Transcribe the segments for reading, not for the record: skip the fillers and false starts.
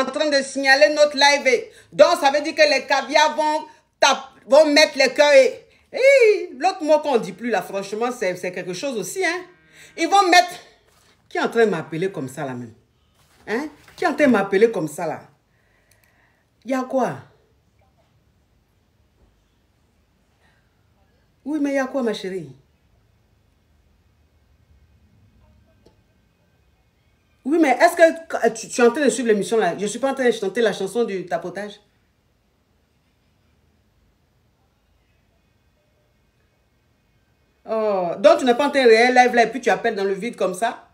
en train de signaler notre live. Donc, ça veut dire que les caviars vont mettre les cœurs. Et l'autre mot qu'on ne dit plus, là, franchement, c'est quelque chose aussi. Hein? Ils vont mettre... Qui est en train de m'appeler comme ça, là, même? Hein? Qui est en train de m'appeler comme ça, là? Il y a quoi? Oui, mais il y a quoi, ma chérie? Oui, mais est-ce que tu es en train de suivre l'émission, là? Je ne suis pas en train de chanter la chanson du tapotage. Oh, donc tu n'es pas en train de réel live là et puis tu appelles dans le vide comme ça?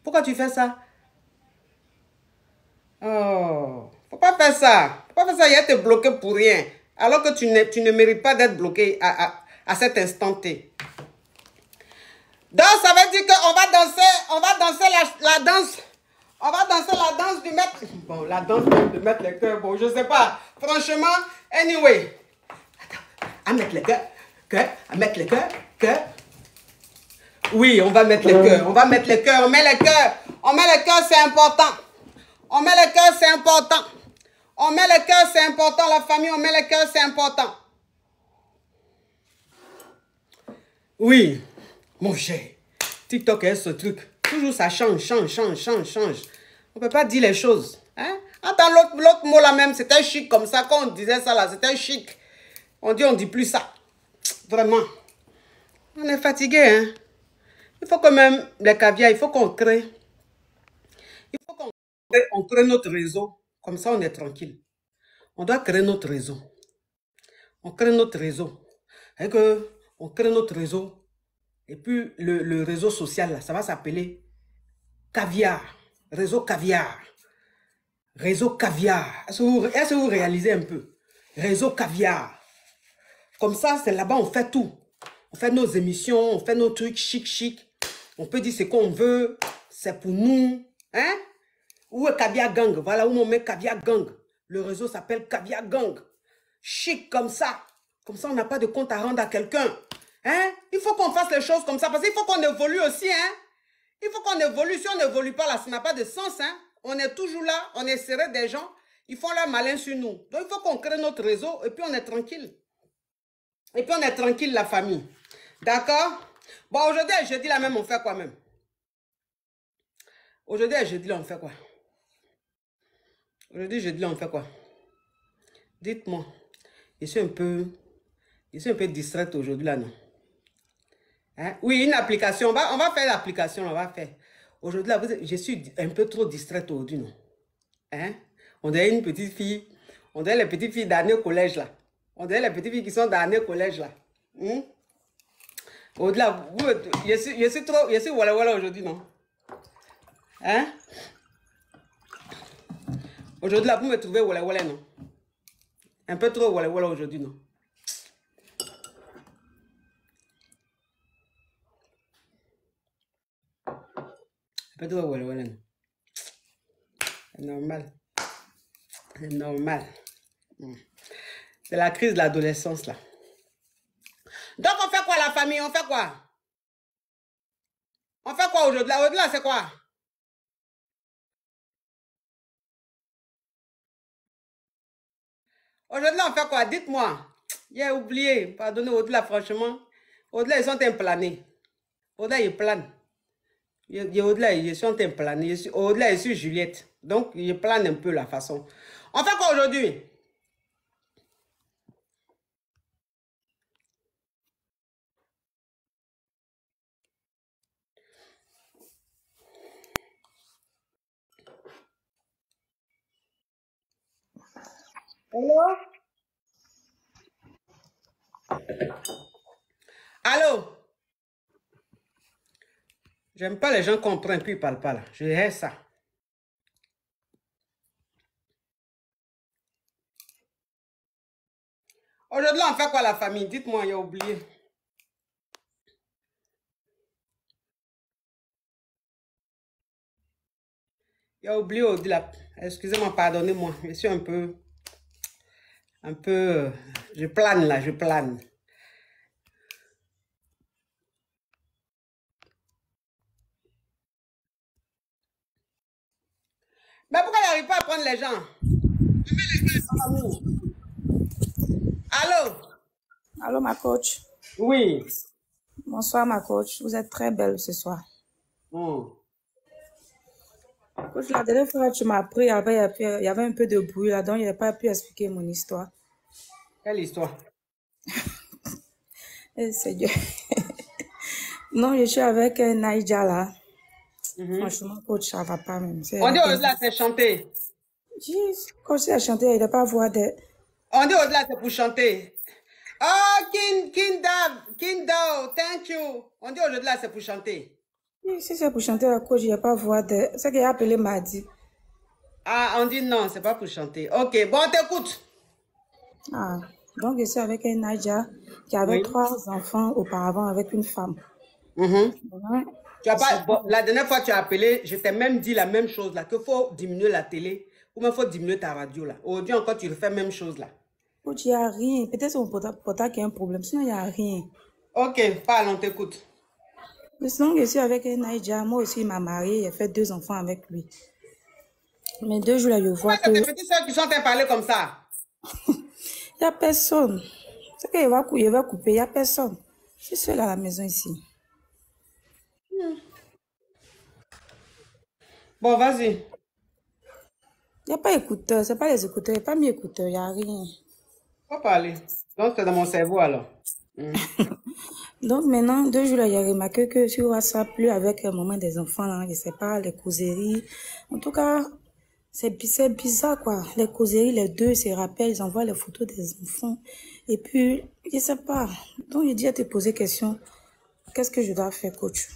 Pourquoi tu fais ça? Oh, faut pas faire ça. Faut pas faire ça, il y a te bloqué pour rien. Alors que tu ne mérites pas d'être bloqué à cet instant T. Donc ça veut dire qu'on va danser la danse. On va danser la danse du maître. Bon, la danse de mettre les cœurs, bon, je sais pas. Franchement, anyway. À mettre les cœurs, à mettre les cœurs. Oui, on va mettre les cœurs, on va mettre les cœurs, on met les cœurs. On met les cœurs, c'est important. On met les cœurs, c'est important. On met les cœurs, c'est important. La famille, on met les cœurs, c'est important. Oui, mon cher. TikTok est ce truc. Toujours ça change. On ne peut pas dire les choses. Hein? Attends, l'autre mot là même, c'était chic comme ça. Quand on disait ça là, c'était chic. On dit plus ça. Vraiment. On est fatigué, hein. Il faut quand même, les caviars, il faut qu'on crée. Il faut qu'on crée notre réseau. Comme ça, on est tranquille. On doit créer notre réseau. On crée notre réseau. Et que on crée notre réseau. Et puis, le réseau social, là, ça va s'appeler Caviar. Réseau Caviar. Réseau Caviar. Est-ce que vous réalisez un peu? Réseau Caviar. Comme ça, c'est là-bas, on fait tout. On fait nos émissions, on fait nos trucs chic. On peut dire ce qu'on veut. C'est pour nous. Hein? Où est Caviar Gang? Voilà où on met Caviar Gang. Le réseau s'appelle Caviar Gang. Chic comme ça. Comme ça, on n'a pas de compte à rendre à quelqu'un. Hein? Il faut qu'on fasse les choses comme ça. Parce qu'il faut qu'on évolue aussi. Hein? Il faut qu'on évolue. Si on n'évolue pas là, ça n'a pas de sens. Hein? On est toujours là. On est serré des gens. Ils font leur malin sur nous. Donc, il faut qu'on crée notre réseau. Et puis, on est tranquille. Et puis, on est tranquille, la famille. D'accord? Bon, aujourd'hui, jeudi, là même, on fait quoi même? Aujourd'hui, jeudi, là, on fait quoi? Aujourd'hui, jeudi, là, on fait quoi? Dites-moi. Je suis un peu distraite aujourd'hui, là, non? Hein? Oui, une application. On va faire l'application, on va faire. Aujourd'hui, là, je suis un peu trop distraite aujourd'hui, non? Hein? On dirait une petite fille. On dirait les petites filles d'année au collège, là. On dirait les petites filles qui sont d'année au collège, là. Au-delà, je suis voilà aujourd'hui, non? Hein? Aujourd'hui, là, vous me trouvez voilà, non? Un peu trop voilà aujourd'hui, non? Un peu trop voilà, non? C'est normal. C'est normal. C'est la crise de l'adolescence, là. Donc, on fait quoi, la famille? On fait quoi? On fait quoi aujourd'hui? Aujourd'hui, là, c'est quoi? Aujourd'hui, là, on fait quoi? Dites-moi. J'ai oublié. Pardonnez, au-delà, franchement. Au-delà, ils sont implanés. Au-delà, ils planent. Au-delà, ils sont implanés. Au-delà, je suis Juliette. Donc, ils planent un peu la façon. On fait quoi aujourd'hui? Allô? Allô? J'aime pas les gens qu'on prend puis ils parlent pas là. Je hais ça. Aujourd'hui, on fait quoi la famille? Dites-moi, il a oublié. Il a oublié au-delà. Excusez-moi, pardonnez-moi. Je suis un peu, je plane là, je plane. Mais pourquoi il n'y n'arrive pas à prendre les gens. Allô? Allô, ma coach. Oui. Bonsoir, ma coach. Vous êtes très belle ce soir. Coach, la dernière fois, tu m'as appris, il y avait un peu de bruit là, donc il n'a pas pu expliquer mon histoire. Quelle histoire? Eh, Seigneur. Non, je suis avec Naïja là. Franchement, coach, ça va pas même. On dit au-delà, c'est chanter. Coach, elle a chanté, il n'a pas voix de... On dit au-delà, c'est pour chanter. Oh, Kindao, thank you. On dit au-delà, c'est pour chanter. Si c'est pour chanter, la coach, il n'y a pas voix de... C'est qu'il a appelé mardi. Ah, on dit non, c'est pas pour chanter. Ok, bon, on t'écoute. Ah, donc je suis avec Naïja qui avait 3 enfants auparavant avec une femme. Tu as pas, bon, la dernière fois tu as appelé, je t'ai même dit la même chose là, qu'il faut diminuer la télé ou même faut diminuer ta radio là. Aujourd'hui encore tu refais la même chose là. Coach, il n'y a rien. Peut-être c'est mon portable qui a un problème, sinon il n'y a rien. Ok, parle, on t'écoute. Mais sinon, je suis avec Naïja. Moi aussi, il m'a marié, il a fait 2 enfants avec lui. Mais 2 jours là, je vois que... C'est tes petites soeurs qui sont en train de parler comme ça. Il n'y a personne. C'est qu'il va couper, il n'y a personne. Je suis seule à la maison ici. Bon, vas-y. Il n'y a pas écouteur, c'est pas les écouteurs, il n'y a pas mis écouteur, il n'y a rien. Faut parler. Donc c'est dans mon cerveau alors. Donc maintenant, 2 jours là, il a remarqué que sur WhatsApp, plus avec le moment des enfants, là, je sais pas, les causeries. En tout cas, c'est bizarre quoi. Les causeries, les 2 se rappellent, ils envoient les photos des enfants. Et puis, je sais pas. Donc il dit à te poser question, qu'est-ce que je dois faire, coach?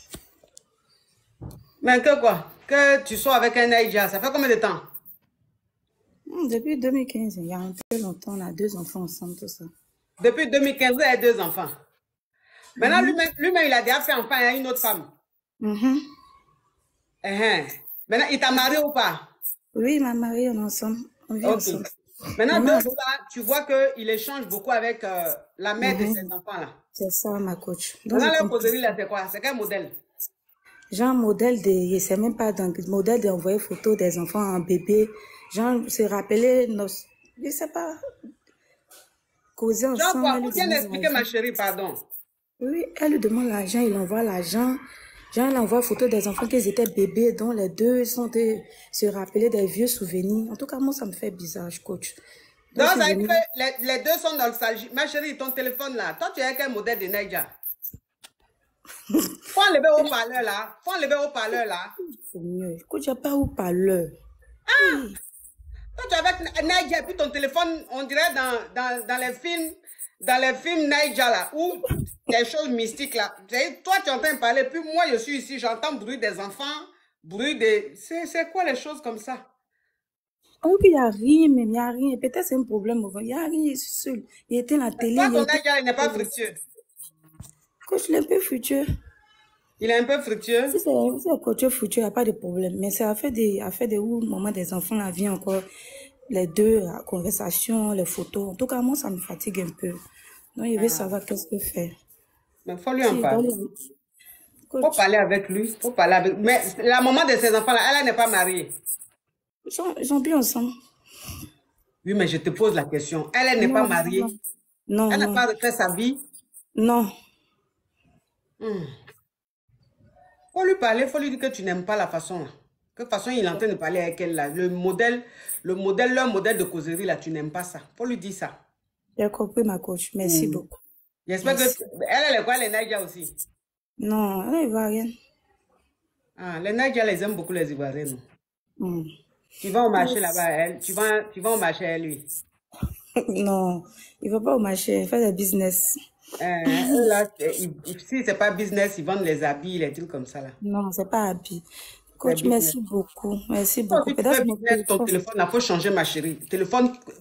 Mais que quoi? Que tu sois avec un Naïja, ça fait combien de temps? Depuis 2015, il y a un peu longtemps, on a 2 enfants ensemble, tout ça. Depuis 2015, il a 2 enfants. Maintenant, lui-même, il a déjà fait enfant à une autre femme. Maintenant, il t'a marié ou pas? Oui, il m'a marié, on est ensemble. On vit ensemble. Maintenant, 2 jours là, tu vois qu'il échange beaucoup avec la mère de ses enfants là. C'est ça, ma coach. Donc, maintenant, la causerie là, c'est quoi? C'est quel modèle? Genre modèle de, je sais même pas, donc modèle d'envoyer photo des enfants en bébé. Genre, se rappeler nos, je sais pas, causer ensemble. Genre quoi? Pour bien expliquer ma chérie, pardon. Oui, elle lui demande l'argent, il envoie l'argent. Genre, elle envoie photo des enfants qui étaient bébés, dont les 2 sont de se rappeler des vieux souvenirs. En tout cas, moi, ça me fait bizarre, coach. Donc, ça veut dire que les 2 sont nostalgiques. Ma chérie, ton téléphone là, toi, tu es avec un modèle de Naïja. Faut enlever au parleur là. Faut enlever au parleur là. C'est mieux. Écoute, j'ai pas au parleur. Ah! Toi, tu es avec Naïja et puis ton téléphone, on dirait dans les films Naïja là, où des choses mystiques là. Toi, tu es en train de parler, puis moi, je suis ici, j'entends bruit des enfants, bruit des... C'est quoi les choses comme ça? Oh, il n'y a rien, même, il n'y a rien. Peut-être c'est un problème. Il n'y a rien, je suis seul. Il était à la télé. Toi, ton Naïja, il n'est pas fructueux. Coach, il est un peu fructueux. Il est un peu fructueux? Si c'est un coach fructueux, il n'y a pas de problème. Mais c'est à faire des moments des enfants, la vie encore, les 2, la conversation, les photos. En tout cas, moi, ça me fatigue un peu. Donc, il veut savoir qu'est-ce que faire. Mais il faut lui en parler. Il faut parler avec lui. Faut parler avec... Mais la maman de ses enfants, là, elle n'est pas mariée. Ils sont bien ensemble. Oui, mais je te pose la question. Elle n'est pas mariée. Non. Elle n'a pas refait sa vie. Non. Faut lui parler, faut lui dire que tu n'aimes pas la façon là. Que façon il est en train de parler avec elle là. Leur modèle de causerie là, tu n'aimes pas ça. Faut lui dire ça. J'ai compris ma coach. Merci beaucoup. J'espère que elle est quoi, les Naïja aussi? Non, elle est ivoirienne. Ah, les Naïja les aiment beaucoup les Ivoiriens. Tu vas au marché là-bas, tu vas au marché à lui. Non, il ne va pas au marché, il fait des business. Là, si c'est pas business, ils vendent les habits, les trucs comme ça là. Non, c'est pas habit. Coach, merci beaucoup. Merci beaucoup. Peut-être ton téléphone, il faut changer ma chérie.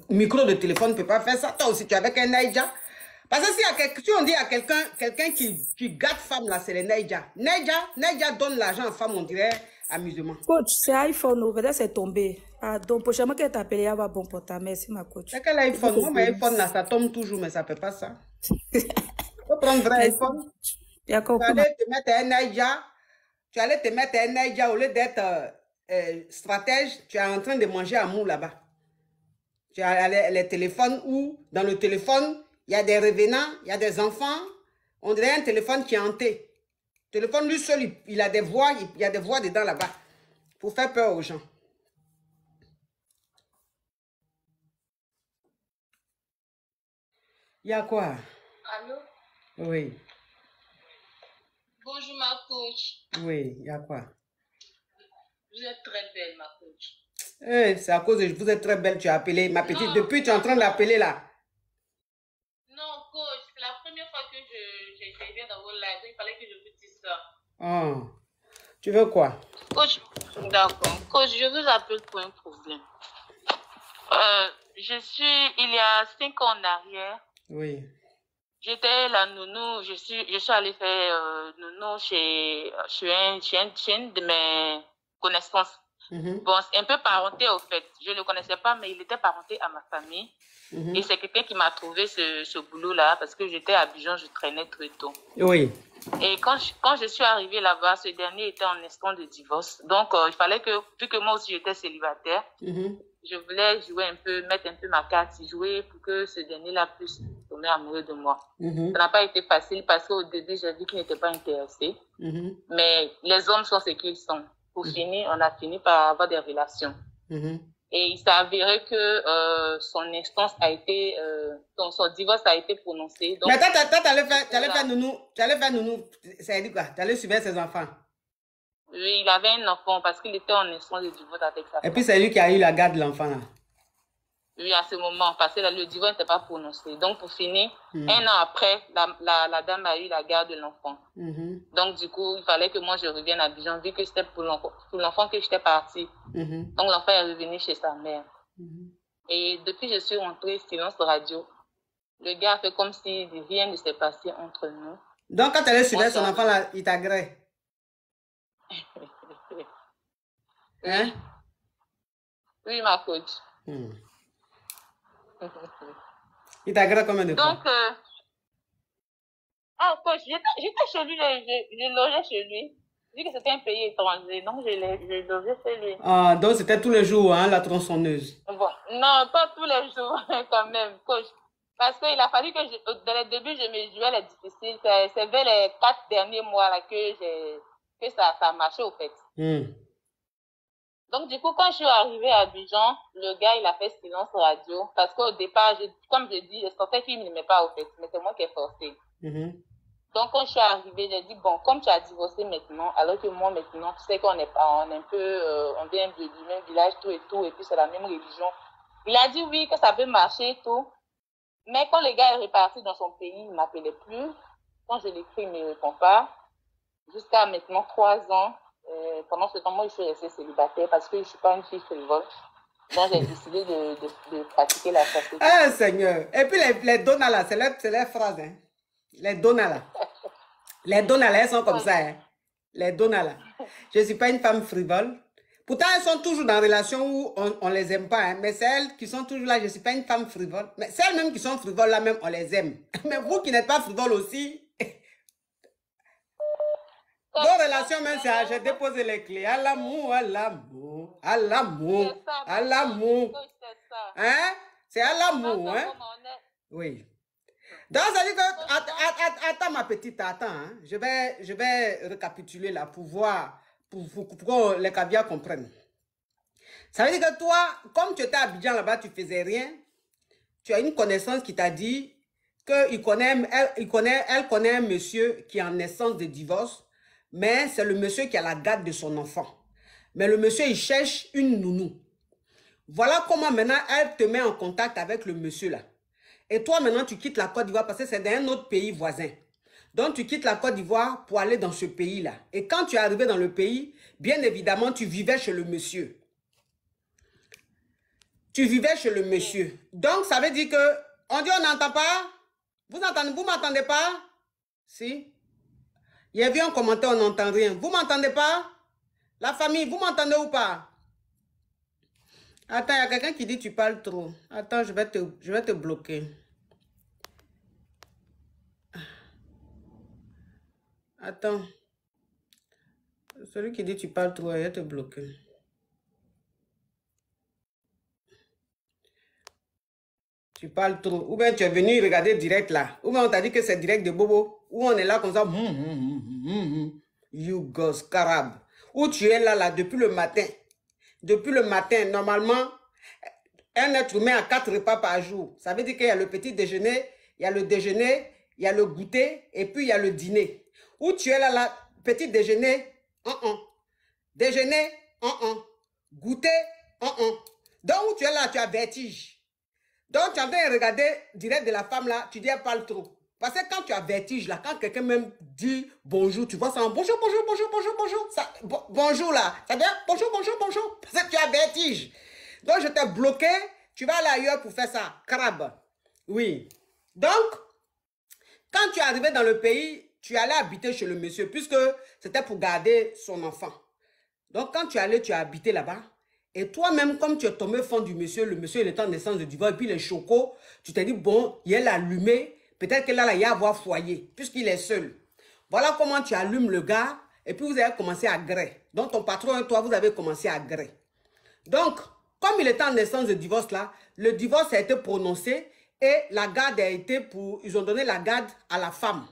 Micro de téléphone ne peut pas faire ça. Toi aussi, tu es avec un Naïja. Parce que si on dit à quelqu'un qui gâte femme là, c'est les Naïja. Naïja donne l'argent à femme, on dirait amusement. Coach, c'est iPhone, peut-être c'est tombé. Pardon, prochainement qu'elle t'appelle, il y a un bon portable. Merci ma coach. C'est quel iPhone? Moi, mon iPhone là, ça tombe toujours, mais ça ne peut pas ça. Il faut prendre vrai iPhone. Tu allais te mettre un Naïja. Tu allais te mettre un Naïja au lieu d'être stratège, tu es en train de manger amour là-bas. Tu as les téléphones où, dans le téléphone, il y a des revenants, il y a des enfants. On dirait un téléphone qui est hanté. Le téléphone, lui seul, il a des voix, il y a des voix dedans là-bas. Pour faire peur aux gens. Il y a quoi? Allô? Oui. Bonjour ma coach. Oui, il y a quoi? Vous êtes très belle ma coach. C'est à cause de vous êtes très belle, tu as appelé ma petite. Non, Depuis, tu es en train d'appeler là. Non, coach, c'est la première fois que je viens dans vos lives. Il fallait que je vous dise ça. Oh. Tu veux quoi? Coach, d'accord. Coach, je vous appelle pour un problème. Il y a 5 ans en arrière. Oui. J'étais la nounou, je suis allée faire nounou chez une de mes connaissances. Bon, c'est un peu parenté au fait. Je ne le connaissais pas, mais il était parenté à ma famille. Et c'est quelqu'un qui m'a trouvé ce boulot-là parce que j'étais à Abidjan, je traînais très tôt. Oui. Et quand je suis arrivée là-bas, ce dernier était en instant de divorce. Donc, il fallait que, vu que moi aussi j'étais célibataire, je voulais jouer un peu, mettre un peu ma carte, jouer pour que ce dernier-là puisse tomber amoureux de moi. Ça n'a pas été facile parce qu'au début, j'ai vu qu'il n'était pas intéressé. Mais les hommes sont ce qu'ils sont. Pour finir, on a fini par avoir des relations. Et il s'est avéré que son instance a été, son divorce a été prononcé. Donc, mais toi, tu allais faire nounou, ça veut dire quoi? Tu allais suivre ses enfants? Oui, il avait un enfant parce qu'il était en instance de divorce avec sa femme. Et puis c'est lui qui a eu la garde de l'enfant là? Oui, à ce moment, parce que le divorce n'était pas prononcé. Donc, pour finir, 1 an après, la dame a eu la garde de l'enfant. Donc, du coup, il fallait que moi, je revienne à Abidjan, vu que c'était pour l'enfant que j'étais partie. Donc, l'enfant est revenu chez sa mère. Et depuis que je suis rentrée, silence radio, le gars a fait comme si rien ne s'est passé entre nous. Donc, quand tu allais suivre son enfant là, il t'agrée? Hein? Oui, ma coach. Il t'agrée combien de fois? Donc, coach, j'étais chez lui, je logeais chez lui. Vu que c'était un pays étranger, donc je logeais chez lui. Ah, donc c'était tous les jours, hein, la tronçonneuse? Bon, non, pas tous les jours, quand même, coach. Parce qu'il a fallu que, dès le début, je me jouais les difficiles. C'est vers les 4 derniers mois là que ça a marché, au fait. Donc, du coup, quand je suis arrivée à Abidjan, le gars, il a fait silence radio. Parce qu'au départ, comme je dis, je sentais qu'il ne m'aimait pas, au fait. Mais c'est moi qui ai forcé. Donc, quand je suis arrivée, j'ai dit, bon, comme tu as divorcé maintenant, alors que moi, maintenant, tu sais qu'on est un peu, on vient du même village, tout, et puis c'est la même religion. Il a dit oui, que ça peut marcher et tout. Mais quand le gars est reparti dans son pays, il ne m'appelait plus. Quand je l'écris, il ne me répond pas. Jusqu'à maintenant 3 ans. Pendant ce temps, moi, je suis restée célibataire parce que je ne suis pas une fille frivole. Donc, j'ai décidé de pratiquer la chastité. Ah, Seigneur. Et puis, les donas là, c'est les phrases, hein. Les donas là. Les donas là, elles sont comme ça, hein. Les donas là. Je ne suis pas une femme frivole. Pourtant, elles sont toujours dans une relation où on ne les aime pas, hein. Mais c'est elles qui sont toujours là. Je ne suis pas une femme frivole. Mais c'est elles-mêmes qui sont frivoles là, même, on les aime. Mais vous qui n'êtes pas frivole aussi, vos relations, même, c'est j'ai déposé les clés. À l'amour, à l'amour, à l'amour, à l'amour. Hein? C'est à l'amour, hein? Oui. Donc, ça dit que, attends ma petite, attends, hein? Je vais récapituler là pour voir, pour que les caviars comprennent. Ça veut dire que toi, comme tu étais à Abidjan là-bas, tu faisais rien. Tu as une connaissance qui t'a dit qu'elle connaît un monsieur qui est en naissance de divorce, mais c'est le monsieur qui a la garde de son enfant. Mais le monsieur, il cherche une nounou. Voilà comment maintenant elle te met en contact avec le monsieur là. Et toi maintenant, tu quittes la Côte d'Ivoire parce que c'est dans un autre pays voisin. Donc, tu quittes la Côte d'Ivoire pour aller dans ce pays-là. Et quand tu es arrivé dans le pays, bien évidemment, tu vivais chez le monsieur. Tu vivais chez le monsieur. Donc, ça veut dire que, on dit on n'entend pas? Vous m'entendez pas? Si. Il y a vu un commentaire, on n'entend rien. Vous m'entendez pas? La famille, vous m'entendez ou pas? Attends, il y a quelqu'un qui dit tu parles trop. Attends, je vais te bloquer. Attends. Celui qui dit tu parles trop, il va te bloquer. Tu parles trop. Ou bien tu es venu regarder direct là. Ou bien on t'a dit que c'est direct de Bobo. Ou on est là comme ça. You goes carabe. Ou tu es là depuis le matin. Depuis le matin, normalement, un être humain a 4 repas par jour. Ça veut dire qu'il y a le petit déjeuner, il y a le déjeuner, il y a le goûter et puis il y a le dîner. Ou tu es là, petit déjeuner, déjeuner, goûter, Donc où tu es là, tu as vertige. Donc tu es en train de regarder direct de la femme là, tu dis elle parle trop. Parce que quand tu as vertige là, quand quelqu'un même dit bonjour, tu vois ça en bonjour, bonjour, bonjour, bonjour, bonjour. Ça, bonjour là, ça veut dire bonjour, bonjour, bonjour. Parce que tu as vertige. Donc je t'ai bloqué, tu vas aller ailleurs pour faire ça. Crabe. Oui. Donc, quand tu es arrivé dans le pays, tu allais habiter chez le monsieur, puisque c'était pour garder son enfant. Donc quand tu es allé, tu as habité là-bas. Et toi-même, comme tu es tombé fan du monsieur, le monsieur il est en naissance de divorce, et puis les chocos, tu t'es dit, bon, il est allumé, peut-être que là, il y a avoir foyer, puisqu'il est seul. Voilà comment tu allumes le gars, et puis vous avez commencé à gré. Donc ton patron et toi, vous avez commencé à gré. Donc, comme il était en naissance de divorce là, le divorce a été prononcé, et la garde a été pour, ils ont donné la garde à la femme.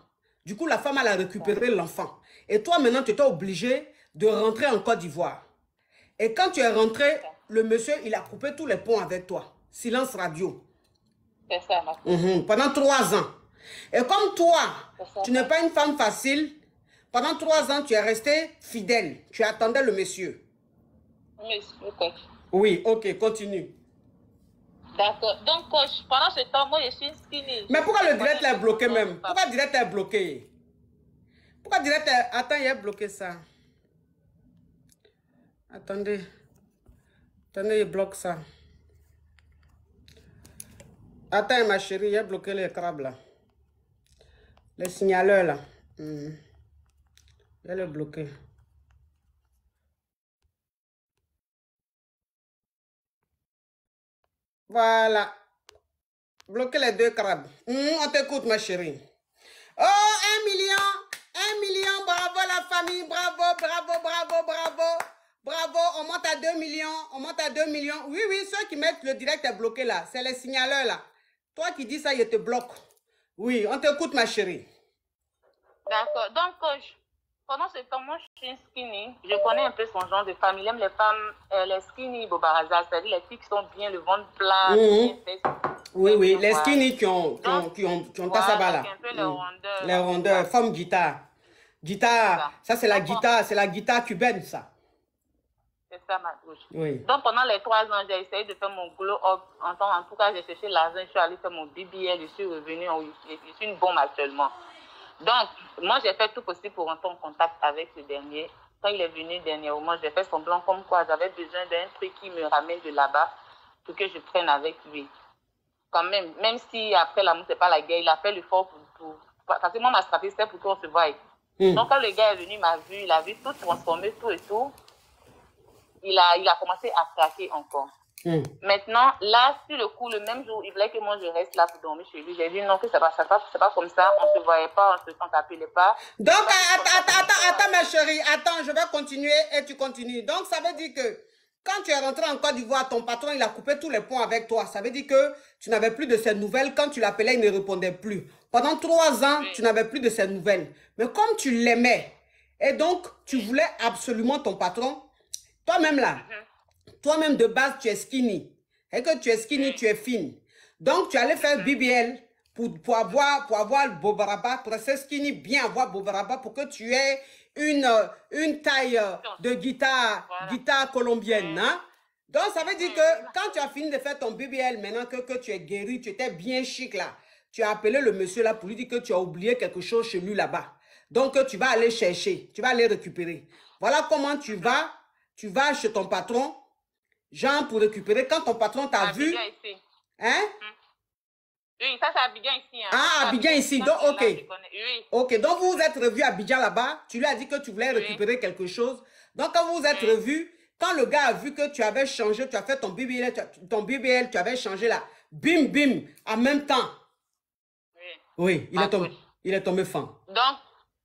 Du coup, la femme, elle a récupéré l'enfant. Et toi, maintenant, tu étais obligé de rentrer en Côte d'Ivoire. Et quand tu es rentré, le monsieur, il a coupé tous les ponts avec toi. Silence radio. C'est ça, ma Pendant 3 ans. Et comme toi, tu n'es pas une femme facile, pendant 3 ans, tu es resté fidèle. Tu attendais le monsieur. Monsieur, coach. Oui, ok, continue. D'accord. Donc, coach, pendant ce temps, moi, je suis skinny. Mais pourquoi le direct est bloqué même? Pourquoi le direct est bloqué? Pourquoi le direct est... Attends, il a bloqué ça. Attendez. Attendez, il bloque ça. Attends, ma chérie, il a bloqué les crabes là. Les signaleurs là. Il a le bloqué. Voilà. Bloquez les 2 crabes. On t'écoute, ma chérie. Oh, 1 million. 1 million. Bravo la famille. Bravo, bravo, bravo, bravo. Bravo, on monte à 2 millions. On monte à 2 millions. Oui, oui, ceux qui mettent le direct est bloqué là. C'est les signaleurs là. Toi qui dis ça, il te bloque. Oui, on t'écoute, ma chérie. D'accord. Donc, coach, pendant ce temps, moi, je suis skinny. Je connais un peu son genre de femme. Il aime les femmes, les skinny Bobaraza, c'est-à-dire les filles qui sont bien, le ventre plat, bien fait. Oui, oui, les skinny qui ont ta saba là. Un peu les rondeurs. Les rondeurs, forme guitare. Guitare, ça c'est la guitare cubaine, ça. C'est ça, ma bouche. Oui. Donc, pendant les 3 ans, j'ai essayé de faire mon glow up. En tout cas, j'ai cherché l'argent, je suis allée faire mon BBL, je suis revenue, je suis une bombe actuellement. Donc, moi, j'ai fait tout possible pour rentrer en contact avec ce dernier. Quand il est venu dernièrement, j'ai fait semblant comme quoi j'avais besoin d'un truc qui me ramène de là-bas pour que je prenne avec lui. Quand même si après l'amour, c'est pas la guerre, il a fait l'effort pour... Parce que moi, ma stratégie, c'était pour qu'on se voie. Donc, quand le gars est venu, il m'a vu, il a vu tout transformer, tout et tout. Il a commencé à craquer encore. Maintenant, là, sur le coup, le même jour, il voulait que moi je reste là pour dormir chez lui. J'ai dit non, que c'est pas comme ça, on se voyait pas, on s'appelait pas. Donc, attends, ma chérie, attends, je vais continuer et tu continues. Donc, ça veut dire que quand tu es rentré en Côte d'Ivoire, ton patron, il a coupé tous les ponts avec toi. Ça veut dire que tu n'avais plus de ses nouvelles. Quand tu l'appelais, il ne répondait plus. Pendant 3 ans, tu n'avais plus de ses nouvelles. Mais comme tu l'aimais, et donc, tu voulais absolument ton patron, toi-même là, toi-même de base, tu es skinny. Et que tu es skinny, tu es fine. Donc, tu allais faire BBL pour avoir le bobaraba, pour rester skinny, bien avoir bobaraba, pour que tu aies une taille de guitare colombienne. Hein? Donc, ça veut dire que quand tu as fini de faire ton BBL, maintenant que tu es guéri, tu étais bien chic là, tu as appelé le monsieur là pour lui dire que tu as oublié quelque chose chez lui là-bas. Donc, tu vas aller chercher, tu vas aller récupérer. Voilà comment tu vas chez ton patron, genre pour récupérer. Quand ton patron t'a vu, ici. Hein? Oui, ça c'est Abidjan ici. Hein. Ah, Abidjan ici, donc ok. Oui. Ok, donc vous vous êtes revus à Abidjan là-bas, tu lui as dit que tu voulais récupérer quelque chose. Donc quand vous vous êtes revus, quand le gars a vu que tu avais changé, tu as fait ton BBL, tu avais changé là, bim, bim, en même temps. Oui, il est tombé fan. Donc,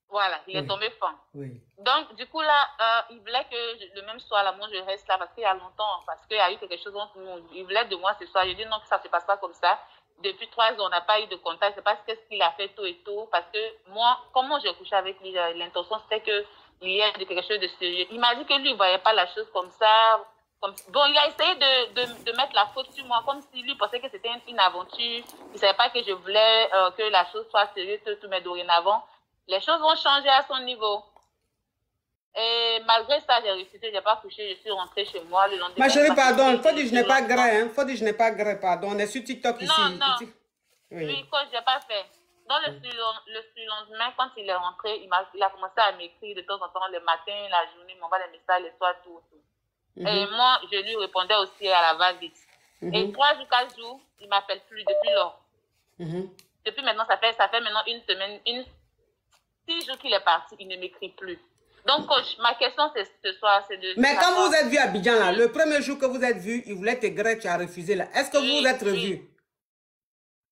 voilà, il est tombé fan. Oui. Donc, du coup, là, il voulait que le même soir, là, moi, je reste là parce qu'il y a longtemps, parce qu'il y a eu quelque chose entre nous. Il voulait de moi ce soir. J'ai dit non, que ça ne se passe pas comme ça. depuis 3 ans, on n'a pas eu de contact. Je ne sais pas ce qu'il a fait tout et tout. Parce que moi, comment j'ai couché avec lui, l'intention, c'était qu'il y ait quelque chose de sérieux. Il m'a dit que lui, il ne voyait pas la chose comme ça. Bon, il a essayé de mettre la faute sur moi, comme si lui pensait que c'était une aventure. Il ne savait pas que je voulais que la chose soit sérieuse, tout, mais dorénavant, les choses vont changer à son niveau. Et malgré ça, j'ai refusé, je n'ai pas couché, je suis rentrée chez moi le lendemain. Ma chérie, pardon, il faut dire que je n'ai pas gré, hein. Faut dire que je n'ai pas gré, pardon. On est sur TikTok ici. Non. Oui, Oui, quand je n'ai pas fait. Dans le surlendemain, quand il est rentré, il a commencé à m'écrire de temps en temps, le matin, la journée, il m'envoie des messages, le soir, tout. Et moi, je lui répondais aussi à la va-vite. Et 3 jours, 4 jours, il ne m'appelle plus depuis lors. Depuis maintenant, ça fait maintenant une semaine, 6 jours qu'il est parti, il ne m'écrit plus. Donc, coach, ma question ce soir, c'est de... Mais quand vous êtes vu à Abidjan, là, le premier jour que vous êtes vu, il voulait te gré, tu as refusé, là. Est-ce que vous vous êtes revus?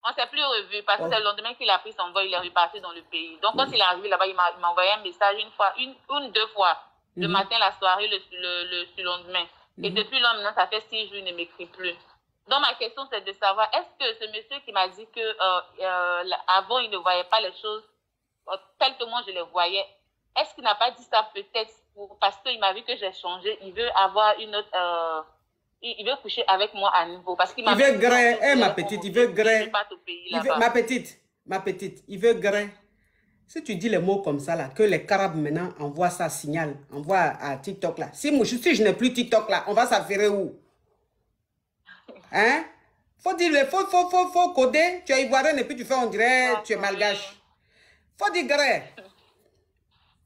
On ne s'est plus revus parce que c'est le lendemain qu'il a pris son vol, il est reparti dans le pays. Donc, quand il est arrivé là-bas, il m'a envoyé un message une, 2 fois. Le matin, la soirée, le surlendemain. Et depuis là, maintenant, ça fait 6 jours, il ne m'écrit plus. Donc, ma question, c'est de savoir, est-ce que ce monsieur qui m'a dit que avant, il ne voyait pas les choses telles que moi, je les voyais, est-ce qu'il n'a pas dit ça peut-être parce qu'il m'a vu que j'ai changé, il veut avoir une autre... il veut coucher avec moi à nouveau. Parce qu'il m'a veut gré, ma petite, il veut gré. Ma petite, il veut gré. Si tu dis les mots comme ça, là, que les Carabes maintenant envoient ça, signal, envoient à TikTok là. Si je n'ai plus TikTok là, on va s'affairer où? Hein? Faut dire, faut coder. Tu es ivoirienne et puis tu fais, on dirait, tu es malgache. Faut dire gré.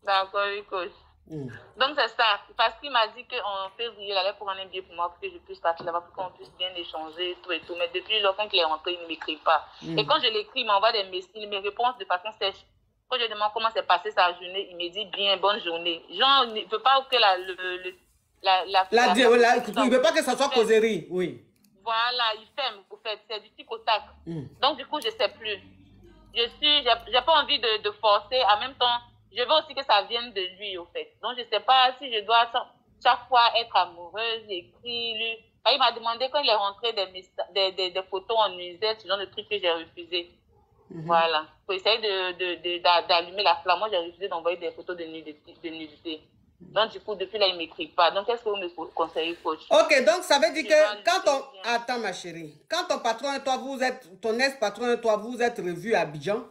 D'accord, oui, coach. Donc, c'est ça. Parce qu'il m'a dit qu'en février, il allait prendre un billet pour moi pour que je puisse partir là-bas, pour qu'on puisse bien échanger, tout et tout. Mais depuis lors, quand il est rentré, il ne m'écrit pas. Et quand je l'écris, il m'envoie des messages, il me répond de façon sèche. Quand je demande comment s'est passée sa journée, il me dit bien, bonne journée. Genre, il ne veut pas que il ne veut pas que ça soit causerie, oui. Voilà, il ferme, au fait, c'est du tic au tac. Donc, du coup, je ne sais plus. J'ai pas envie de forcer. En même temps, je veux aussi que ça vienne de lui, au fait. Donc, je ne sais pas si je dois chaque fois être amoureuse, écrire, lui. Il m'a demandé quand il est rentré des photos en nuisette, ce genre de trucs que j'ai refusé. Voilà. Pour essayer d'allumer la flamme. Moi, j'ai refusé d'envoyer des photos de nudité. Donc, du coup, depuis là, il ne m'écrit pas. Donc, qu'est-ce que vous me conseillez, coach? Ok, donc ça veut dire que quand on... Attends, ma chérie. Quand ton patron et toi, ton ex-patron et toi, vous êtes revus à Abidjan,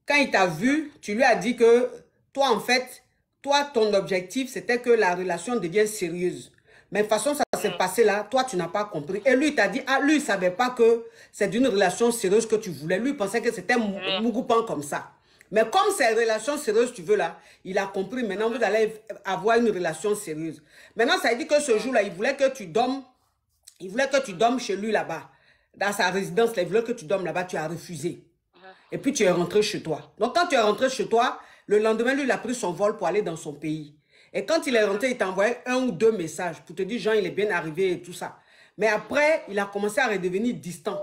quand il t'a vu, tu lui as dit que toi, en fait, ton objectif, c'était que la relation devienne sérieuse. Mais de toute façon, ça s'est passé là, toi, tu n'as pas compris. Et lui, il t'a dit, lui, il ne savait pas que c'est d'une relation sérieuse que tu voulais. Lui, il pensait que c'était Mougoupan comme ça. Mais comme c'est une relation sérieuse, tu veux là, il a compris. Maintenant, vous allez avoir une relation sérieuse. Maintenant, ça veut dire que ce jour-là, il voulait que tu dormes. Il voulait que tu dormes chez lui là-bas. Dans sa résidence, là, il voulait que tu dormes là-bas. Tu as refusé. Et puis, tu es rentré chez toi. Donc, quand tu es rentré chez toi, le lendemain, lui, il a pris son vol pour aller dans son pays. Et quand il est rentré, il t'a envoyé 1 ou 2 messages pour te dire, Jean, il est bien arrivé et tout ça. Mais après, il a commencé à redevenir distant.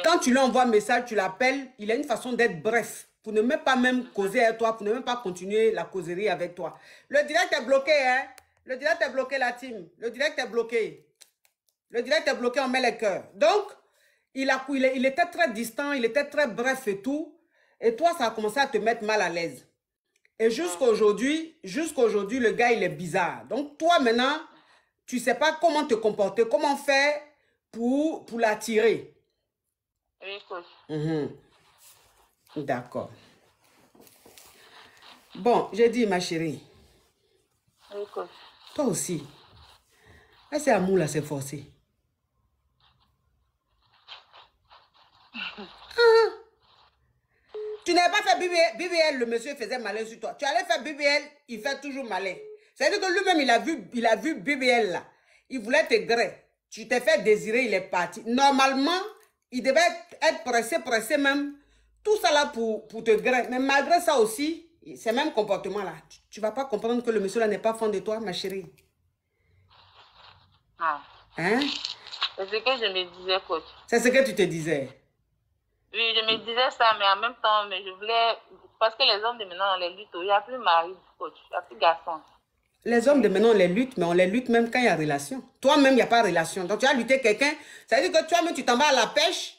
Quand tu lui envoies un message, tu l'appelles, il a une façon d'être bref. Pour ne même pas même causer avec toi, pour ne même pas continuer la causerie avec toi. Le direct est bloqué, hein. Le direct est bloqué, la team. Le direct est bloqué. Le direct est bloqué, on met les cœurs. Donc, il était très distant, il était très bref et tout. Et toi, ça a commencé à te mettre mal à l'aise. Et jusqu'à aujourd'hui, le gars, il est bizarre. Donc, toi, maintenant, tu ne sais pas comment te comporter, comment faire pour l'attirer. Oui, coach. D'accord. Bon, j'ai dit, ma chérie. Oui, coach. Toi aussi. C'est amour, là, c'est forcé. Tu n'avais pas fait BBL, le monsieur faisait malin sur toi. Tu allais faire BBL, il fait toujours malin. C'est-à-dire que lui-même, il a vu BBL là. Il voulait te gré. Tu t'es fait désirer, il est parti. Normalement, il devait être pressé même. Tout ça là pour te gré. Mais malgré ça aussi, ce même comportement là, tu ne vas pas comprendre que le monsieur là n'est pas fan de toi, ma chérie. Ah. Hein? C'est ce que je me disais, coach. C'est ce que tu te disais. Oui, je me disais ça, mais en même temps, je voulais... Parce que les hommes de maintenant, on les lutte, il n'y a plus mari, coach, il n'y a plus garçon. Les hommes de maintenant, on les lutte, mais on les lutte même quand il y a relation. Toi-même, il n'y a pas de relation. Donc, tu as lutté quelqu'un, ça veut dire que toi-même, tu t'en vas à la pêche,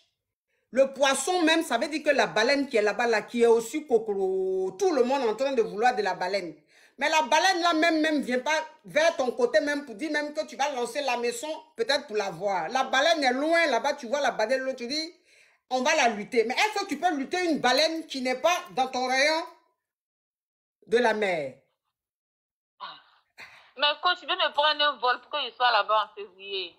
Le poisson même, ça veut dire que la baleine qui est là-bas, là, qui est aussi cocoro, tout le monde est en train de vouloir de la baleine. Mais la baleine là même vient pas vers ton côté même pour dire même que tu vas lancer la maison, peut-être pour la voir. La baleine est loin là-bas, tu vois la baleine, là, tu dis, on va la lutter. Mais est-ce que tu peux lutter une baleine qui n'est pas dans ton rayon de la mer? Mais coach, tu veux me prendre un vol pour que je sois là-bas en février.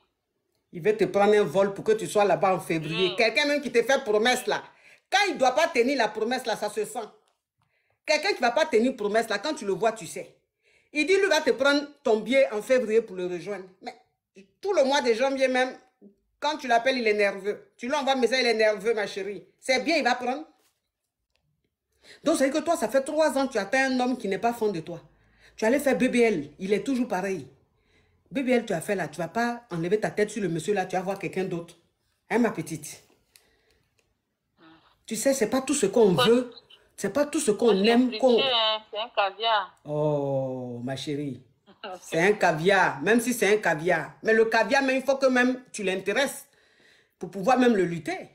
Il veut te prendre un vol pour que tu sois là-bas en février. Quelqu'un même qui te fait promesse là. Quand il ne doit pas tenir la promesse là, ça se sent. Quelqu'un qui ne va pas tenir promesse là, quand tu le vois, tu sais. Il dit, lui va te prendre ton billet en février pour le rejoindre. Mais tout le mois de janvier même, quand tu l'appelles, il est nerveux. Tu lui envoies un message, il est nerveux, ma chérie. C'est bien, il va prendre. Donc, ça veut dire que toi, ça fait 3 ans que tu attends un homme qui n'est pas fan de toi. Tu allais faire BBL, il est toujours pareil. BBL, tu as fait là, tu ne vas pas enlever ta tête sur le monsieur là, tu vas voir quelqu'un d'autre. Hein, ma petite? Tu sais, ce n'est pas tout ce qu'on veut, ce n'est pas tout ce qu'on aime. C'est un caviar. Oh, ma chérie, c'est un caviar, même si c'est un caviar. Mais le caviar, même, il faut que même tu l'intéresses pour pouvoir même le lutter.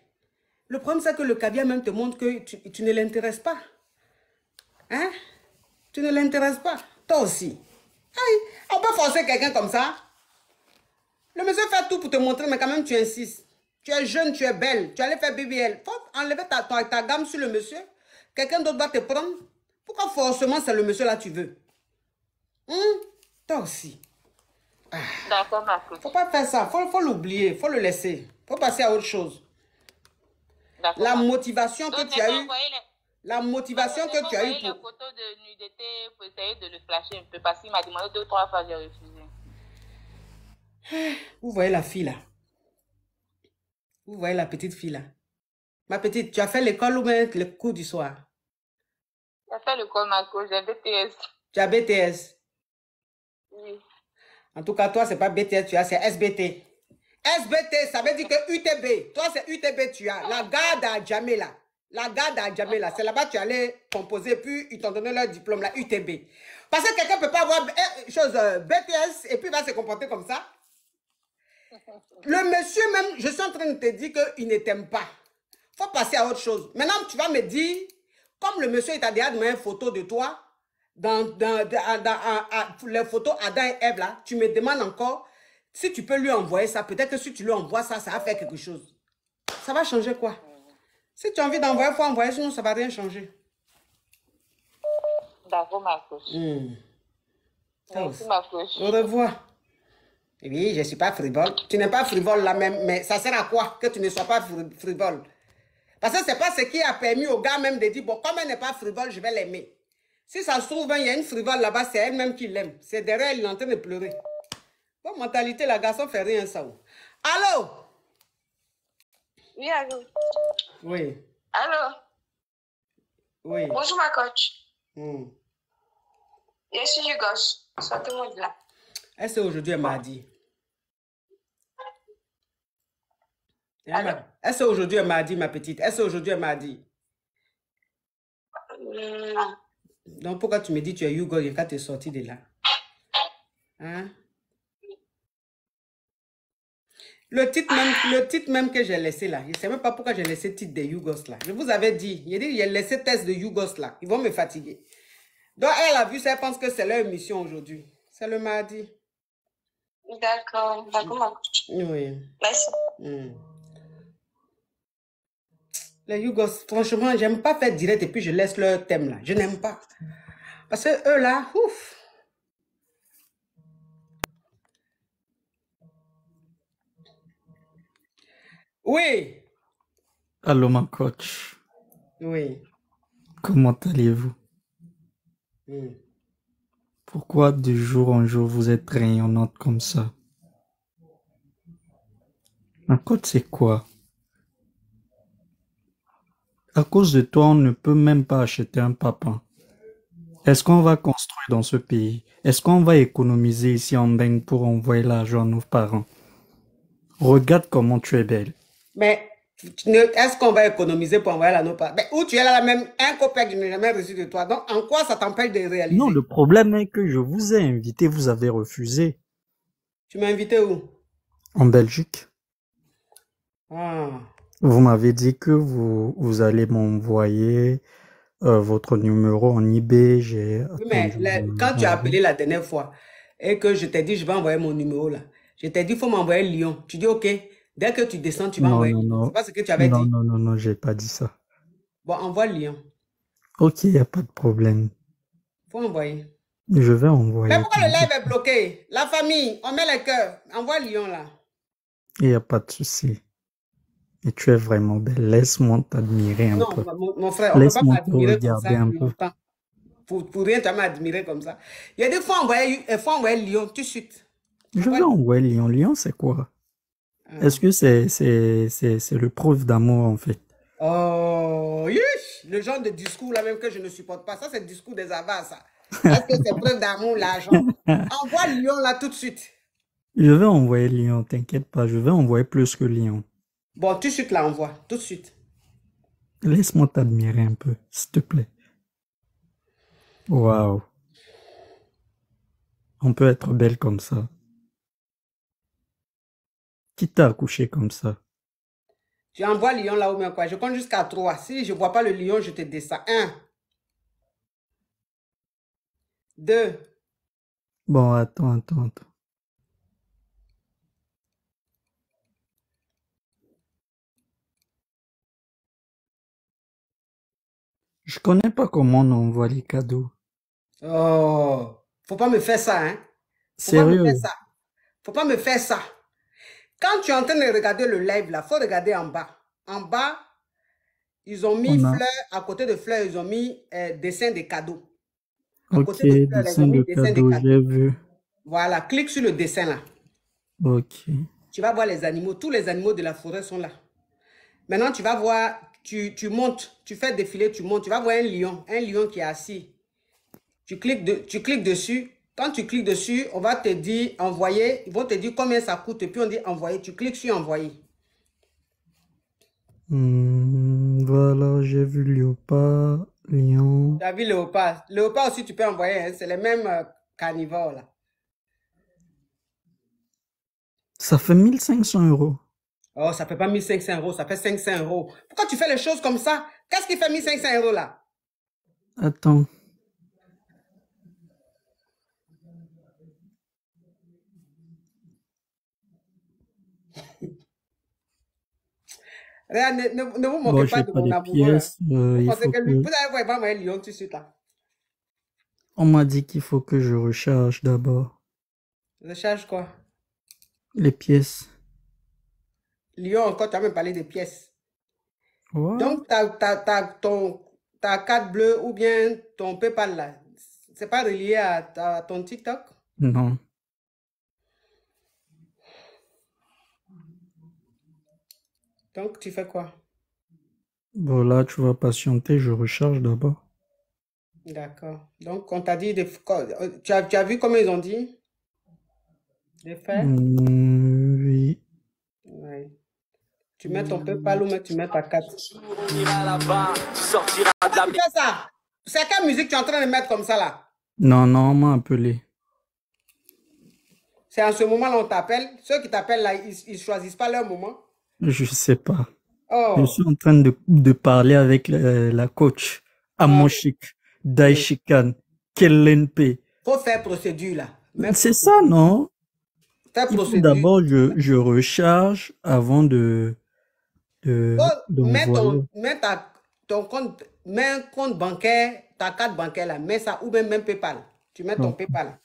Le problème, c'est que le caviar même te montre que tu ne l'intéresses pas. Hein? Tu ne l'intéresses pas. Toi aussi. Aïe, on peut forcer quelqu'un comme ça. Le monsieur fait tout pour te montrer, mais quand même tu insistes. Tu es jeune, tu es belle, tu allais faire BBL. Faut enlever ta gamme sur le monsieur. Quelqu'un d'autre va te prendre. Pourquoi forcément c'est le monsieur là tu veux? Toi aussi. Ah. D'accord, ma coach. Faut pas faire ça. Faut l'oublier. Faut le laisser. Faut passer à autre chose. La motivation que tu as eue. La motivation que tu as eue. Pour... les photos de nudité pour essayer de le flasher un peu parce qu'il m'a demandé 2 ou 3 fois, j'ai refusé. Vous voyez la fille là? Vous voyez la petite fille là? Ma petite, tu as fait l'école ou bien le cours du soir? J'ai fait l'école, ma coach, j'ai BTS. Tu as BTS? Oui. En tout cas, toi, c'est pas BTS, tu as, c'est SBT. SBT, ça veut dire que UTB. Toi, c'est UTB, tu as. La garde à Djamé là. La garde à Djamé là. C'est là-bas que tu allais composer, puis ils t'ont donné leur diplôme, la UTB. Parce que quelqu'un ne peut pas avoir BTS et puis va se comporter comme ça. Le monsieur même, je suis en train de te dire qu'il ne t'aime pas. Il faut passer à autre chose. Maintenant, tu vas me dire, comme le monsieur t'a déjà donné une photo de toi, dans les photos Adam et Ève là, tu me demandes encore si tu peux lui envoyer ça. Peut-être que si tu lui envoies ça, ça va faire quelque chose. Ça va changer quoi? Si tu as envie d'envoyer, il faut envoyer, sinon ça ne va rien changer. D'accord, ma coach. Merci, ma coach. Au revoir. Oui, je ne suis pas frivole. Tu n'es pas frivole là même, mais ça sert à quoi que tu ne sois pas frivole? Parce que ce n'est pas ce qui a permis au gars même de dire, bon, comme elle n'est pas frivole, je vais l'aimer. Si ça se trouve, il y a une frivole là-bas, c'est elle-même qui l'aime. C'est derrière, elle est en train de pleurer. Bonne mentalité, la garçon ne fait rien, ça. Allô? Oui, allô? Oui. Allô? Oui. Bonjour, ma coach. Je suis Yugos. Sortez-moi de là. Est-ce que aujourd'hui est mardi? Est-ce que aujourd'hui est mardi, ma petite? Est-ce que aujourd'hui est mardi? Non. Donc, pourquoi tu me dis que tu es Hugo et quand tu es sorti de là? Hein? Le titre même que j'ai laissé là, je ne sais même pas pourquoi j'ai laissé le titre de Yugos là. Je vous avais dit, j'ai laissé test de Yugos là. Ils vont me fatiguer. Donc, elle a vu ça, elle pense que c'est leur émission aujourd'hui. C'est le mardi. D'accord, ma coach. Oui. Merci. Les Yugos, franchement, j'aime pas faire direct et puis je laisse leur thème là. Je n'aime pas. Parce que eux là, ouf. Oui. Allô, ma coach. Oui. Comment allez-vous? Pourquoi de jour en jour vous êtes rayonnante comme ça? Ma coach, c'est quoi? À cause de toi, on ne peut même pas acheter un papa. Est-ce qu'on va construire dans ce pays? Est-ce qu'on va économiser ici en Beng pour envoyer l'argent à nos parents? Regarde comment tu es belle. Mais est-ce qu'on va économiser pour envoyer à nos parents? Où tu es là même, un copain que je n'ai jamais reçu de toi. Donc, en quoi ça t'empêche de réaliser? Non, le problème est que je vous ai invité, vous avez refusé. Tu m'as invité où? En Belgique. Ah, Vous m'avez dit que vous allez m'envoyer votre numéro en eBay. J'ai Oui, mais attendu. quand tu as appelé la dernière fois et que je t'ai dit, je vais envoyer mon numéro là, je t'ai dit, il faut m'envoyer Lyon. Tu dis, OK, dès que tu descends, tu vas Non, envoyer non, Lyon. non. C'est pas ce que tu avais dit? Non, j'ai pas dit ça. Bon, envoie Lyon. Ok, y a pas de problème. Faut envoyer. Je vais Mais envoyer. pourquoi le live est bloqué? La famille, on met les cœurs. Envoie Lyon là. Il n'y a pas de souci. Et tu es vraiment belle. Laisse-moi t'admirer un Non, peu. mon frère, on ne peut pas Laisse-moi te m'admirer comme ça regarder un peu. longtemps. Pour rien, tu vas m'admirer comme ça. Il y a des fois, faut envoyer Lyon tout de suite. Je vais envoyer Lyon. Lyon, c'est quoi? Ah. Est-ce que c'est le preuve d'amour, en fait? Oh, yish, le genre de discours là même que je ne supporte pas. Ça, c'est le discours des avares, ça. Est-ce que c'est preuve d'amour, l'argent? Envoie Lyon là tout de suite. Je vais envoyer Lyon, t'inquiète pas. Je vais envoyer plus que Lyon. Bon, tout de suite là, envoie. Tout de suite. Laisse-moi t'admirer un peu, s'il te plaît. Waouh. On peut être belle comme ça. Qui t'a accouché comme ça? Tu envoies Lyon là ou bien quoi? Je compte jusqu'à 3. Si je ne vois pas le lion, je te descends. 1, 2. Bon, attends. Je connais pas comment on envoie les cadeaux. Oh, faut pas me faire ça, hein? Faut pas me Sérieux? faire ça. Faut pas me faire ça. Quand tu es en train de regarder le live là, faut regarder en bas. En bas, ils ont mis fleurs. À côté de fleurs, ils ont mis dessin des cadeaux. À Ok, côté de fleurs, ils ont dessin mis de dessin des cadeaux, cadeaux. j'ai vu. Voilà, clique sur le dessin là. Ok. Tu vas voir les animaux. Tous les animaux de la forêt sont là. Maintenant, tu vas voir, tu montes, tu fais défiler, tu montes. Tu vas voir un lion qui est assis. Tu cliques dessus. Quand tu cliques dessus, on va te dire envoyer. Ils vont te dire combien ça coûte. Et puis on dit envoyer. Tu cliques sur envoyer. Voilà, j'ai vu léopard, lion. Tu as vu léopard. Léopard aussi, tu peux envoyer. Hein. C'est les mêmes carnivores là. Ça fait 1500 €. Oh, ça fait pas 1500 €, ça fait 500 €. Pourquoi tu fais les choses comme ça? Qu'est-ce qui fait 1500 € là? Attends. Ne vous Bon, moquez pas j'ai de pas mon de amoureux. Hein. pièces. Vous Il pensez faut que lui, que... vous allez voir, il va envoyer lion tout de suite là. On m'a dit qu'il faut que je recharge d'abord. Recharge quoi? Les pièces. Lion, encore, tu as même parlé des pièces. What? Donc, ta carte bleue ou bien ton PayPal là, c'est pas relié à ton TikTok? Non. Donc, tu fais quoi? Bon, là, tu vas patienter, je recharge d'abord. D'accord. Donc, on t'a dit, tu as vu comment ils ont dit? De faire? Oui. Ouais. Tu mets ton PayPal ou mais tu mets ta carte. Sortira de la Tu fais ça? C'est quelle musique tu es en train de mettre comme ça là? Non, on m'a appelé. C'est en ce moment-là on t'appelle. Ceux qui t'appellent là, ils choisissent pas leur moment. Je sais pas. Oh. Je suis en train de parler avec la coach Amoshik, Daishikan, Kellenpe. Faut faire procédure là. C'est ça, non? Faire Il faut procédure. d'abord je recharge avant d'envoyer. Mets un compte bancaire, ta carte bancaire là, mets ça ou même PayPal. Tu mets ton PayPal.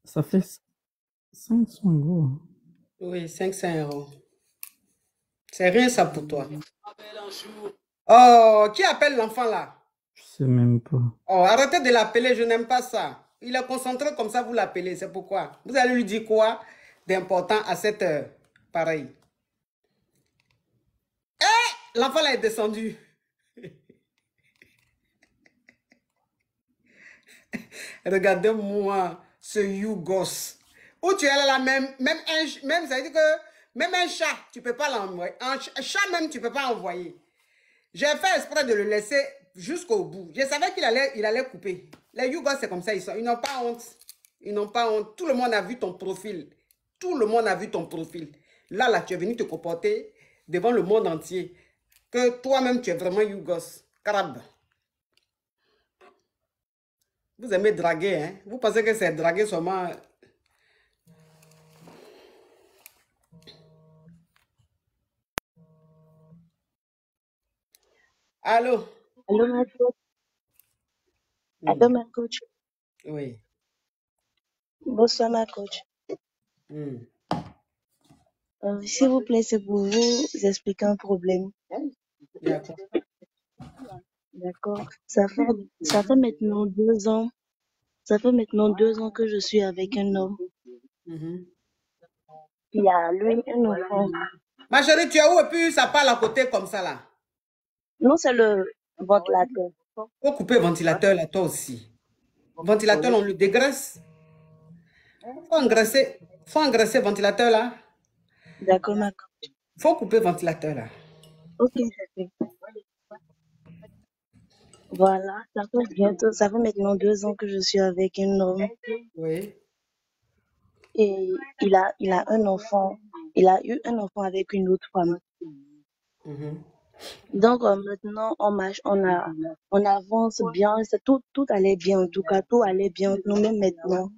Ça fait 500 €. Oui, 500 €. C'est rien ça pour toi. Oh, qui appelle l'enfant là? Je sais même pas. Oh, arrêtez de l'appeler, je n'aime pas ça. Il est concentré comme ça, vous l'appelez, c'est pourquoi. Vous allez lui dire quoi d'important à cette heure? Pareil. Eh, l'enfant là est descendu. Regardez-moi. Ce Yougos. Où tu es là, même, ça veut dire que même un chat, tu ne peux pas l'envoyer. Un chat même, tu ne peux pas envoyer. J'ai fait exprès de le laisser jusqu'au bout. Je savais qu'il allait couper. Les Yougos, c'est comme ça, ils n'ont pas honte. Ils n'ont pas honte. Tout le monde a vu ton profil. Tout le monde a vu ton profil. Là, tu es venu te comporter devant le monde entier. Que toi-même, tu es vraiment Yougos. Carabe. Vous aimez draguer, hein? Vous pensez que c'est draguer seulement... Allô? Allô, ma coach. Allô, ma coach. Oui. Bonsoir, ma coach. S'il vous plaît, c'est pour vous expliquer un problème. D'accord. D'accord. Ça fait maintenant 2 ans. Ça fait maintenant 2 ans que je suis avec un homme. Il a, lui, un enfant. Ma chérie, tu es où et puis ça parle à côté comme ça là? Non, c'est le ventilateur. Faut couper le ventilateur là, toi aussi. Le ventilateur, on le dégraisse. Faut engraisser le ventilateur là. D'accord, ma coach. Faut couper le ventilateur là. Ok, ça fait. Voilà, ça fait maintenant 2 ans que je suis avec un homme. Oui. Et il a un enfant. Il a eu un enfant avec une autre femme. Donc maintenant, on avance bien. Tout allait bien, en tout cas, tout allait bien entre nous, même maintenant.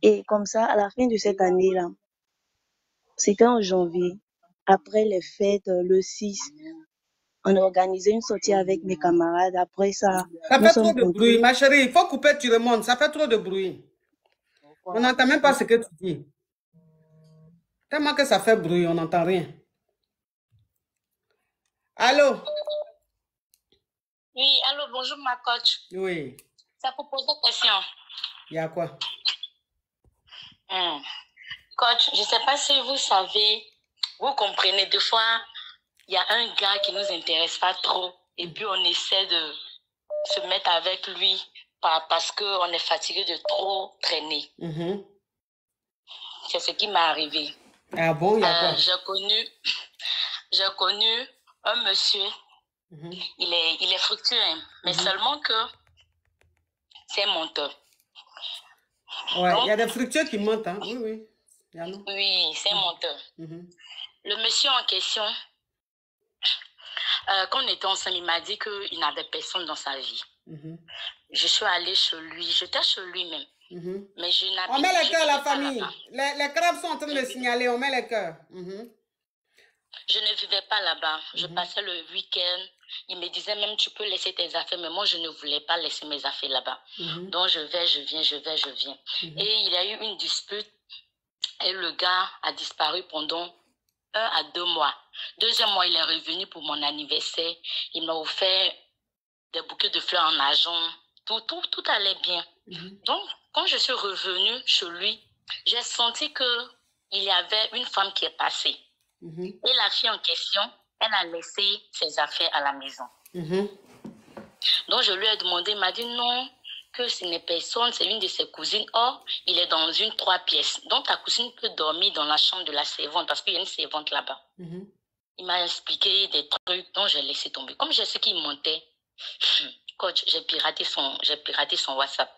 Et comme ça, à la fin de cette année-là, c'était en janvier, après les fêtes, le 6, on a organisé une sortie avec mes camarades. Après ça, Ça nous fait trop sommes de bruit, rentrés. ma chérie. Il faut couper, tu remontes. Ça fait trop de bruit. On n'entend même pas ce que tu dis. Tellement que ça fait bruit, on n'entend rien. Allô? Oui, allô, bonjour ma coach. Oui. Ça peut poser question. Il y a quoi? Coach, je ne sais pas si vous savez, vous comprenez, des fois, il y a un gars qui ne nous intéresse pas trop et puis on essaie de se mettre avec lui parce qu'on est fatigué de trop traîner. C'est ce qui m'est arrivé. Ah bon, il y a quoi? J'ai connu un monsieur, il est fructueux, hein, mais seulement que c'est menteur. Ouais, il y a des fructueux qui mentent, hein? Oui, oui. Oui, c'est menteur. Le monsieur en question, quand on était ensemble, il m'a dit qu'il n'avait personne dans sa vie. Je suis allée chez lui, j'étais chez lui même. Mais je n'avais on met les cœurs, la famille. Les crabes sont en train de signaler, on met les cœurs. Je ne vivais pas là-bas. Je passais le week-end. Il me disait même, tu peux laisser tes affaires, mais moi, je ne voulais pas laisser mes affaires là-bas. Donc, je vais, je viens, je vais, je viens. Et il y a eu une dispute et le gars a disparu pendant 1 à 2 mois. 2e mois, il est revenu pour mon anniversaire. Il m'a offert des bouquets de fleurs en argent. Tout allait bien. Donc, quand je suis revenue chez lui, j'ai senti qu'il y avait une femme qui est passée. Et la fille en question, elle a laissé ses affaires à la maison. Donc, je lui ai demandé, il m'a dit non, que ce n'est personne, c'est une de ses cousines. Or, il est dans une 3 pièces. Donc, ta cousine peut dormir dans la chambre de la servante parce qu'il y a une servante là-bas. Il m'a expliqué des trucs, donc j'ai laissé tomber. Comme je sais qu'il mentait, coach, j'ai piraté son WhatsApp.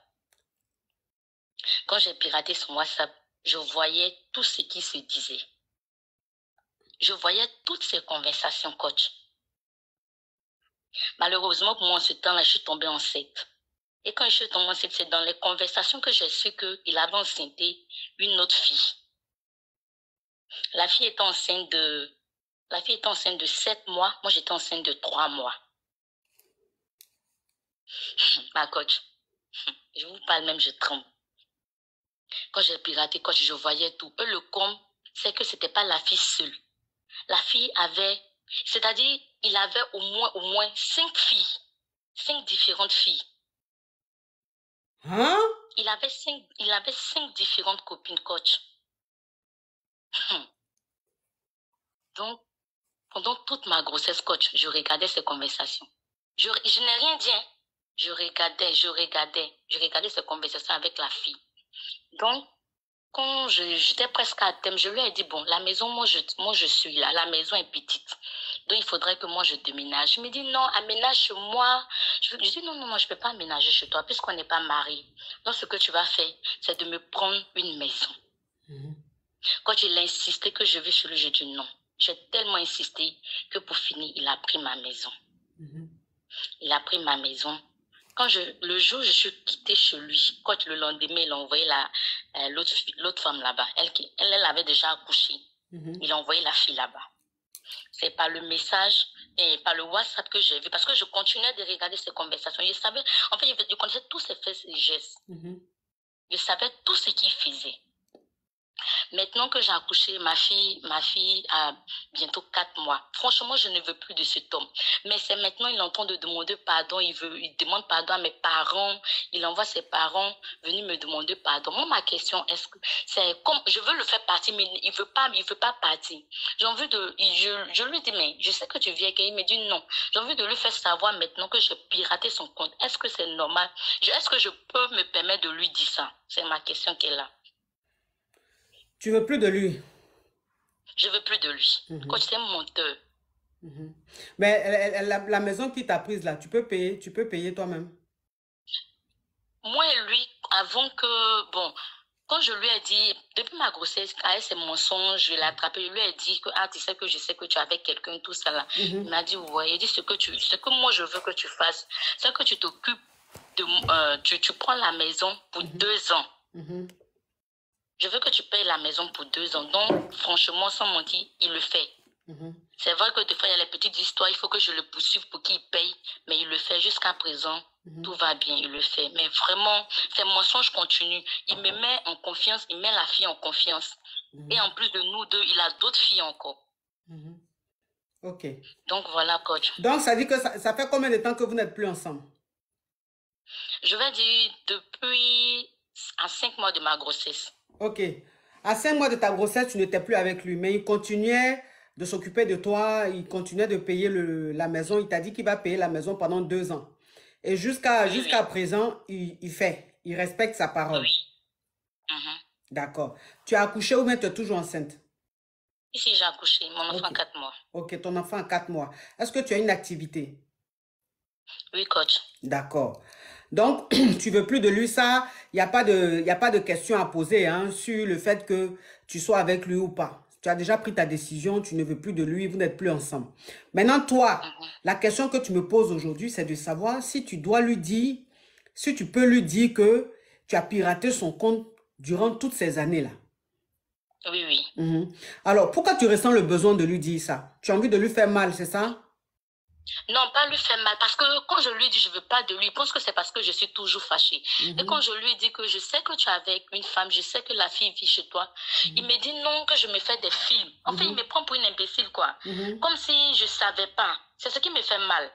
Quand j'ai piraté son WhatsApp, je voyais tout ce qui se disait. Je voyais toutes ces conversations, coach. Malheureusement, pour moi, en ce temps-là, je suis tombée enceinte. Et quand je suis tombée enceinte, c'est dans les conversations que j'ai su qu'il avait enceinté une autre fille. La fille était enceinte de 7 mois. Moi, j'étais enceinte de 3 mois. Ma coach, je vous parle même, je tremble. Quand j'ai piraté, coach, je voyais tout. Et le com, c'est que ce n'était pas la fille seule. La fille avait, c'est-à-dire, il avait au moins 5 filles. 5 différentes filles. Hein? Il avait 5 différentes copines, coach. Donc, pendant toute ma grossesse, coach, je regardais ces conversations. Je n'ai rien dit, hein. Je regardais ces conversations avec la fille. Donc, quand j'étais presque à terme, je lui ai dit, bon, la maison, moi, je suis là. La maison est petite. Donc, il faudrait que moi, je déménage. Il me dit, non, aménage chez moi. Je dis, non, non, moi, je ne peux pas aménager chez toi puisqu'on n'est pas mariés. Donc, ce que tu vas faire, c'est de me prendre une maison. Quand il a insisté que je vais chez lui, j'ai dit non. J'ai tellement insisté que pour finir, il a pris ma maison. Il a pris ma maison. Le jour où je suis quittée chez lui, quand le lendemain, il a envoyé l'autre femme là-bas. Elle avait déjà accouché. Il a envoyé la fille là-bas. C'est par le message et par le WhatsApp que j'ai vu. Parce que je continuais de regarder ses conversations. Je savais, en fait, je connaissais tous ses faits et gestes. Je savais tout ce qu'il faisait. Maintenant que j'ai accouché, ma fille a bientôt 4 mois. Franchement, je ne veux plus de cet homme. Mais c'est maintenant, il est en train de demander pardon. Il demande pardon à mes parents. Il envoie ses parents venir me demander pardon. Moi, ma question, c'est comme, je veux le faire partir, mais il veut pas partir. J'ai envie je lui dis, mais je sais que tu viens, il me dit non. J'ai envie de lui faire savoir maintenant que j'ai piraté son compte. Est-ce que c'est normal? Est-ce que je peux me permettre de lui dire ça? C'est ma question qui est là. Tu veux plus de lui? Je veux plus de lui. Quand c'est mon menteur. Mais la maison qui t'a prise là, tu peux payer toi-même. Moi et lui, avant que, bon, quand je lui ai dit, depuis ma grossesse, avec ses mensonges, je l'ai attrapé, je lui ai dit que, tu sais que tu es avec quelqu'un, tout ça là. Il m'a dit, ouais, il dit ce que moi je veux que tu fasses, c'est que tu t'occupes tu prends la maison pour 2 ans. Je veux que tu payes la maison pour 2 ans. Donc, franchement, sans mentir, il le fait. C'est vrai que des fois, il y a les petites histoires, il faut que je le poursuive pour qu'il paye, mais il le fait jusqu'à présent. Tout va bien, il le fait. Mais vraiment, ces mensonges continuent. Il me met en confiance, il met la fille en confiance. Et en plus de nous deux, il a d'autres filles encore. Ok. Donc, voilà, coach. Donc, ça dit que ça fait combien de temps que vous n'êtes plus ensemble? Je vais dire depuis à 5 mois de ma grossesse. Ok. À 5 mois de ta grossesse, tu n'étais plus avec lui, mais il continuait de s'occuper de toi, il continuait de payer la maison. Il t'a dit qu'il va payer la maison pendant 2 ans. Et jusqu'à présent, il respecte sa parole. Oui. D'accord. Tu as accouché ou bien tu es toujours enceinte? Ici, j'ai accouché, mon enfant a 4 mois. Ok, ton enfant a 4 mois. Est-ce que tu as une activité? Oui, coach. D'accord. Donc, tu veux plus de lui, ça, il n'y a pas de question à poser sur le fait que tu sois avec lui ou pas. Tu as déjà pris ta décision, tu ne veux plus de lui, vous n'êtes plus ensemble. Maintenant, toi, la question que tu me poses aujourd'hui, c'est de savoir si tu dois lui dire, si tu peux lui dire que tu as piraté son compte durant toutes ces années-là. Oui, oui. Alors, pourquoi tu ressens le besoin de lui dire ça? Tu as envie de lui faire mal, c'est ça? Non, pas lui faire mal. Parce que quand je lui dis je ne veux pas de lui, il pense que c'est parce que je suis toujours fâchée. Et quand je lui dis que je sais que tu es avec une femme, je sais que la fille vit chez toi, il me dit non, que je me fais des films. En fait, il me prend pour une imbécile, quoi. Comme si je ne savais pas. C'est ce qui me fait mal.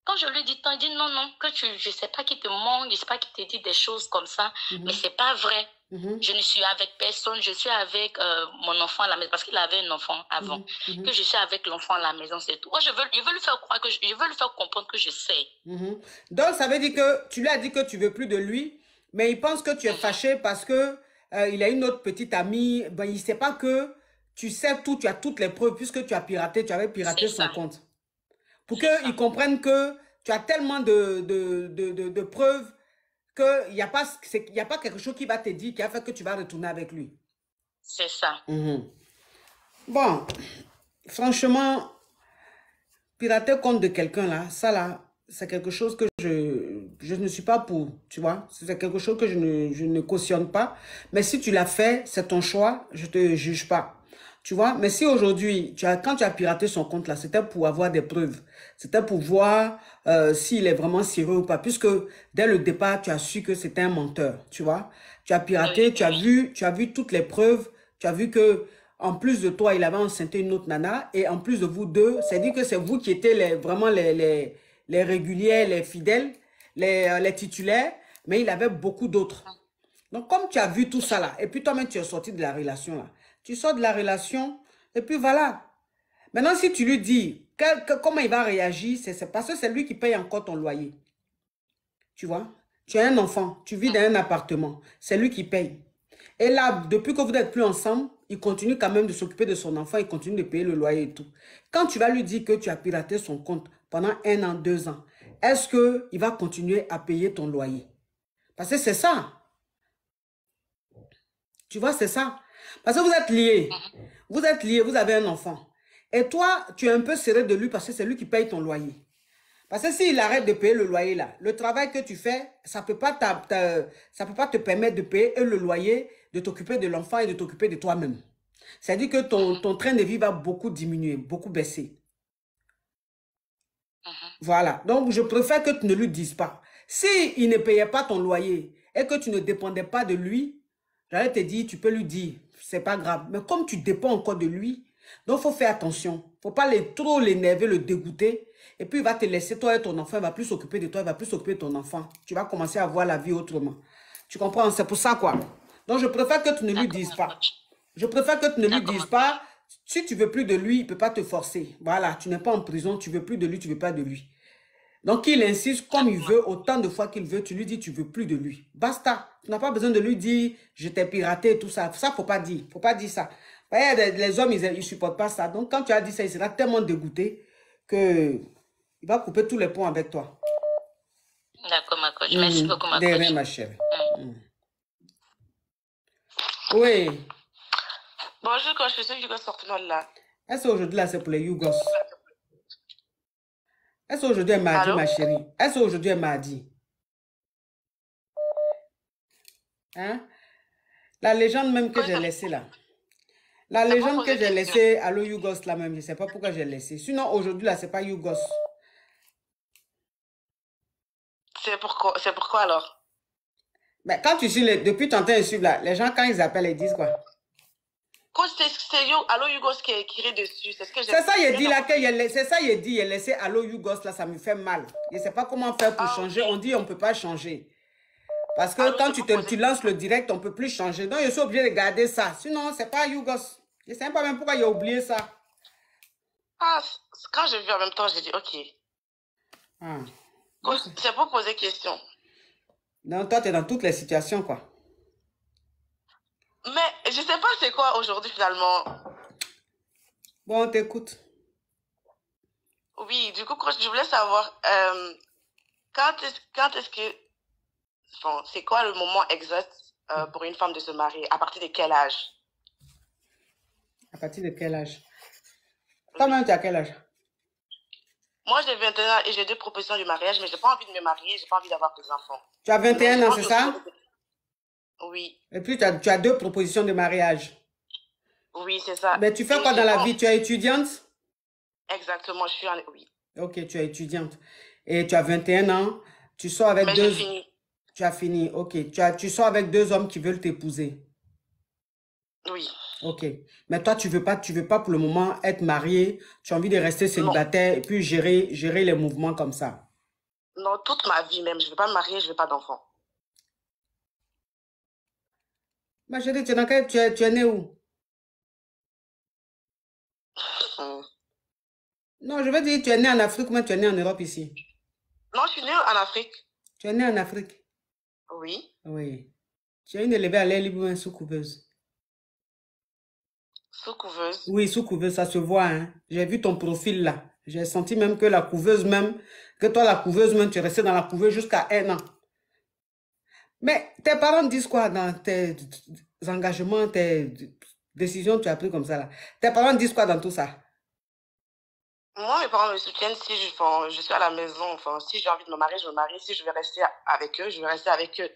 Quand je lui dis tant, il dit non, non, que je ne sais pas qui te ment, je ne sais pas qui te dit des choses comme ça. Mais ce n'est pas vrai. Je ne suis avec personne, je suis avec mon enfant à la maison, parce qu'il avait un enfant avant, que je suis avec l'enfant à la maison, c'est tout. Moi, je veux lui faire croire je veux lui faire comprendre que je sais. Donc, ça veut dire que tu lui as dit que tu ne veux plus de lui, mais il pense que tu es fâché parce que il a une autre petite amie. Ben, il ne sait pas que tu sais tout, tu as toutes les preuves, puisque tu avais piraté son compte. Pour qu'ils comprennent que tu as tellement de preuves qu'il n'y a pas quelque chose qui va te dire, qui a fait que tu vas retourner avec lui. C'est ça. Bon, franchement, pirater le compte de quelqu'un là, ça là, c'est quelque chose que je ne suis pas pour, tu vois. C'est quelque chose que je ne cautionne pas. Mais si tu l'as fait, c'est ton choix, je ne te juge pas. Tu vois, mais si aujourd'hui, quand tu as piraté son compte là, c'était pour avoir des preuves. C'était pour voir s'il est vraiment sérieux ou pas. Puisque dès le départ, tu as su que c'était un menteur. Tu vois, tu as piraté, tu as vu toutes les preuves. Tu as vu que en plus de toi, il avait enceinté une autre nana. Et en plus de vous deux, c'est-à-dire que c'est vous qui étiez vraiment les réguliers, les fidèles, les titulaires. Mais il avait beaucoup d'autres. Donc, comme tu as vu tout ça là, et puis toi-même, tu es sorti de la relation là. Tu sors de la relation, et puis voilà. Maintenant, si tu lui dis comment il va réagir, c'est parce que c'est lui qui paye encore ton loyer. Tu vois? Tu as un enfant, tu vis dans un appartement, c'est lui qui paye. Et là, depuis que vous n'êtes plus ensemble, il continue quand même de s'occuper de son enfant, il continue de payer le loyer et tout. Quand tu vas lui dire que tu as piraté son compte pendant 1 an, 2 ans, est-ce qu'il va continuer à payer ton loyer? Parce que c'est ça. Tu vois, c'est ça. Parce que vous êtes liés. Vous êtes liés, vous avez un enfant. Et toi, tu es un peu serré de lui parce que c'est lui qui paye ton loyer. Parce que s'il arrête de payer le loyer là, le travail que tu fais, ça ne peut pas te permettre de payer le loyer, de t'occuper de l'enfant et de t'occuper de toi-même. C'est-à-dire que ton train de vie va beaucoup diminuer, beaucoup baisser. Voilà. Donc, je préfère que tu ne lui dises pas. S'il ne payait pas ton loyer et que tu ne dépendais pas de lui, j'allais te dire, tu peux lui dire, c'est pas grave. Mais comme tu dépends encore de lui, donc il faut faire attention. Il ne faut pas trop l'énerver, le dégoûter. Et puis, il va te laisser, toi et ton enfant, il va plus s'occuper de toi, il va plus s'occuper de ton enfant. Tu vas commencer à voir la vie autrement. Tu comprends? C'est pour ça, quoi. Donc, je préfère que tu ne lui dises pas. Je préfère que tu ne lui dises pas, si tu veux plus de lui, il ne peut pas te forcer. Voilà, tu n'es pas en prison, tu veux plus de lui, tu veux pas de lui. Donc, il insiste comme il veut, autant de fois qu'il veut, tu lui dis, tu veux plus de lui. Basta. Tu n'as pas besoin de lui dire, je t'ai piraté, tout ça. Ça, faut pas dire. Faut pas dire ça. Les hommes, ils ne supportent pas ça. Donc, quand tu as dit ça, il sera tellement dégoûté que il va couper tous les ponts avec toi. D'accord, ma coach. Merci beaucoup, ma coach. De rien, ma chérie. Oui. Bonjour, quand je suis du sortant là. Est-ce qu'aujourd'hui, là, c'est pour les Yougos? Est-ce qu'aujourd'hui est mardi, ma chérie? Est-ce qu'aujourd'hui est mardi? Hein? La légende même que j'ai laissée là. La légende que j'ai laissée à l'eau Yougos là même, je ne sais pas pourquoi j'ai laissé. Sinon, aujourd'hui, là, c'est pas Yougos. C'est pourquoi alors? Mais quand tu suis, depuis tu entends suivre là, les gens, quand ils appellent, ils disent quoi? C'est Allo Yougos qui est écrit dessus. C'est ce que j'ai. C'est ça, il dit là, c'est ça, il dit, il a laissé Allo Yougos là, ça me fait mal. Je ne sais pas comment faire pour changer. On dit, on ne peut pas changer. Parce que quand tu lances le direct, on ne peut plus changer. Donc, je suis obligé de garder ça. Sinon, ce n'est pas Yougos. Je ne sais pas même pourquoi il a oublié ça. Ah, quand j'ai vu en même temps, j'ai dit, ok. C'est pour poser question. Non, toi, tu es dans toutes les situations, quoi. Mais je ne sais pas c'est quoi aujourd'hui, finalement. Bon, on t'écoute. Oui, du coup, je voulais savoir, quand est-ce que... Bon, c'est quoi le moment exact pour une femme de se marier? À partir de quel âge? À partir de quel âge? Toi-même, tu as quel âge? Moi, j'ai 21 ans et j'ai 2 propositions de mariage, mais je n'ai pas envie de me marier, je n'ai pas envie d'avoir des enfants. Tu as 21 ans, c'est ça? Oui. Et puis, tu as 2 propositions de mariage. Oui, c'est ça. Mais tu fais quoi dans la vie? Tu es étudiante? Exactement, je suis en... Oui. Ok, tu es étudiante. Et tu as 21 ans. Tu sors avec deux... j'ai fini. Tu as fini, ok. Tu sors avec 2 hommes qui veulent t'épouser. Oui. Ok. Mais toi, tu veux pas pour le moment être mariée. Tu as envie de rester célibataire et puis gérer les mouvements comme ça. Non, toute ma vie même. Je ne veux pas me marier, je ne veux pas d'enfant. Ma chérie, tu es né où? Non, je veux dire, tu es né en Afrique, mais tu es né en Europe ici. Non, je suis née en Afrique. Tu es né en Afrique? Oui. Oui. Tu es une élevée à l'air libre ou sous couveuse? Sous couveuse? Oui, sous couveuse, ça se voit. Hein? J'ai vu ton profil là. J'ai senti même que la couveuse même, tu es restée dans la couveuse jusqu'à 1 an. Mais tes parents disent quoi dans tes engagements, tes décisions que tu as prises comme ça là? Tes parents disent quoi dans tout ça? Moi, mes parents me soutiennent si je suis à la maison. Enfin, si j'ai envie de me marier, je me marie. Si je vais rester avec eux, je vais rester avec eux.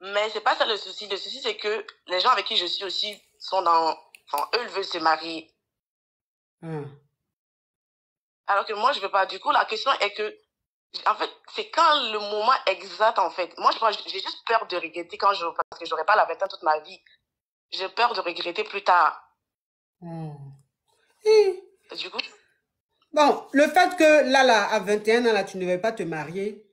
Mais c'est pas ça le souci. Le souci, c'est que les gens avec qui je suis aussi sont dans... Enfin, eux, ils veulent se marier. Alors que moi, je veux pas. Du coup, la question est que... En fait, c'est quand le moment exact, en fait. Moi, j'ai juste peur de regretter parce que j'aurai pas la vingtaine toute ma vie. J'ai peur de regretter plus tard. Du coup... Bon, le fait que là, à 21 ans, là, tu ne veux pas te marier,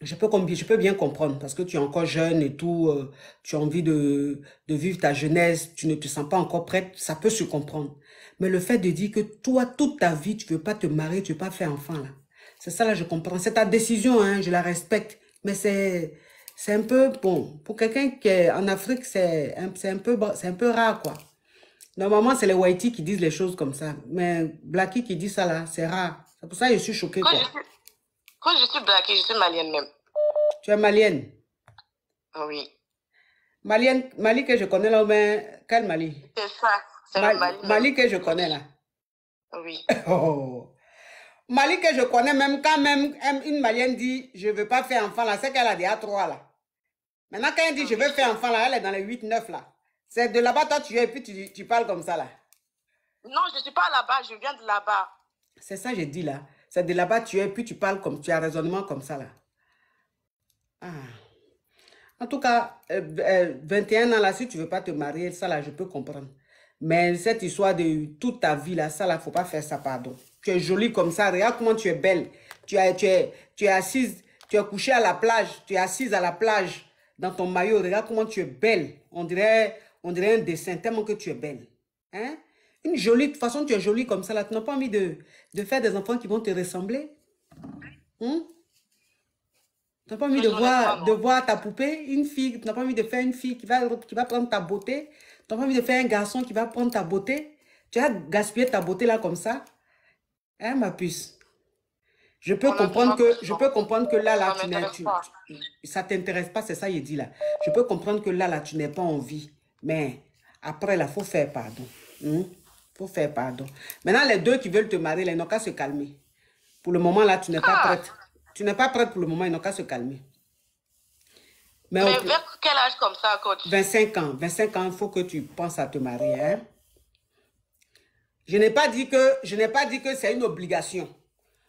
je peux bien comprendre parce que tu es encore jeune et tout, tu as envie de vivre ta jeunesse, tu ne te sens pas encore prête, ça peut se comprendre. Mais le fait de dire que toi, toute ta vie, tu ne veux pas te marier, tu ne veux pas faire enfant, là, c'est ça, là, je comprends. C'est ta décision, hein, je la respecte, mais c'est un peu bon. Pour quelqu'un qui est en Afrique, c'est un peu rare, quoi. Normalement, c'est les Whitey qui disent les choses comme ça. Mais Blackie qui dit ça, là, c'est rare. C'est pour ça que je suis choquée, quoi. Quand je suis Blackie, je suis malienne même. Tu es malienne? Oui. Malienne, Mali que je connais là, mais quel Mali? C'est ça, c'est le Mali. Mali que je connais là. Oui. Oh. Mali que je connais, même quand même une Malienne dit je ne veux pas faire enfant là, c'est qu'elle a déjà 3 là. Maintenant, quand elle dit je veux faire enfant là, elle est dans les 8-9 là. C'est de là-bas, toi tu es, et puis tu parles comme ça là. Non, je ne suis pas là-bas, je viens de là-bas. C'est ça que j'ai dit là. C'est de là-bas, tu es, puis tu parles comme, tu as un raisonnement comme ça là. Ah. En tout cas, 21 ans là, si tu ne veux pas te marier, ça là, je peux comprendre. Mais cette histoire de toute ta vie là, ça là, il ne faut pas faire ça, pardon. Tu es jolie comme ça, regarde comment tu es belle. Tu es assise, tu es couchée à la plage, tu es assise à la plage dans ton maillot, regarde comment tu es belle. On dirait un dessin, tellement que tu es belle. Hein? Une jolie, de toute façon, tu es jolie comme ça là, tu n'as pas envie de faire des enfants qui vont te ressembler? Hein? Tu n'as pas envie de voir ta poupée, une fille, tu n'as pas envie de faire une fille qui va prendre ta beauté. Tu n'as pas envie de faire un garçon qui va prendre ta beauté. Tu as gaspillé ta beauté là comme ça. Hein, ma puce? Je peux comprendre que là, ça ne t'intéresse pas, c'est ça qu'il dit là. Je peux comprendre que là, tu n'es pas en vie. Mais après, là, il faut faire pardon. Faut faire pardon. Maintenant, les deux qui veulent te marier, là, ils n'ont qu'à se calmer. Pour le moment, là, tu n'es pas prête. Tu n'es pas prête pour le moment, ils n'ont qu'à se calmer. Mais vers quel âge comme ça, coach? 25 ans. 25 ans, il faut que tu penses à te marier. Hein? Je n'ai pas dit que c'est une obligation.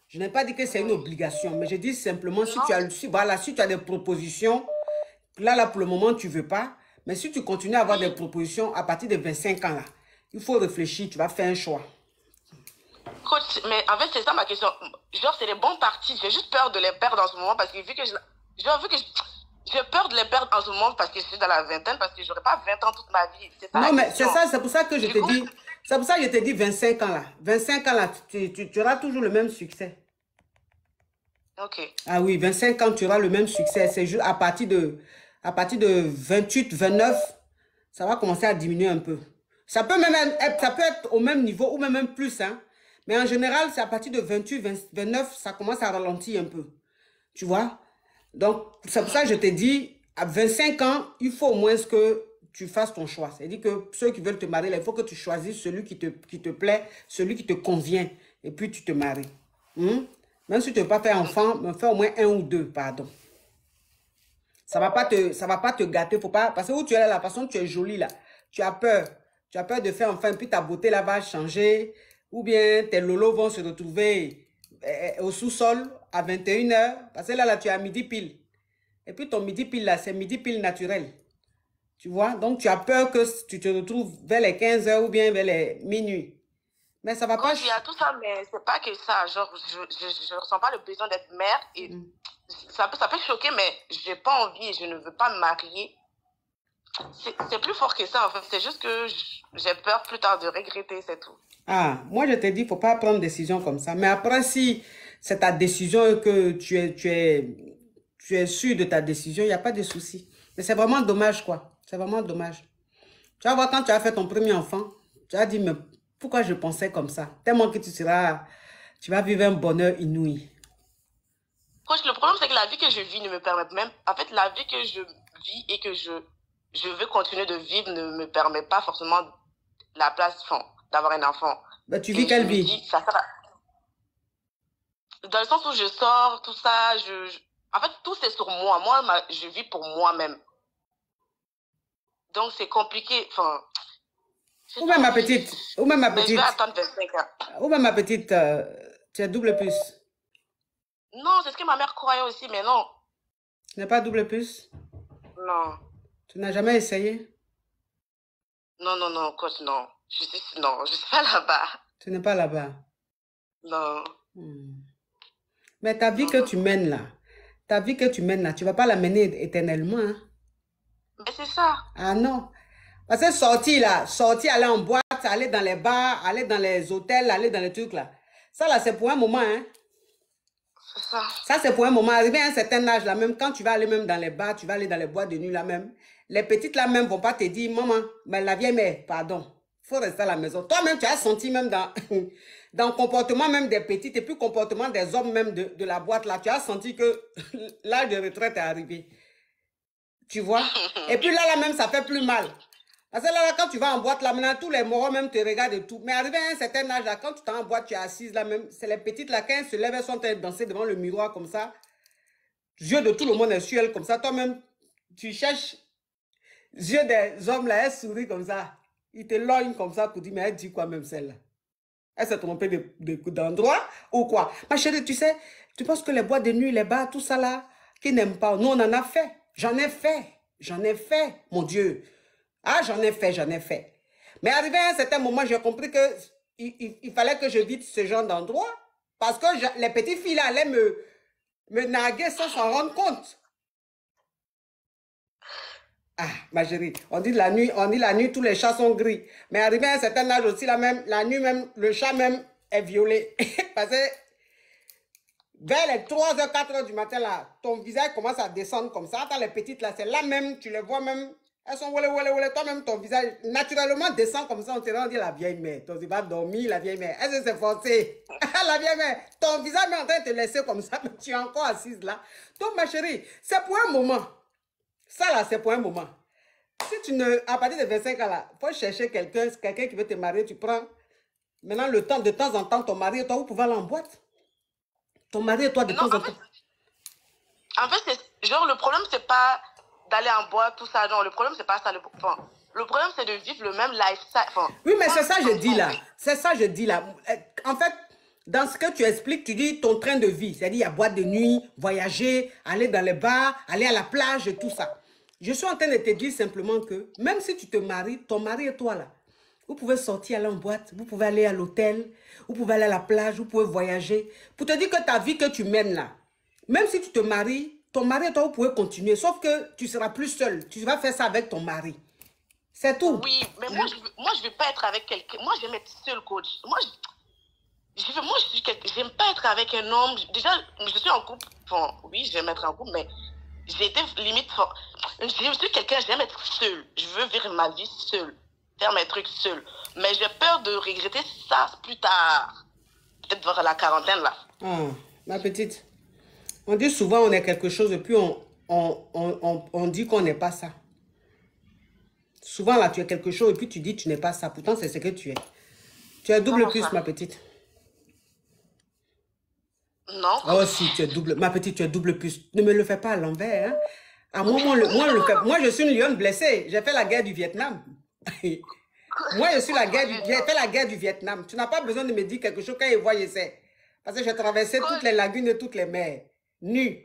Je n'ai pas dit que c'est une obligation, mais je dis simplement, si tu as des propositions, là, pour le moment, tu ne veux pas, mais si tu continues à avoir des propositions à partir de 25 ans, là, il faut réfléchir, tu vas faire un choix. Coach, mais en fait, c'est ça ma question. Genre, c'est les bons partis. J'ai juste peur de les perdre en ce moment parce que vu que j'ai peur de les perdre en ce moment parce que je suis dans la vingtaine, parce que je n'aurai pas 20 ans toute ma vie. Non, mais c'est ça, c'est pour ça que je te dis, c'est pour ça que je te dis 25 ans là. 25 ans là, tu auras toujours le même succès. Ok. Ah oui, 25 ans, tu auras le même succès. C'est juste à partir de 28, 29, ça va commencer à diminuer un peu. Ça peut être au même niveau ou même plus, hein. Mais en général, c'est à partir de 28, 29, ça commence à ralentir un peu. Tu vois? Donc, c'est pour ça que je te dis, à 25 ans, il faut au moins que tu fasses ton choix. C'est-à-dire que ceux qui veulent te marier, là, il faut que tu choisisses celui qui te plaît, celui qui te convient. Et puis, tu te maries. Même si tu ne veux pas faire enfant, mais fais au moins 1 ou 2, pardon. Ça ne va pas te gâter. Faut pas, parce que où tu es là, la façon que tu es jolie, là, tu as peur. Tu as peur de faire enfant, puis ta beauté, là, va changer. Ou bien tes lolos vont se retrouver au sous-sol à 21 h. Parce que là, tu es à midi pile. Et puis ton midi pile, là, c'est midi pile naturel. Tu vois? Donc, tu as peur que tu te retrouves vers les 15 h ou bien vers les minuit. Mais ça va pas... Il y a tout ça, mais c'est pas que ça. Genre, je ne ressens pas le besoin d'être mère. Et ça peut choquer, mais j'ai pas envie et je ne veux pas me marier. C'est plus fort que ça, en fait. C'est juste que j'ai peur plus tard de regretter, c'est tout. Ah, moi, je te dis, il ne faut pas prendre décision comme ça. Mais après, si c'est ta décision et que tu es sûr de ta décision, il n'y a pas de souci. Mais c'est vraiment dommage, quoi. C'est vraiment dommage. Tu vas voir, quand tu as fait ton premier enfant, tu as dit, mais pourquoi je pensais comme ça? Tellement que tu vas vivre un bonheur inouï. Coach, le problème, c'est que la vie que je vis ne me permet même... En fait, la vie que je vis et que je veux continuer de vivre ne me permet pas forcément la place d'avoir un enfant. Bah, tu vis quelle vie? Dans le sens où je sors, tout ça, en fait, tout c'est sur moi. Moi, je vis pour moi-même. Donc, c'est compliqué. Enfin... Où même ma petite? Où même ma petite? Mais je vais attendre 25 ans. Où même ma petite? Tu es double plus? Non, c'est ce que ma mère croyait aussi, mais non. Tu n'es pas double plus? Non. Tu n'as jamais essayé? Non, coach, non. Je suis pas là-bas. Tu n'es pas là-bas? Non. Mais ta vie que tu mènes là, tu ne vas pas la mener éternellement. Hein? Mais c'est ça. Ah non. Parce que sortir, aller en boîte, aller dans les bars, aller dans les hôtels, aller dans les trucs là. Ça là, c'est pour un moment. Hein? C'est ça. Ça, c'est pour un moment. Arrivé à un certain âge, là même, quand tu vas aller même dans les bars, tu vas aller dans les boîtes de nuit, là même, les petites, là même, vont pas te dire, maman, mais la vieille mère, pardon, faut rester à la maison. Toi-même, tu as senti même dans, dans le comportement même des petites et puis le comportement des hommes même de la boîte, là, tu as senti que l'âge de retraite est arrivé. Tu vois? Et puis là même, ça fait plus mal. Parce que là, quand tu vas en boîte, là, maintenant, tous les morons même te regardent et tout. Mais arrivé à un certain âge, là, quand tu t'es en boîte, tu es assise, là même, c'est les petites, là, quand elles se lèvent, elles sont en train de danser devant le miroir, comme ça. Yeux de tout le monde est sur elles, comme ça. Toi-même, tu cherches yeux des hommes, là, elles sourient comme ça. Ils te lognent comme ça pour dire, mais elle dit quoi même, celle-là? Elle s'est trompée d'endroit ou quoi? Ma chérie, tu sais, tu penses que les boîtes de nuit, les bars, tout ça, là, qui n'aiment pas, nous, on en a fait. J'en ai fait, mon Dieu. Ah, j'en ai fait. Mais arrivé à un certain moment, j'ai compris que il fallait que je vide ce genre d'endroit parce que les petites filles là allaient me narguer sans s'en rendre compte. Ah, ma chérie, on dit la nuit, tous les chats sont gris. Mais arrivé à un certain âge aussi, la nuit même, le chat même est violet. Parce que vers les 3h, 4h du matin, là, ton visage commence à descendre comme ça. Attends, les petites là, c'est là même, tu les vois même. Elles sont wole. Toi-même, ton visage naturellement descend comme ça. On te rend dire la vieille mère. Tu vas dormir, la vieille mère. Est-ce que c'est forcé? La vieille mère. Ton visage est en train de te laisser comme ça. Mais tu es encore assise là. Donc, ma chérie, c'est pour un moment. Ça là, c'est pour un moment. Si tu ne. À partir de 25 ans là, il faut chercher quelqu'un qui veut te marier. Tu prends. Maintenant, de temps en temps, ton mari et toi, vous pouvez aller en boîte. Ton mari et toi, de temps en temps. En fait, genre, le problème, c'est pas d'aller en boîte, tout ça. Non, le problème, c'est pas ça. Le problème, c'est de vivre le même lifestyle. Oui, mais c'est ça que je dis là. C'est ça que je dis là. En fait, dans ce que tu expliques, tu dis ton train de vie. C'est-à-dire, il y a boîte de nuit, voyager, aller dans les bars, aller à la plage et tout ça. Je suis en train de te dire simplement que même si tu te maries, ton mari et toi là, vous pouvez sortir, aller en boîte, vous pouvez aller à l'hôtel, vous pouvez aller à la plage, vous pouvez voyager. Pour te dire que ta vie que tu mènes là, même si tu te maries, ton mari et toi, vous pouvez continuer. Sauf que tu seras plus seul. Tu vas faire ça avec ton mari. C'est tout. Oui, mais moi, je veux pas être avec quelqu'un. Moi, j'aime être seule, coach. J'aime pas être avec un homme. Déjà, je suis en couple. Enfin, oui, j'aime être en couple, mais j'ai été limite... Je suis quelqu'un, j'aime être seule. Je veux vivre ma vie seule. Faire mes trucs seule. Mais j'ai peur de regretter ça plus tard. Peut-être vers la quarantaine, là. Ah, ma petite. On dit souvent on est quelque chose et puis on dit qu'on n'est pas ça. Souvent là, tu es quelque chose et puis tu dis tu n'es pas ça. Pourtant, c'est ce que tu es. Tu es double plus, ma petite. Non. Oh si, tu es double. Ma petite, tu es double plus. Ne me le fais pas à l'envers. Hein? À moi, je suis une lionne blessée. J'ai fait la guerre du Vietnam. Moi, j'ai fait la guerre du Vietnam. Tu n'as pas besoin de me dire quelque chose quand ils voient, c'est. Parce que j'ai traversé toutes les lagunes et toutes les mers. Nu.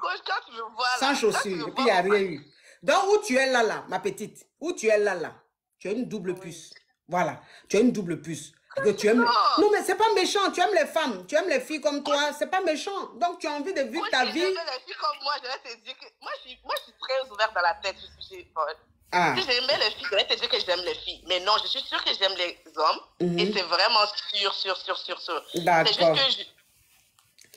Sans chaussures. Et puis, il n'y a rien eu. Donc, où tu es là, ma petite. Où tu es là, tu as une double puce. Voilà. Tu as une double puce. Que tu aimes... Non, mais c'est pas méchant. Tu aimes les femmes. Tu aimes les filles comme toi. C'est pas méchant. Donc, tu as envie de vivre ta vie. Les filles comme moi, je vais te dire que... Moi, je suis très ouverte dans la tête. Si j'aimais les filles, je vais te dire que j'aime les filles. Mais non, je suis sûre que j'aime les hommes. Et c'est vraiment sûr. D'accord. C'est juste que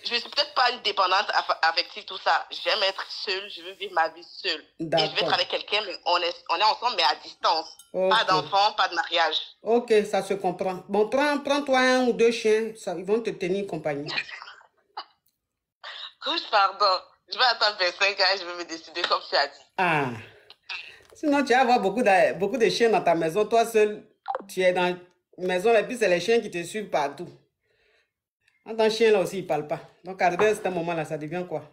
je suis peut-être pas une dépendante affective, tout ça. J'aime être seule, je veux vivre ma vie seule. Et je vais être avec quelqu'un, mais on est ensemble, mais à distance. Okay. Pas d'enfant, pas de mariage. Ok, ça se comprend. Bon, prends-toi 1 ou 2 chiens, ça, ils vont te tenir compagnie. Pardon. Je vais attendre 25 ans et je vais me décider comme tu as dit. Ah. Sinon, tu vas avoir beaucoup de chiens dans ta maison. Toi seul, tu es dans une maison et puis c'est les chiens qui te suivent partout. Dans le chien, là aussi, il ne parle pas. Donc, arrivé à ce moment-là, ça devient quoi?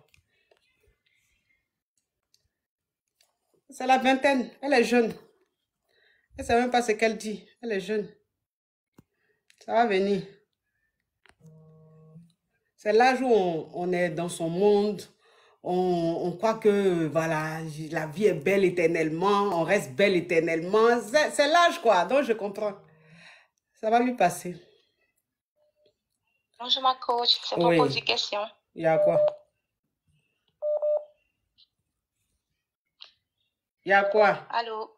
C'est la vingtaine. Elle est jeune. Elle ne sait même pas ce qu'elle dit. Elle est jeune. Ça va venir. C'est l'âge où on est dans son monde. On croit que, voilà, la vie est belle éternellement. On reste belle éternellement. C'est l'âge, quoi. Donc, je comprends. Ça va lui passer. Bonjour ma coach, c'est pour poser une question. Il y a quoi? Il y a quoi? Allô?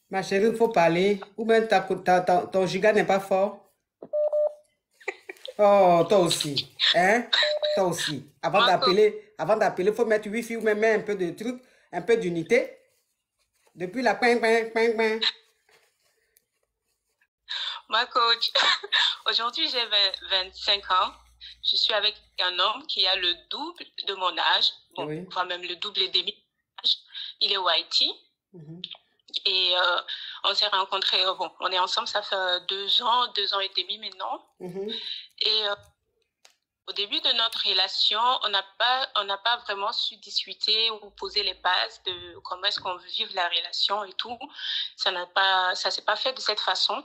Ma chérie, il faut parler. Ou bien ton giga n'est pas fort. Oh, toi aussi. Hein? Toi aussi. Avant d'appeler, il faut mettre wifi ou même un peu de truc, un peu d'unité. Depuis la ping, ping, ping, ping. Ma coach, aujourd'hui j'ai 25 ans. Je suis avec un homme qui a le double de mon âge. Bon, Oui. enfin même le double et demi de mon âge. Il est whitey. Et on s'est rencontrés, bon, on est ensemble, ça fait 2 ans et demi maintenant. Et au début de notre relation, on n'a pas vraiment su discuter ou poser les bases de comment est-ce qu'on veut vivre la relation et tout. Ça s'est pas fait de cette façon.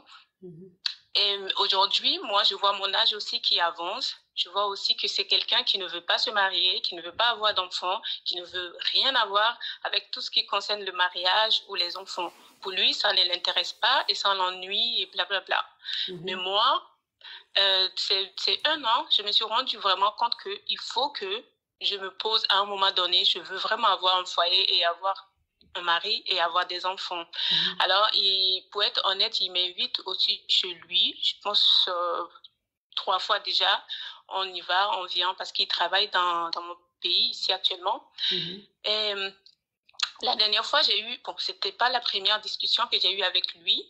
Et aujourd'hui, moi, je vois mon âge aussi qui avance. Je vois aussi que c'est quelqu'un qui ne veut pas se marier, qui ne veut pas avoir d'enfants, qui ne veut rien avoir avec tout ce qui concerne le mariage ou les enfants. Pour lui, ça ne l'intéresse pas et ça l'ennuie et blablabla. Mais moi, c'est 1 an, je me suis rendu vraiment compte qu'il faut que je me pose à un moment donné. Je veux vraiment avoir un foyer et avoir un mari et avoir des enfants. Alors, pour être honnête, il m'invite aussi chez lui. Je pense 3 fois déjà. On y va, on vient parce qu'il travaille dans mon pays ici actuellement. Et la dernière fois, c'était pas la première discussion que j'ai eue avec lui.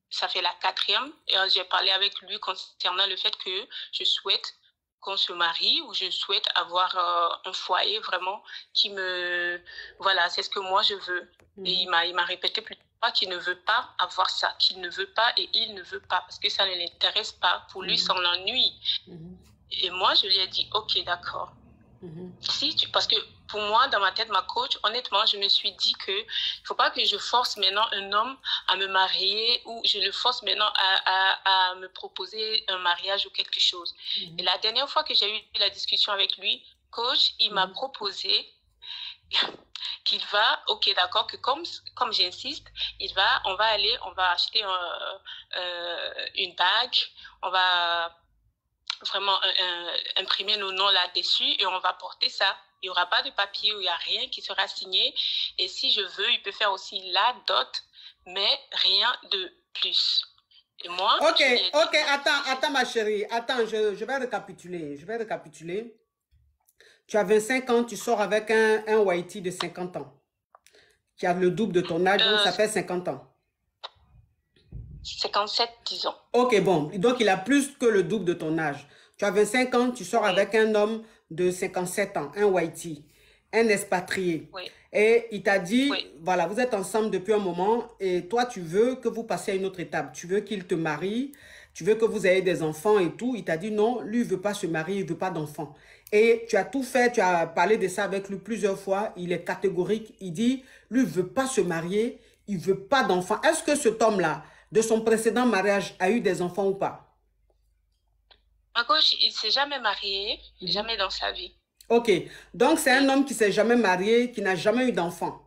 Ça fait la 4e. Et j'ai parlé avec lui concernant le fait que je souhaite qu'on se marie ou je souhaite avoir un foyer vraiment qui me... Voilà, c'est ce que moi je veux. Et il m'a répété plusieurs fois qu'il ne veut pas avoir ça, qu'il ne veut pas et il ne veut pas parce que ça ne l'intéresse pas. Pour lui, ça l'ennuie. Et moi, je lui ai dit, ok, d'accord. Parce que pour moi, dans ma tête, ma coach, honnêtement, je me suis dit que il faut pas que je force maintenant un homme à me marier ou je le force maintenant à me proposer un mariage ou quelque chose. Et la dernière fois que j'ai eu la discussion avec lui, coach, il m'a proposé qu'il va, ok, d'accord, que comme j'insiste, on va acheter une bague, on va vraiment imprimer nos noms là-dessus et on va porter ça. Il n'y aura pas de papier, il n'y a rien qui sera signé. Et si je veux, il peut faire aussi la dot, mais rien de plus. Et moi... Ok, attends ma chérie. Attends, je vais récapituler. Tu as 25 ans, tu sors avec un whitey de 50 ans. Qui a le double de ton âge, donc ça fait 50 ans. 57, disons. Ok, bon. Donc, il a plus que le double de ton âge. Tu as 25 ans, tu sors avec un homme de 57 ans, un whitey, un expatrié. Et il t'a dit, voilà, vous êtes ensemble depuis un moment et toi, tu veux que vous passiez à une autre étape. Tu veux qu'il te marie, tu veux que vous ayez des enfants et tout. Il t'a dit non, lui, il ne veut pas se marier, il ne veut pas d'enfants. Et tu as tout fait, tu as parlé de ça avec lui plusieurs fois. Il est catégorique. Il dit, lui, il ne veut pas se marier, il ne veut pas d'enfants. Est-ce que cet homme-là, de son précédent mariage, a eu des enfants ou pas? Ma coach, il ne s'est jamais marié, jamais dans sa vie. Ok, donc c'est un homme qui ne s'est jamais marié, qui n'a jamais eu d'enfant.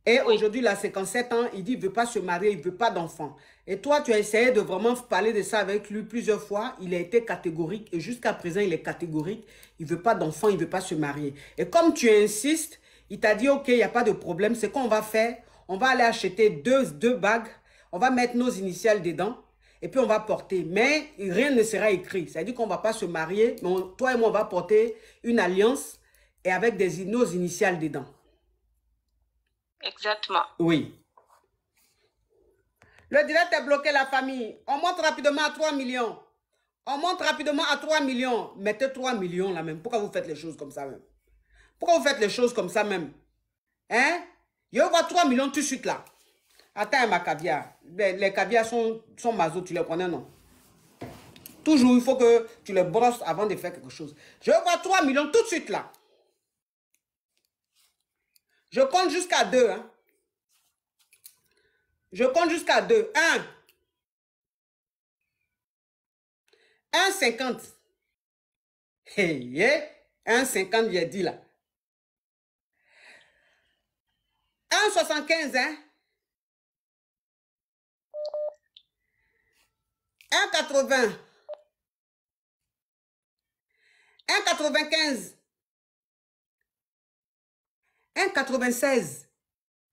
Et aujourd'hui, il a 57 ans, il dit qu'il ne veut pas se marier, il ne veut pas d'enfant. Et toi, tu as essayé de vraiment parler de ça avec lui plusieurs fois. Il a été catégorique et jusqu'à présent, il est catégorique. Il ne veut pas d'enfant, il ne veut pas se marier. Et comme tu insistes, il t'a dit, ok, il n'y a pas de problème. C'est qu'on va faire, on va aller acheter deux bagues. On va mettre nos initiales dedans et puis on va porter. Mais rien ne sera écrit. C'est-à-dire qu'on ne va pas se marier. Mais toi et moi, on va porter une alliance et avec nos initiales dedans. Exactement. Oui. Le direct est bloqué, la famille. On monte rapidement à 3 millions. On monte rapidement à 3 millions. Mettez 3 millions là même. Pourquoi vous faites les choses comme ça même? Pourquoi vous faites les choses comme ça même? Hein? Je vois 3 millions tout de suite là. Attends, ma caviar. Les caviars sont mazo, tu les connais, non? Toujours, il faut que tu les brosses avant de faire quelque chose. Je vois 3 millions tout de suite là. Je compte jusqu'à 2. Hein? Je compte jusqu'à 2. 1. 1,50. Hey, 1,50, j'ai dit là. 1,75, hein? 1,80. 1,95. 1,96.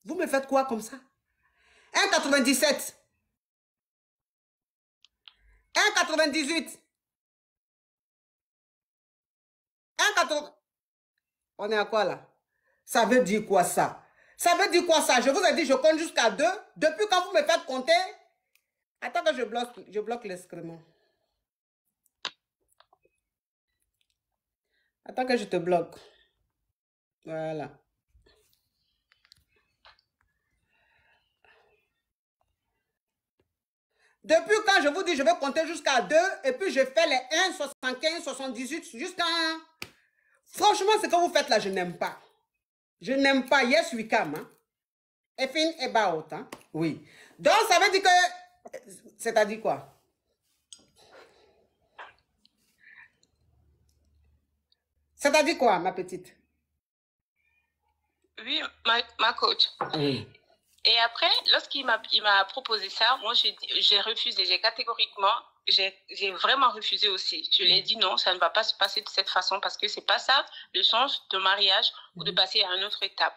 Vous me faites quoi comme ça? 1,97. 1,98. 1,80. On est à quoi là? Ça veut dire quoi ça? Ça veut dire quoi ça? Je vous ai dit, je compte jusqu'à 2. Depuis quand vous me faites compter? Attends que je bloque l'excrément. Attends que je te bloque. Voilà. Depuis quand je vous dis, je vais compter jusqu'à 2 et puis je fais les 1, 75, 78 jusqu'à 1. Franchement, ce que vous faites là, je n'aime pas. Je n'aime pas. Yes, we come. Hein? Effing about. Hein? Oui. Donc, ça veut dire que... C'est-à-dire quoi? C'est-à-dire quoi, ma petite? Oui, ma coach. Oui. Et après, lorsqu'il m'a proposé ça, moi, j'ai refusé. J'ai catégoriquement, j'ai vraiment refusé aussi. Je lui ai dit non, ça ne va pas se passer de cette façon parce que c'est pas ça le sens de mariage ou de passer à une autre étape.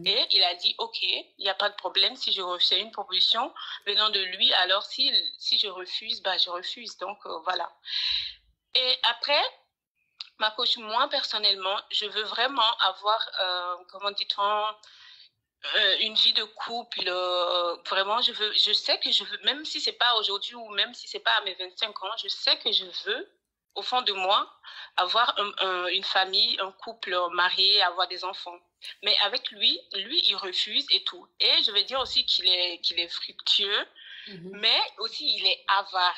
Et il a dit, OK, il n'y a pas de problème. Si je refuse une proposition venant de lui, alors si je refuse, bah, je refuse. Donc, voilà. Et après, ma coach, moi, personnellement, je veux vraiment avoir, comment dit-on, une vie de couple. Vraiment, je sais que je veux, même si c'est pas aujourd'hui ou même si c'est pas à mes 25 ans, je sais que je veux, au fond de moi, avoir une famille, un couple marié, avoir des enfants. Mais avec lui, il refuse et tout. Et je vais dire aussi qu'il est fructueux, mais aussi il est avare.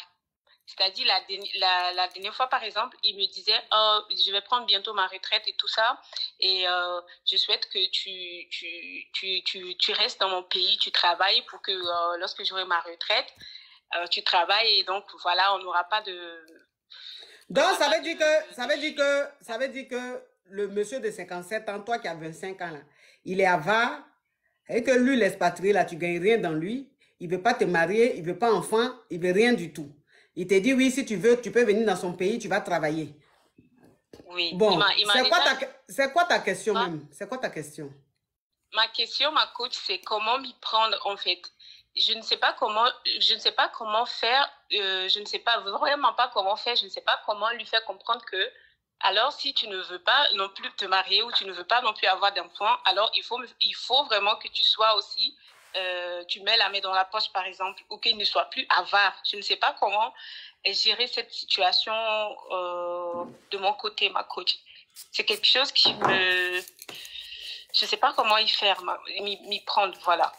C'est-à-dire, la dernière fois, par exemple, il me disait, oh, je vais prendre bientôt ma retraite et tout ça. Et je souhaite que tu restes dans mon pays, tu travailles pour que lorsque j'aurai ma retraite, tu travailles. Et donc, voilà, on n'aura pas de... Donc, ça veut dire que le monsieur de 57 ans, toi qui as 25 ans, là, il est avare et que lui, l'expatrié, là, tu ne gagnes rien dans lui. Il ne veut pas te marier, il ne veut pas enfant, il ne veut rien du tout. Il te dit, oui, si tu veux, tu peux venir dans son pays, tu vas travailler. Oui. Bon, c'est quoi ta question même? C'est quoi ta question? Ma question, ma coach, c'est comment m'y prendre, en fait. Je ne sais pas comment faire, je ne sais pas vraiment pas comment faire, je ne sais pas comment lui faire comprendre que, alors si tu ne veux pas non plus te marier ou tu ne veux pas non plus avoir d'enfant, alors il faut vraiment que tu sois aussi, tu mets la main dans la poche par exemple, ou qu'il ne soit plus avare. Je ne sais pas comment gérer cette situation de mon côté, ma coach. C'est quelque chose qui me... Je ne sais pas comment y faire, m'y prendre, voilà.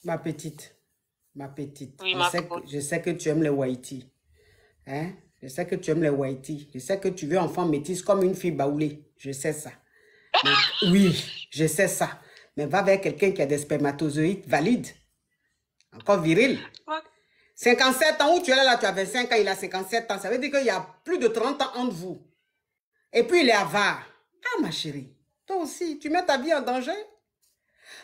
Ma petite, oui, je sais que tu aimes les Wahiti. Hein? Je sais que tu aimes les Wahiti. Je sais que tu veux enfant métisse comme une fille baoulée. Je sais ça. Mais, oui, je sais ça. Mais va vers quelqu'un qui a des spermatozoïdes valides. Encore viril. 57 ans, où tu es là, tu as 25 ans, il a 57 ans. Ça veut dire qu'il y a plus de 30 ans entre vous. Et puis il est avare. Ah, ma chérie, toi aussi, tu mets ta vie en danger.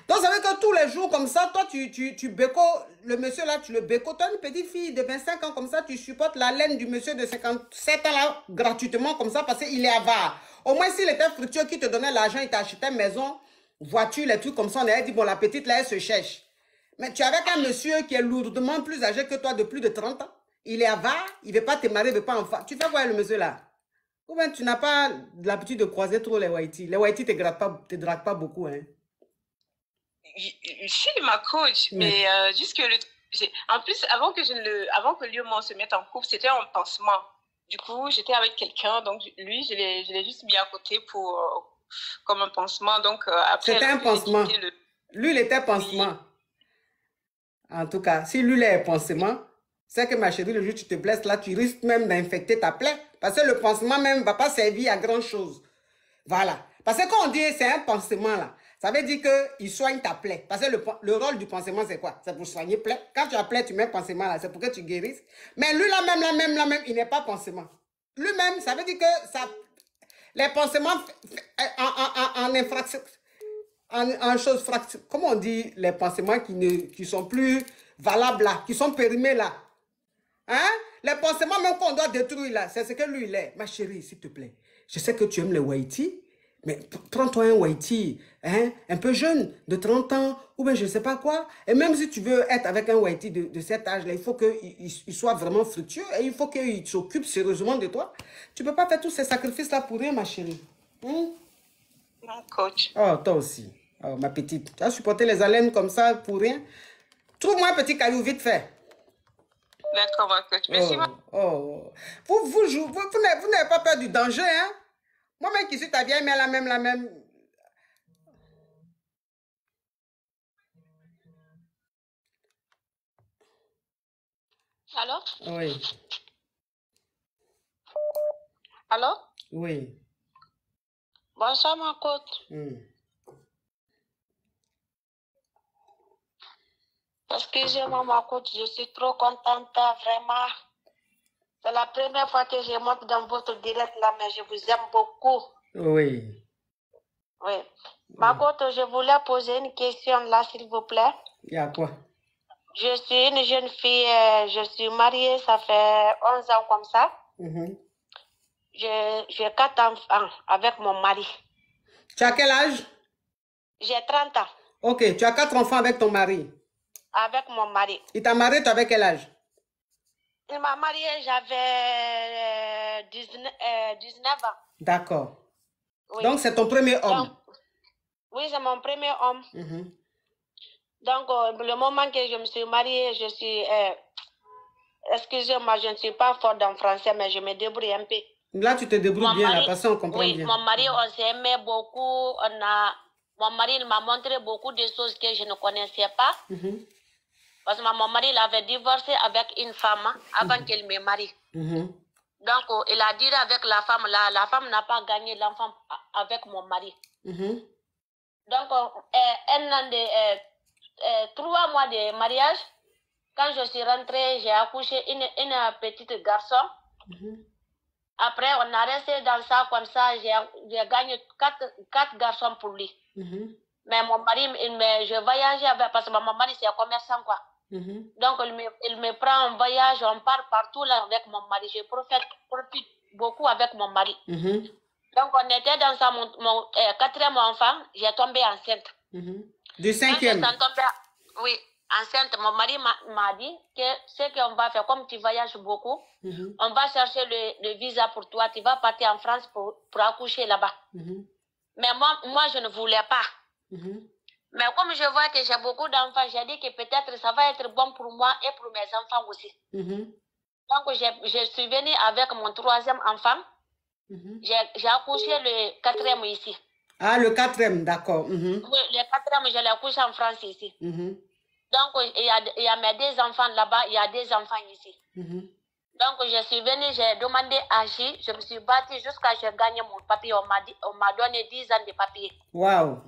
Donc, ça veut dire que tous les jours, comme ça, toi, tu béco, le monsieur là, tu le béco. Toi, une petite fille de 25 ans, comme ça, tu supportes la laine du monsieur de 57 ans là, gratuitement, comme ça, parce qu'il est avare. Au moins, s'il était fructueux, qui te donnait l'argent, il t'achetait une maison, voiture, les trucs comme ça, on aurait dit, bon, la petite là, elle se cherche. Mais tu es avec un monsieur qui est lourdement plus âgé que toi, de plus de 30 ans. Il est avare, il ne veut pas te marier, il ne veut pas enfant. Tu fais quoi, le monsieur là? Ou bien tu n'as pas l'habitude de croiser trop les Wahiti. Les Wahiti te draguent pas beaucoup, hein? Si, ma coach, mais juste que en plus, avant que lui et moi se mette en couple, c'était un pansement. Du coup, j'étais avec quelqu'un, donc lui, je l'ai juste mis à côté pour, comme un pansement. Donc, après... C'était un pansement. Lui, il était pansement. Oui. En tout cas, si lui, il est pansement, c'est que ma chérie, le jour où tu te blesses, là, tu risques même d'infecter ta plaie. Parce que le pansement même ne va pas servir à grand chose. Voilà. Parce que quand on dit c'est un pansement, là, ça veut dire qu'il soigne ta plaie. Parce que le rôle du pansement, c'est quoi? C'est pour soigner plaie. Quand tu as plaie, tu mets pansement là, c'est pour que tu guérisses. Mais lui, là même, il n'est pas pansement. Lui-même, ça veut dire que ça, les pansements en infraction, en chose fraction, comment on dit les pansements qui sont plus valables là, qui sont périmés là? Hein? Les pansements même qu'on doit détruire là, c'est ce que lui il est. Ma chérie, s'il te plaît, je sais que tu aimes les Wahiti. Mais prends-toi un Wahiti, hein, un peu jeune, de 30 ans, ou bien je ne sais pas quoi. Et même si tu veux être avec un Wahiti de cet âge-là, il faut qu'il soit vraiment fructueux et il faut qu'il s'occupe sérieusement de toi. Tu ne peux pas faire tous ces sacrifices-là pour rien, ma chérie. Non, coach. Oh, toi aussi. Oh, ma petite. Tu as supporté les haleines comme ça pour rien? Trouve-moi un petit caillou vite fait. D'accord, ma coach. Merci, Vous n'avez pas peur du danger, hein? Moi-même qui suis ta vieille mère, la même. Allô? Oui. Allô? Oui. Bonsoir, ma coach. Excusez-moi, ma coach, je suis trop contente, vraiment. C'est la première fois que je monte dans votre direct là, mais je vous aime beaucoup. Oui. Oui. Ma coach, je voulais poser une question là, s'il vous plaît. Il y a quoi? Je suis une jeune fille, je suis mariée, ça fait 11 ans comme ça. J'ai 4 enfants avec mon mari. Tu as quel âge? J'ai 30 ans. Ok, tu as 4 enfants avec ton mari? Avec mon mari. Il t'a marié, tu avais quel âge? Il m'a mariée, j'avais 19 ans. D'accord. Oui. Donc, c'est ton premier homme? Donc, oui, c'est mon premier homme. Donc, le moment que je me suis mariée, je suis... excusez-moi, je ne suis pas forte en français, mais je me débrouille un peu. Là, tu te débrouilles bien, là, parce qu'on comprend bien. Oui, mon mari, on s'aimait beaucoup. Mon mari m'a montré beaucoup de choses que je ne connaissais pas. Parce que mon mari il avait divorcé avec une femme avant qu'elle me marie. Donc, il a dit avec la femme, la femme n'a pas gagné l'enfant avec mon mari. Donc, 3 mois de mariage, quand je suis rentrée, j'ai accouché une petite garçon. Après, on a resté dans ça comme ça. J'ai gagné 4 garçons pour lui. Mais mon mari, je voyageais avec, parce que mon mari, c'est un commerçant, quoi. Donc, il me prend en voyage, on part partout là avec mon mari. Je profite beaucoup avec mon mari. Donc, on était dans ça, mon 4e enfant, j'ai tombé enceinte. Du 5e? Oui, enceinte. Mon mari m'a dit que ce qu'on va faire, comme tu voyages beaucoup, on va chercher le visa pour toi. Tu vas partir en France pour accoucher là-bas. Mais moi, je ne voulais pas. Mais comme je vois que j'ai beaucoup d'enfants, j'ai dit que peut-être ça va être bon pour moi et pour mes enfants aussi. Donc, je suis venue avec mon 3e enfant. J'ai accouché le 4e ici. Ah, le 4e, d'accord. Oui, le 4e, je l'ai accouché en France ici. Donc, il y a mes 2 enfants là-bas, il y a 2 enfants ici. Donc, je suis venue, j'ai demandé à J, je me suis battue jusqu'à ce que j'ai gagné mon papier. On m'a donné 10 ans de papier. Wow.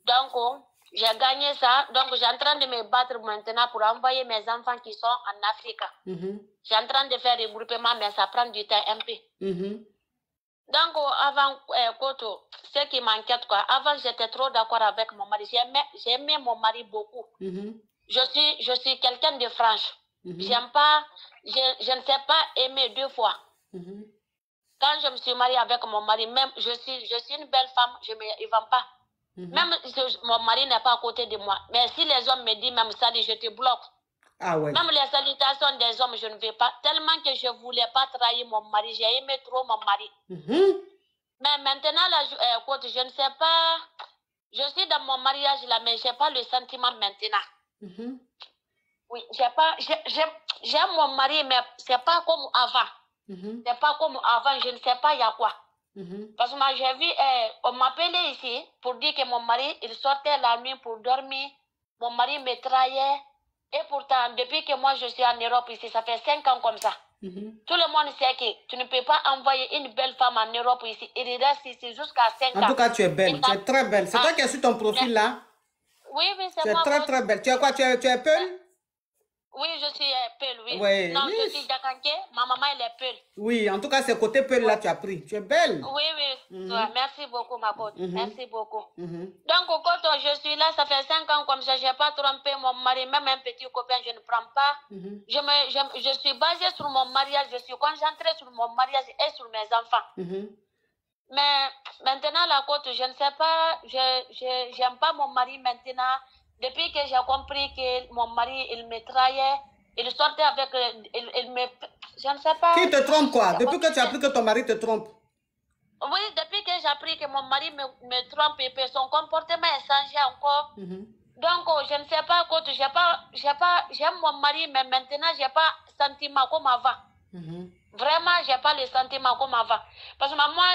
Donc, j'ai gagné ça. Donc, j'ai en train de me battre maintenant pour envoyer mes enfants qui sont en Afrique. J'ai en train de faire le regroupement, mais ça prend du temps un peu. Donc, avant, ce qui m'inquiète, quoi, avant, j'étais trop d'accord avec mon mari. J'aimais mon mari beaucoup. Je suis quelqu'un de franche. J'aime pas, je ne sais pas aimer 2 fois. Quand je me suis mariée avec mon mari, même, je suis une belle femme, je ne me vends pas. Même si mon mari n'est pas à côté de moi. Mais si les hommes me disent même ça, je te bloque. Ah ouais. Même les salutations des hommes, je ne vais pas. Tellement que je ne voulais pas trahir mon mari. J'ai aimé trop mon mari. Mais maintenant, là, je ne sais pas. Je suis dans mon mariage là, mais je n'ai pas le sentiment maintenant. Oui, j'aime mon mari, mais ce n'est pas comme avant. C'est pas comme avant, je ne sais pas il y a quoi. Parce que moi, j'ai vu, on m'appelait ici pour dire que mon mari, il sortait la nuit pour dormir. Mon mari me trahissait. Et pourtant, depuis que moi je suis en Europe ici, ça fait 5 ans comme ça. Tout le monde sait que tu ne peux pas envoyer une belle femme en Europe ici. Il reste ici jusqu'à 5 ans. En tout cas, tu es belle, tu es très belle. C'est toi qui es sur ton profil là? Oui, c'est moi. Tu es très très belle. Tu es quoi? Tu es Peul? Oui, je suis Peul, oui. Ouais. Non, je suis Jakanké, ma maman elle est Peul. Oui, en tout cas, c'est côté Peul là tu as pris. Tu es belle. Oui. Ouais, merci beaucoup, ma côte. Merci beaucoup. Donc, quand je suis là, ça fait 5 ans comme ça, je n'ai pas trompé mon mari, même un petit copain, je ne prends pas. Je suis basée sur mon mariage, je suis concentrée sur mon mariage et sur mes enfants. Mais maintenant, la côte, je ne sais pas, je n'aime pas mon mari maintenant. Depuis que j'ai compris que mon mari, il me trahissait, il sortait avec, je ne sais pas. Qui te trompe quoi? Depuis que tu as appris que ton mari te trompe? Oui, depuis que j'ai appris que mon mari me trompe et que son comportement est changé encore. Donc, je ne sais pas, j'aime mon mari, mais maintenant, j'ai pas sentiment comme avant. Vraiment, j'ai pas le sentiment comme avant. Parce que moi,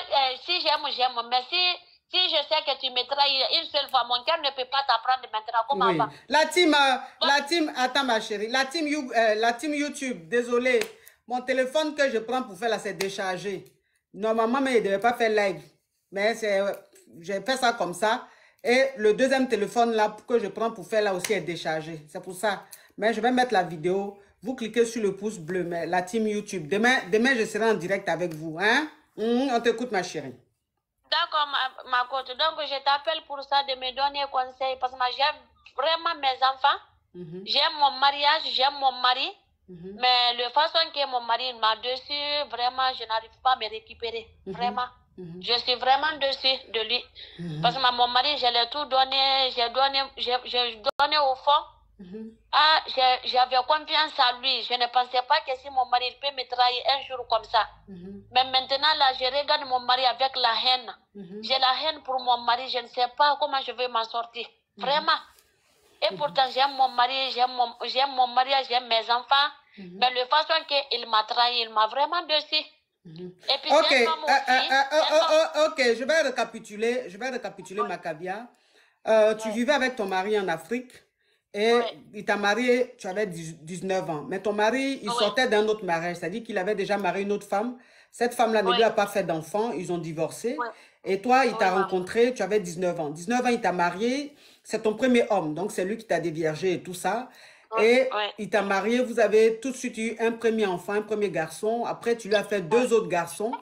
si j'aime, mais si je sais que tu me trahis une seule fois, mon cœur ne peut pas t'apprendre maintenant comme avant. La team, attends ma chérie, la team YouTube, désolé, mon téléphone que je prends pour faire là, c'est déchargé. Normalement, mais il ne devait pas faire live. Mais j'ai fait ça comme ça. Et le deuxième téléphone là que je prends pour faire là aussi est déchargé. C'est pour ça. Mais je vais mettre la vidéo. Vous cliquez sur le pouce bleu, mais la team YouTube. Demain, je serai en direct avec vous. Hein? On t'écoute, ma chérie. D'accord, ma cote. Donc, je t'appelle pour ça, de me donner conseil. Parce que j'aime vraiment mes enfants. J'aime mon mariage, j'aime mon mari. Mais la façon que mon mari m'a dessus, vraiment, je n'arrive pas à me récupérer. Vraiment. Je suis vraiment dessus de lui. Parce que mon mari, je l'ai tout donné. J'ai donné au fond. J'avais confiance en lui. Je ne pensais pas que si mon mari peut me trahir un jour comme ça. Mais maintenant, là, je regarde mon mari avec la haine. J'ai la haine pour mon mari. Je ne sais pas comment je vais m'en sortir. Vraiment. Et pourtant, j'aime mon mari, j'aime mon mariage, j'aime mes enfants. Mais la façon qu'il m'a trahi, il m'a vraiment dessus. Et puis, ok, je vais récapituler, Macabia. Tu vivais avec ton mari en Afrique et il t'a marié, tu avais 19 ans. Mais ton mari, il sortait d'un autre mariage, c'est-à-dire qu'il avait déjà marié une autre femme. Cette femme-là ne lui a pas fait d'enfant, ils ont divorcé. Et toi, il t'a rencontré, tu avais 19 ans. 19 ans, il t'a marié, c'est ton premier homme, donc c'est lui qui t'a déviergé et tout ça. Et il t'a marié, vous avez tout de suite eu un premier enfant, un premier garçon. Après, tu lui as fait 2 autres garçons.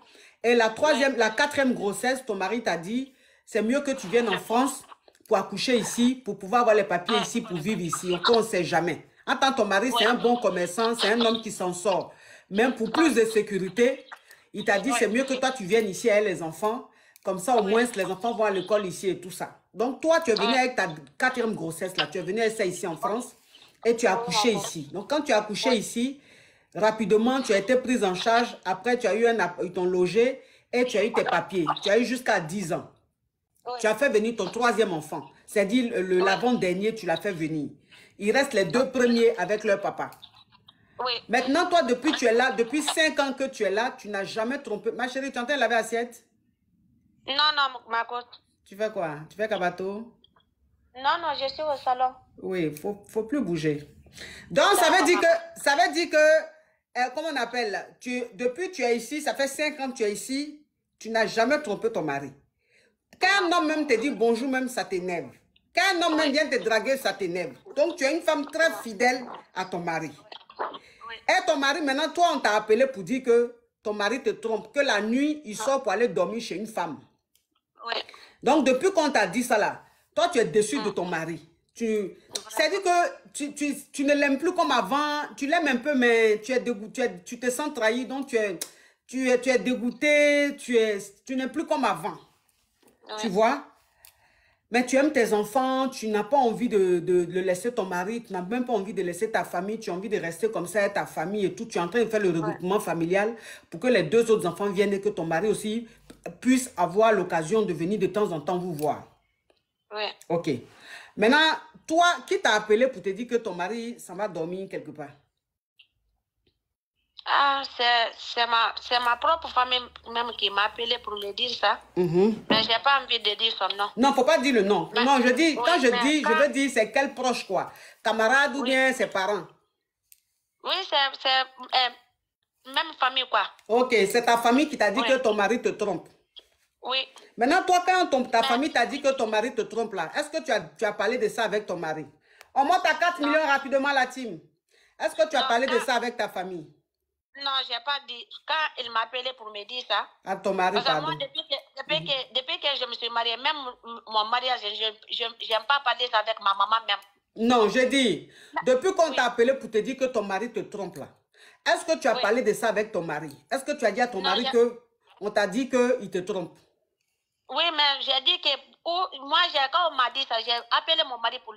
Et la 4e grossesse, ton mari t'a dit, c'est mieux que tu viennes en France pour accoucher ici, pour pouvoir avoir les papiers ici, pour vivre ici. On ne sait jamais. Attends, ton mari, c'est un bon commerçant, c'est un homme qui s'en sort. Même pour plus de sécurité, il t'a dit, c'est mieux que toi, tu viennes ici avec les enfants. Comme ça, au moins, les enfants vont à l'école ici et tout ça. Donc, toi, tu es venu avec ta 4e grossesse, là. Tu es venu avec ça ici en France. Et tu as accouché ici. Donc, quand tu as accouché ici, rapidement, tu as été prise en charge. Après, tu as eu ils t'ont logé et tu as eu tes papiers. Tu as eu jusqu'à 10 ans. Tu as fait venir ton 3e enfant. C'est-à-dire, l'avant-dernier, tu l'as fait venir. Il reste les 2 premiers avec leur papa. Maintenant, toi, depuis tu es là, depuis 5 ans que tu es là, tu n'as jamais trompé. Ma chérie, tu es en train de laver l'assiette? Non, ma côte. Tu fais quoi? Tu fais kabato? Non, je suis au salon. Oui, faut plus bouger. Donc, ça veut dire que, comment on appelle, depuis que tu es ici, ça fait 5 ans que tu es ici, tu n'as jamais trompé ton mari. Quand un homme même te dit bonjour, même ça t'énerve. Quand un homme même vient te draguer, ça t'énerve. Donc, tu es une femme très fidèle à ton mari. Et ton mari, maintenant, toi, on t'a appelé pour dire que ton mari te trompe, que la nuit, il sort pour aller dormir chez une femme. Donc, depuis qu'on t'a dit ça là, toi, tu es déçu de ton mari. C'est-à-dire que tu ne l'aimes plus comme avant. Tu l'aimes un peu, mais tu es dégoûté, tu te sens trahi. Donc, tu es dégoûté. Tu n'es plus comme avant. Tu vois? Mais tu aimes tes enfants. Tu n'as pas envie de laisser ton mari. Tu n'as même pas envie de laisser ta famille. Tu as envie de rester comme ça avec ta famille et tout. Tu es en train de faire le regroupement familial pour que les 2 autres enfants viennent et que ton mari aussi puisse avoir l'occasion de venir de temps en temps vous voir. Ok. Maintenant, toi, qui t'a appelé pour te dire que ton mari s'en va dormir quelque part? C'est ma propre famille même qui m'a appelé pour me dire ça. Mais je n'ai pas envie de dire son nom. Non, il ne faut pas dire le nom. Non, je dis, quand je dis, je veux dire c'est quel proche quoi? Camarade ou bien ses parents? Oui, c'est même famille quoi. Ok, c'est ta famille qui t'a dit que ton mari te trompe. Oui. Maintenant, toi, quand ta famille t'a dit que ton mari te trompe là, est-ce que tu as parlé de ça avec ton mari? On monte à 4 millions rapidement la team. Est-ce que tu as parlé de ça avec ta famille? Non, je n'ai pas dit. Quand il m'a appelé pour me dire ça. À ton mari, parce que moi, depuis que je me suis mariée, même mon mariage, je n'aime pas parler ça avec ma maman même. Non, je dis, depuis qu'on t'a appelé pour te dire que ton mari te trompe là, est-ce que tu as parlé de ça avec ton mari? Est-ce que tu as dit à ton mari que on t'a dit qu'il te trompe? Oui, mais j'ai dit que moi, quand on m'a dit ça, j'ai appelé mon mari pour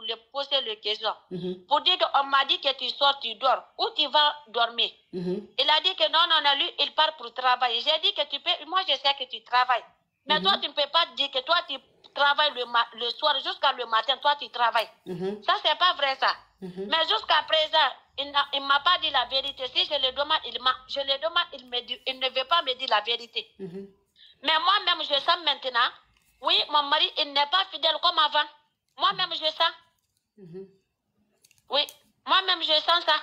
lui poser le question. Pour dire qu'on m'a dit que tu sors, tu dors. Où tu vas dormir? Il a dit que non, lui, il part pour travailler. J'ai dit que tu peux, moi, je sais que tu travailles. Mais toi, tu ne peux pas dire que toi, tu travailles le soir jusqu'à le matin, toi, tu travailles. Ça, c'est pas vrai, ça. Mais jusqu'à présent, il ne m'a pas dit la vérité. Si je le demande, il ne veut pas me dire la vérité. Mais moi-même, je sens maintenant, oui, mon mari, il n'est pas fidèle comme avant. Moi-même, je sens. Oui, moi-même, je sens ça.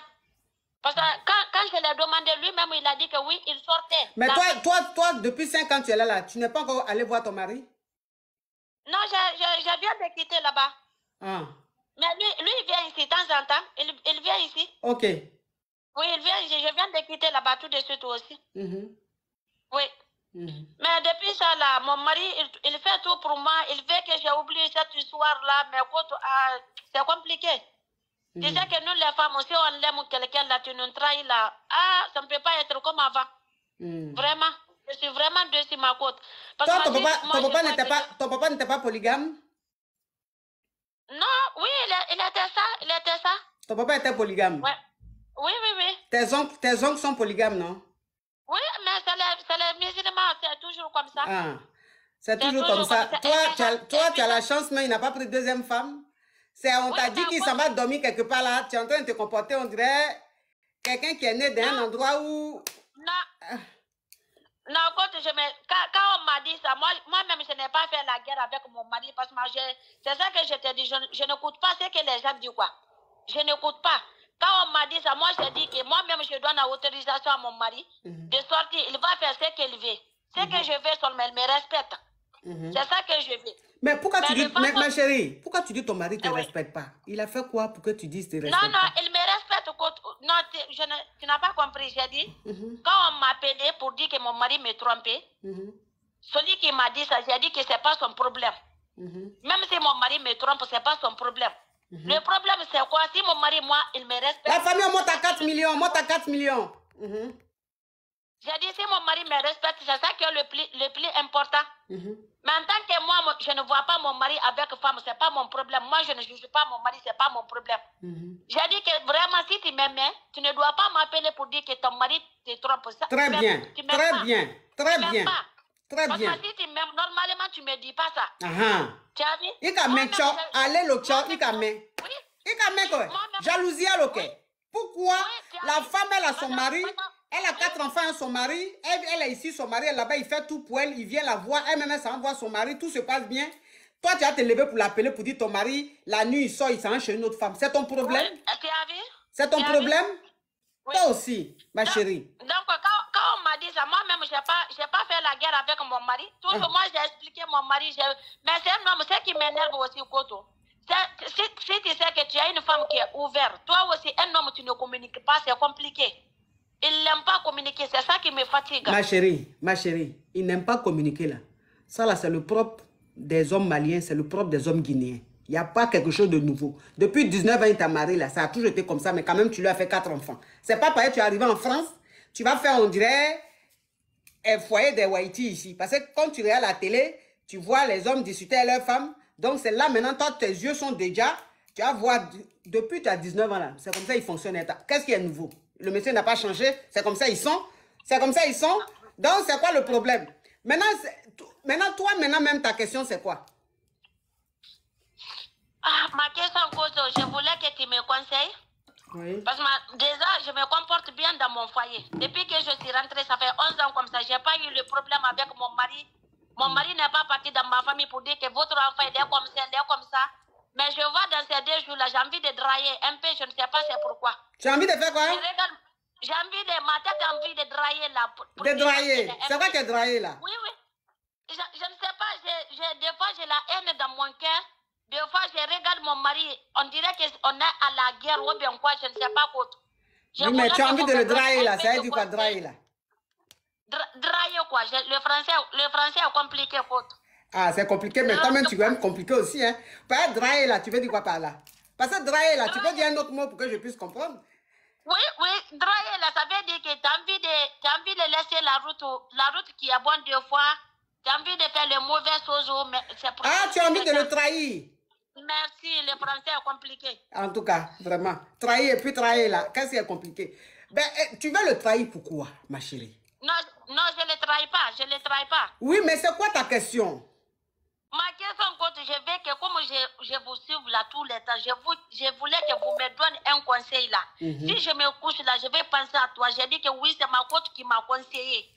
Parce que quand je l'ai demandé, lui-même, il a dit que oui, il sortait. Mais toi, depuis 5 ans, tu es là, tu n'es pas encore allé voir ton mari? Non, je viens de quitter là-bas. Ah. Mais lui, il vient ici de temps en temps. Il vient ici. Ok. Oui, il vient, je viens de quitter là-bas tout de suite aussi. Oui. Mais depuis ça, là, mon mari, il fait tout pour moi. Il veut que j'ai oublié cette histoire-là. Mais c'est compliqué. Tu sais que nous, les femmes, si on l'aime quelqu'un, là, tu nous trahis, là. Ah, ça ne peut pas être comme avant. Vraiment. Je suis vraiment dessus ma côte. Toi, ton papa n'était pas polygame? Non, oui, il était ça. Ton papa était polygame? Ouais. Oui. Tes oncles sont polygames, non? Oui, mais c'est les musulmans, c'est toujours comme ça. Ah, c'est toujours comme ça. Toi, tu as la chance, mais il n'a pas pris deuxième femme. On t'a dit qu'il s'en va dormir quelque part là. Tu es en train de te comporter, on dirait quelqu'un qui est né dans un endroit où... Non, quand on m'a dit ça, moi-même, je n'ai pas fait la guerre avec mon mari parce que c'est ça que je te dis, je n'écoute pas ce que les gens disent, quoi. Je n'écoute pas. Quand on m'a dit ça, moi, j'ai dit que moi-même, je donne l'autorisation à mon mari de sortir. Il va faire ce qu'il veut. Ce que je veux seulement, il me respecte. C'est ça que je veux. Mais pourquoi tu dis, ma chérie, pourquoi tu dis ton mari ne te respecte pas? Il a fait quoi pour que tu dises qu'il ne te respecte pas? Non, il me respecte. Non, tu n'as pas compris. J'ai dit, quand on m'appelait pour dire que mon mari me trompait, celui qui m'a dit ça, j'ai dit que ce n'est pas son problème. Même si mon mari me trompe, ce n'est pas son problème. Le problème, c'est quoi? Si mon mari, moi, il me respecte... La famille, on monte à 4 millions, monte à 4 millions. J'ai dit, si mon mari me respecte, c'est ça qui est le plus important. Mais en tant que moi, je ne vois pas mon mari avec femme, ce n'est pas mon problème. Moi, je ne juge pas mon mari, ce n'est pas mon problème. J'ai dit que vraiment, si tu m'aimais, tu ne dois pas m'appeler pour dire que ton mari te trompe. Très bien. Parce que si tu m'aimes, normalement, tu ne me dis pas ça. Tu as vu? Jalousie à l'ok. Pourquoi la femme, elle a son mari, elle a 4 enfants à son mari, elle est ici, son mari est là-bas, il fait tout pour elle, il vient la voir, elle-même, elle s'envoie son mari, tout se passe bien. Toi, tu vas te lever pour l'appeler, pour dire ton mari, la nuit, il sort, il s'en va chez une autre femme. C'est ton problème? C'est ton problème? Toi aussi, ma chérie. Donc, quand on m'a dit ça, moi-même, je n'ai pas fait la guerre avec mon mari. Toujours, moi, j'ai expliqué mon mari. Mais c'est un homme, c'est qui m'énerve aussi, Koto. Si tu sais que tu as une femme qui est ouverte, toi aussi, un homme, tu ne communiques pas, c'est compliqué. Il n'aime pas communiquer, c'est ça qui me fatigue. Ma chérie, il n'aime pas communiquer là. Ça là, c'est le propre des hommes maliens, c'est le propre des hommes guinéens. Il n'y a pas quelque chose de nouveau. Depuis 19 ans, il t'a marié là, ça a toujours été comme ça, mais quand même, tu lui as fait 4 enfants. C'est pas pareil, tu es arrivé en France, tu vas faire, on dirait, un foyer des Haïti ici. Parce que quand tu regardes la télé, tu vois les hommes discuter avec leurs femmes. Donc c'est là maintenant, toi, tes yeux sont déjà, tu vas voir, depuis tu as 19 ans là, c'est comme ça ils fonctionnent. Qu'est-ce qui est nouveau? Le monsieur n'a pas changé, c'est comme ça ils sont. C'est comme ça ils sont. Donc c'est quoi le problème? Maintenant, toi, même ta question, c'est quoi? Ma question, Koto, je voulais que tu me conseilles. Oui. Parce que déjà, je me comporte bien dans mon foyer. Depuis que je suis rentrée, ça fait 11 ans comme ça, je n'ai pas eu le problème avec mon mari. Mon mari n'est pas parti dans ma famille pour dire que votre enfant il est comme ça. Mais je vois dans ces 2 jours-là, j'ai envie de drailler un peu, je ne sais pas c'est pourquoi. Tu as envie de faire quoi? J'ai envie de, ma tête a envie de drailler là. De drailler? C'est quoi que drailler là? Oui. Je ne sais pas, des fois j'ai la haine dans mon cœur. Des fois je regarde mon mari, on dirait qu'on est à la guerre ou bien quoi, je ne sais pas quoi. Oui, mais tu as envie de le drailler là, ça veut dire quoi drailler là? Drailler quoi, le français est compliqué quoi. Ah, c'est compliqué, mais toi-même tu vas me compliquer aussi. Hein. Pas drailler là, tu veux dire quoi par là? Parce que drailler là, tu peux dire un autre mot pour que je puisse comprendre? Oui, drailler là, ça veut dire que tu as envie de laisser la route qui est bonne 2 fois. J'ai envie de faire les mauvaises choses, mais c'est pour Ah, tu as envie de le trahir? Merci, le français est compliqué. En tout cas, vraiment. Trahir et puis trahir là, qu'est-ce qui est compliqué? Ben, tu veux le trahir pourquoi, ma chérie? Non, non, je ne le trahis pas, je ne le trahis pas. Oui, mais c'est quoi ta question? Ma question, je veux que comme je vous suive là tout le temps, je voulais que vous me donniez un conseil là. Si je me couche là, je vais penser à toi. J'ai dit que oui, c'est ma coach qui m'a conseillé.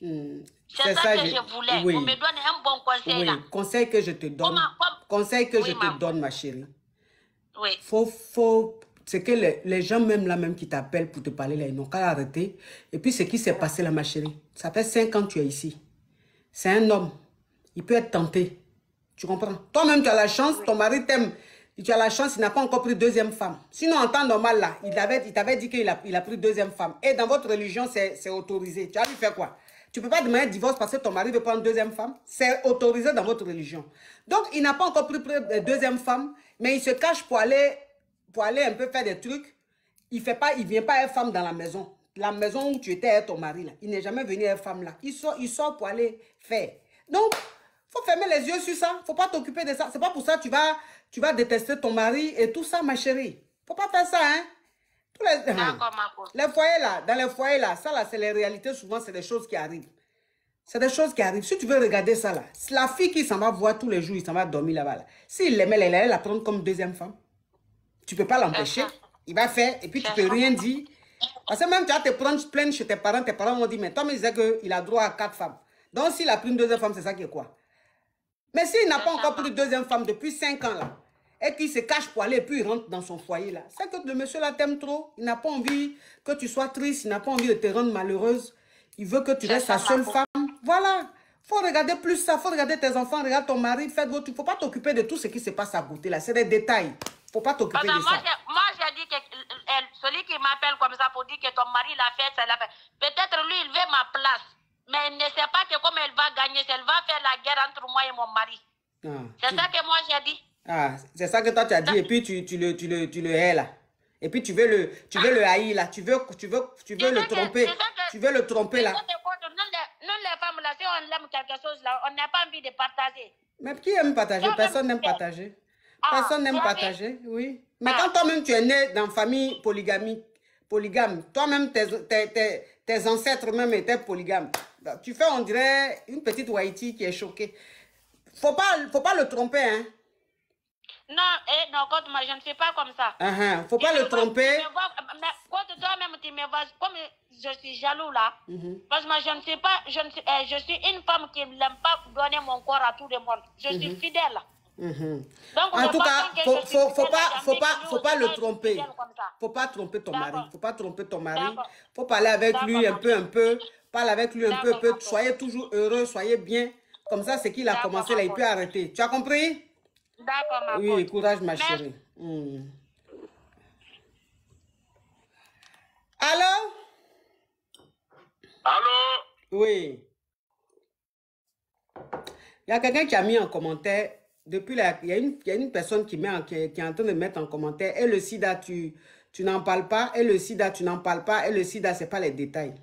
C'est ça que je voulais. Oui. Vous me donnez un bon conseil là. Oui, conseil que je te donne. Conseil que je te donne, ma chérie. Oui. C'est que les gens même là même qui t'appellent pour te parler là, ils n'ont qu'à arrêter. Et puis ce qui s'est passé là, ma chérie, ça fait 5 ans que tu es ici. C'est un homme. Il peut être tenté. Tu comprends? Toi-même, tu as la chance, ton mari t'aime. Tu as la chance, il n'a pas encore pris deuxième femme. Sinon, en temps normal, là, il t'avait dit qu'il a pris deuxième femme. Et dans votre religion, c'est autorisé. Tu as dû faire quoi? Tu ne peux pas demander un divorce parce que ton mari veut prendre deuxième femme. C'est autorisé dans votre religion. Donc, il n'a pas encore pris deuxième femme, mais il se cache pour aller un peu faire des trucs. Il vient pas être femme dans la maison. La maison où tu étais avec ton mari, là. Il n'est jamais venu être femme là. Il sort pour aller faire. Donc, faut fermer les yeux sur ça. Faut pas t'occuper de ça. C'est pas pour ça que tu vas détester ton mari et tout ça, ma chérie. Faut pas faire ça, hein. Tous les foyers là, dans les foyers là, ça là, c'est les réalités. Souvent, c'est des choses qui arrivent. C'est des choses qui arrivent. Si tu veux regarder ça là, c'est la fille qui s'en va voir tous les jours, il s'en va dormir là-bas. Là. S'il l'aimait, il allait la prendre comme deuxième femme. Tu peux pas l'empêcher. Il va faire et puis tu peux rien dire. Parce que même tu vas te prendre plainte chez tes parents vont dire, mais Tom il disait qu'il a droit à 4 femmes. Donc s'il a pris une deuxième femme, c'est ça qui est quoi? Mais s'il n'a pas encore pris une deuxième femme depuis 5 ans là, et qu'il se cache pour aller et puis il rentre dans son foyer là, c'est que le monsieur là t'aime trop. Il n'a pas envie que tu sois triste, il n'a pas envie de te rendre malheureuse. Il veut que tu restes sa seule femme. Voilà. Faut regarder plus ça, faut regarder tes enfants, regarde ton mari, faites votre... Faut pas t'occuper de tout ce qui se passe à côté là, c'est des détails. Faut pas t'occuper de ça. Moi, j'ai dit que celui qui m'appelle comme ça pour dire que ton mari l'a fait, ça l'a fait. Peut-être lui, il veut ma place. Mais il ne sait pas que comme elle va gagner, elle va faire la guerre entre moi et mon mari. C'est ça que moi, j'ai dit. Ah, c'est ça que toi, tu as dit. Et puis, tu le hais là. Et puis, tu veux le haïr là. Tu veux le tromper. Tu veux le tromper là. Nous, les femmes là, si on aime quelque chose là, on n'a pas envie de partager. Mais qui aime partager? Personne n'aime partager. Personne n'aime partager, oui. Mais quand toi-même, tu es né dans une famille polygame, toi-même, tes ancêtres même étaient polygames. Tu fais, on dirait, une petite Haïti qui est choquée. Faut pas le tromper, hein. Non, non, quand moi, je ne suis pas comme ça. Faut pas le tromper. Mais quand toi-même, tu me vois, comme je suis jaloux là, parce que moi, je suis une femme qui n'aime pas donner mon corps à tout le monde. Je suis fidèle. Donc, en tout cas, faut pas le tromper. Faut pas tromper ton mari. Faut pas tromper ton mari. Faut parler avec lui un peu. Parle avec lui un peu. Soyez toujours heureux, soyez bien. Comme ça, c'est qu'il a commencé là, il peut arrêter. Tu as compris? D'accord, ma Oui, courage, ma chérie. Allô? Allô? Oui. Il y a quelqu'un qui a mis en commentaire, depuis là, il y a une personne qui est en train de mettre en commentaire, et le sida, tu n'en parles pas, et le sida, tu n'en parles pas, et le sida, ce n'est pas les détails.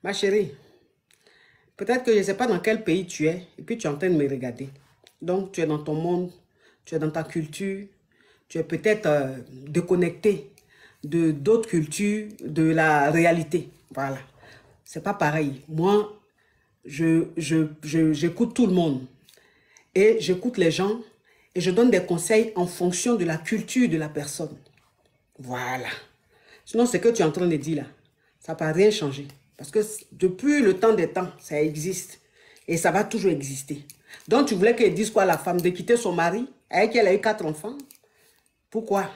Ma chérie, peut-être que je ne sais pas dans quel pays tu es, et puis tu es en train de me regarder. Donc, tu es dans ton monde, tu es dans ta culture, tu es peut-être déconnecté de d'autres cultures, de la réalité. Voilà. C'est pas pareil. Moi, j'écoute tout le monde. Et j'écoute les gens et je donne des conseils en fonction de la culture de la personne. Voilà. Sinon, ce que tu es en train de dire là, ça n'a pas rien changé. Parce que depuis le temps des temps, ça existe. Et ça va toujours exister. Donc, tu voulais qu'elle dise quoi, la femme, de quitter son mari, avec qui elle a eu 4 enfants? Pourquoi?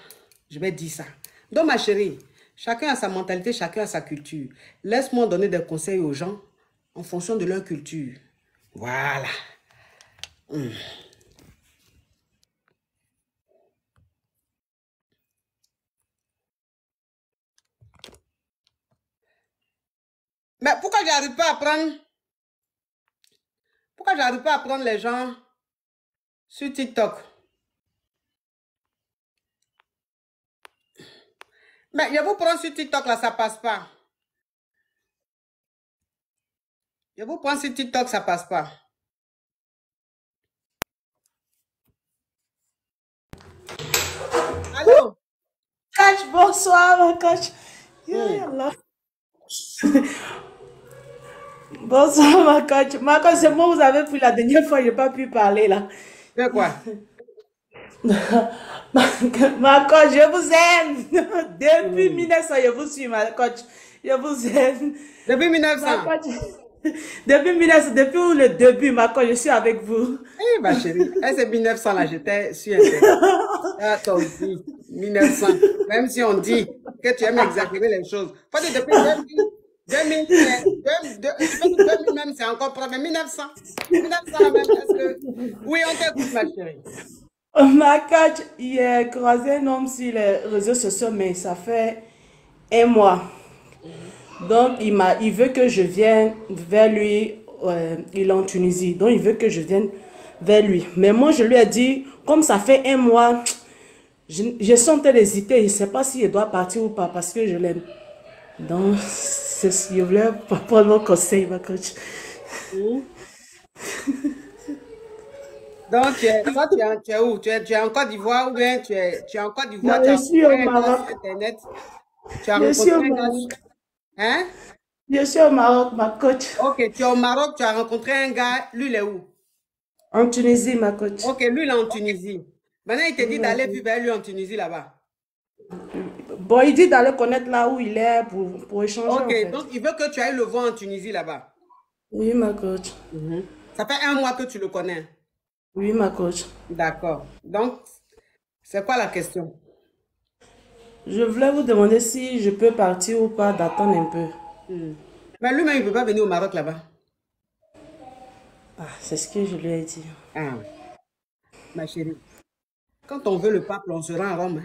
Je vais dire ça. Donc, ma chérie, chacun a sa mentalité, chacun a sa culture. Laisse-moi donner des conseils aux gens en fonction de leur culture. Voilà. Mais pourquoi j'arrive pas à prendre... Pourquoi j'arrive pas à prendre les gens sur TikTok? Mais je vous prends sur TikTok, là, ça passe pas. Je vous prends sur TikTok, ça passe pas. Allô? Coach, bonsoir, ma coach. Yeah, Allah. Bonsoir, ma coach. Ma coach, c'est moi, vous avez pris la dernière fois, je n'ai pas pu parler là. De quoi? Ma coach, je vous aime. Depuis 1900, je vous suis, ma coach. Je vous aime. Depuis 1900? Ma coach, depuis 1900, depuis le début, ma coach, je suis avec vous. Eh, ma chérie, c'est 1900 là, j'étais sur Internet. Ah, toi aussi, 1900. Même si on dit que tu aimes exagérer les choses. Faut dire depuis 2000, même c'est encore propre, mais 1900. 1900 là même, est-ce que... Oui, on t'écoute, ma chérie. Ma coach, il a croisé un homme sur les réseaux sociaux, mais ça fait un mois. Donc, il veut que je vienne vers lui. Il est en Tunisie. Donc, il veut que je vienne vers lui. Mais moi, je lui ai dit, comme ça fait un mois, je sens hésiter. Je ne sais pas si je dois partir ou pas parce que je l'aime. Donc, je voulais prendre mon conseil, ma coach. Donc, toi, tu es où? Tu es en Côte d'Ivoire ou bien tu es en Côte d'Ivoire? Non, je suis au Maroc. Sur Internet. Tu as Je suis au rencontré un gars. Maroc. Hein? Je suis au Maroc, ma coach. Ok, tu es au Maroc, tu as rencontré un gars. Lui, il est où? En Tunisie, ma coach. Ok, lui, il est en Tunisie. Maintenant, il te dit d'aller plus vers lui en Tunisie là-bas. Bon, il dit d'aller connaître là où il est pour échanger. Ok, en fait. donc il veut que tu ailles le voir en Tunisie là-bas. Oui, ma coach. Ça fait un mois que tu le connais. Oui, ma coach. D'accord. Donc, c'est quoi la question? Je voulais vous demander si je peux partir ou pas, d'attendre un peu. Mais lui-même, il ne peut pas venir au Maroc là-bas. Ah, c'est ce que je lui ai dit. Ah, ma chérie. Quand on veut le pape, on se rend à Rome.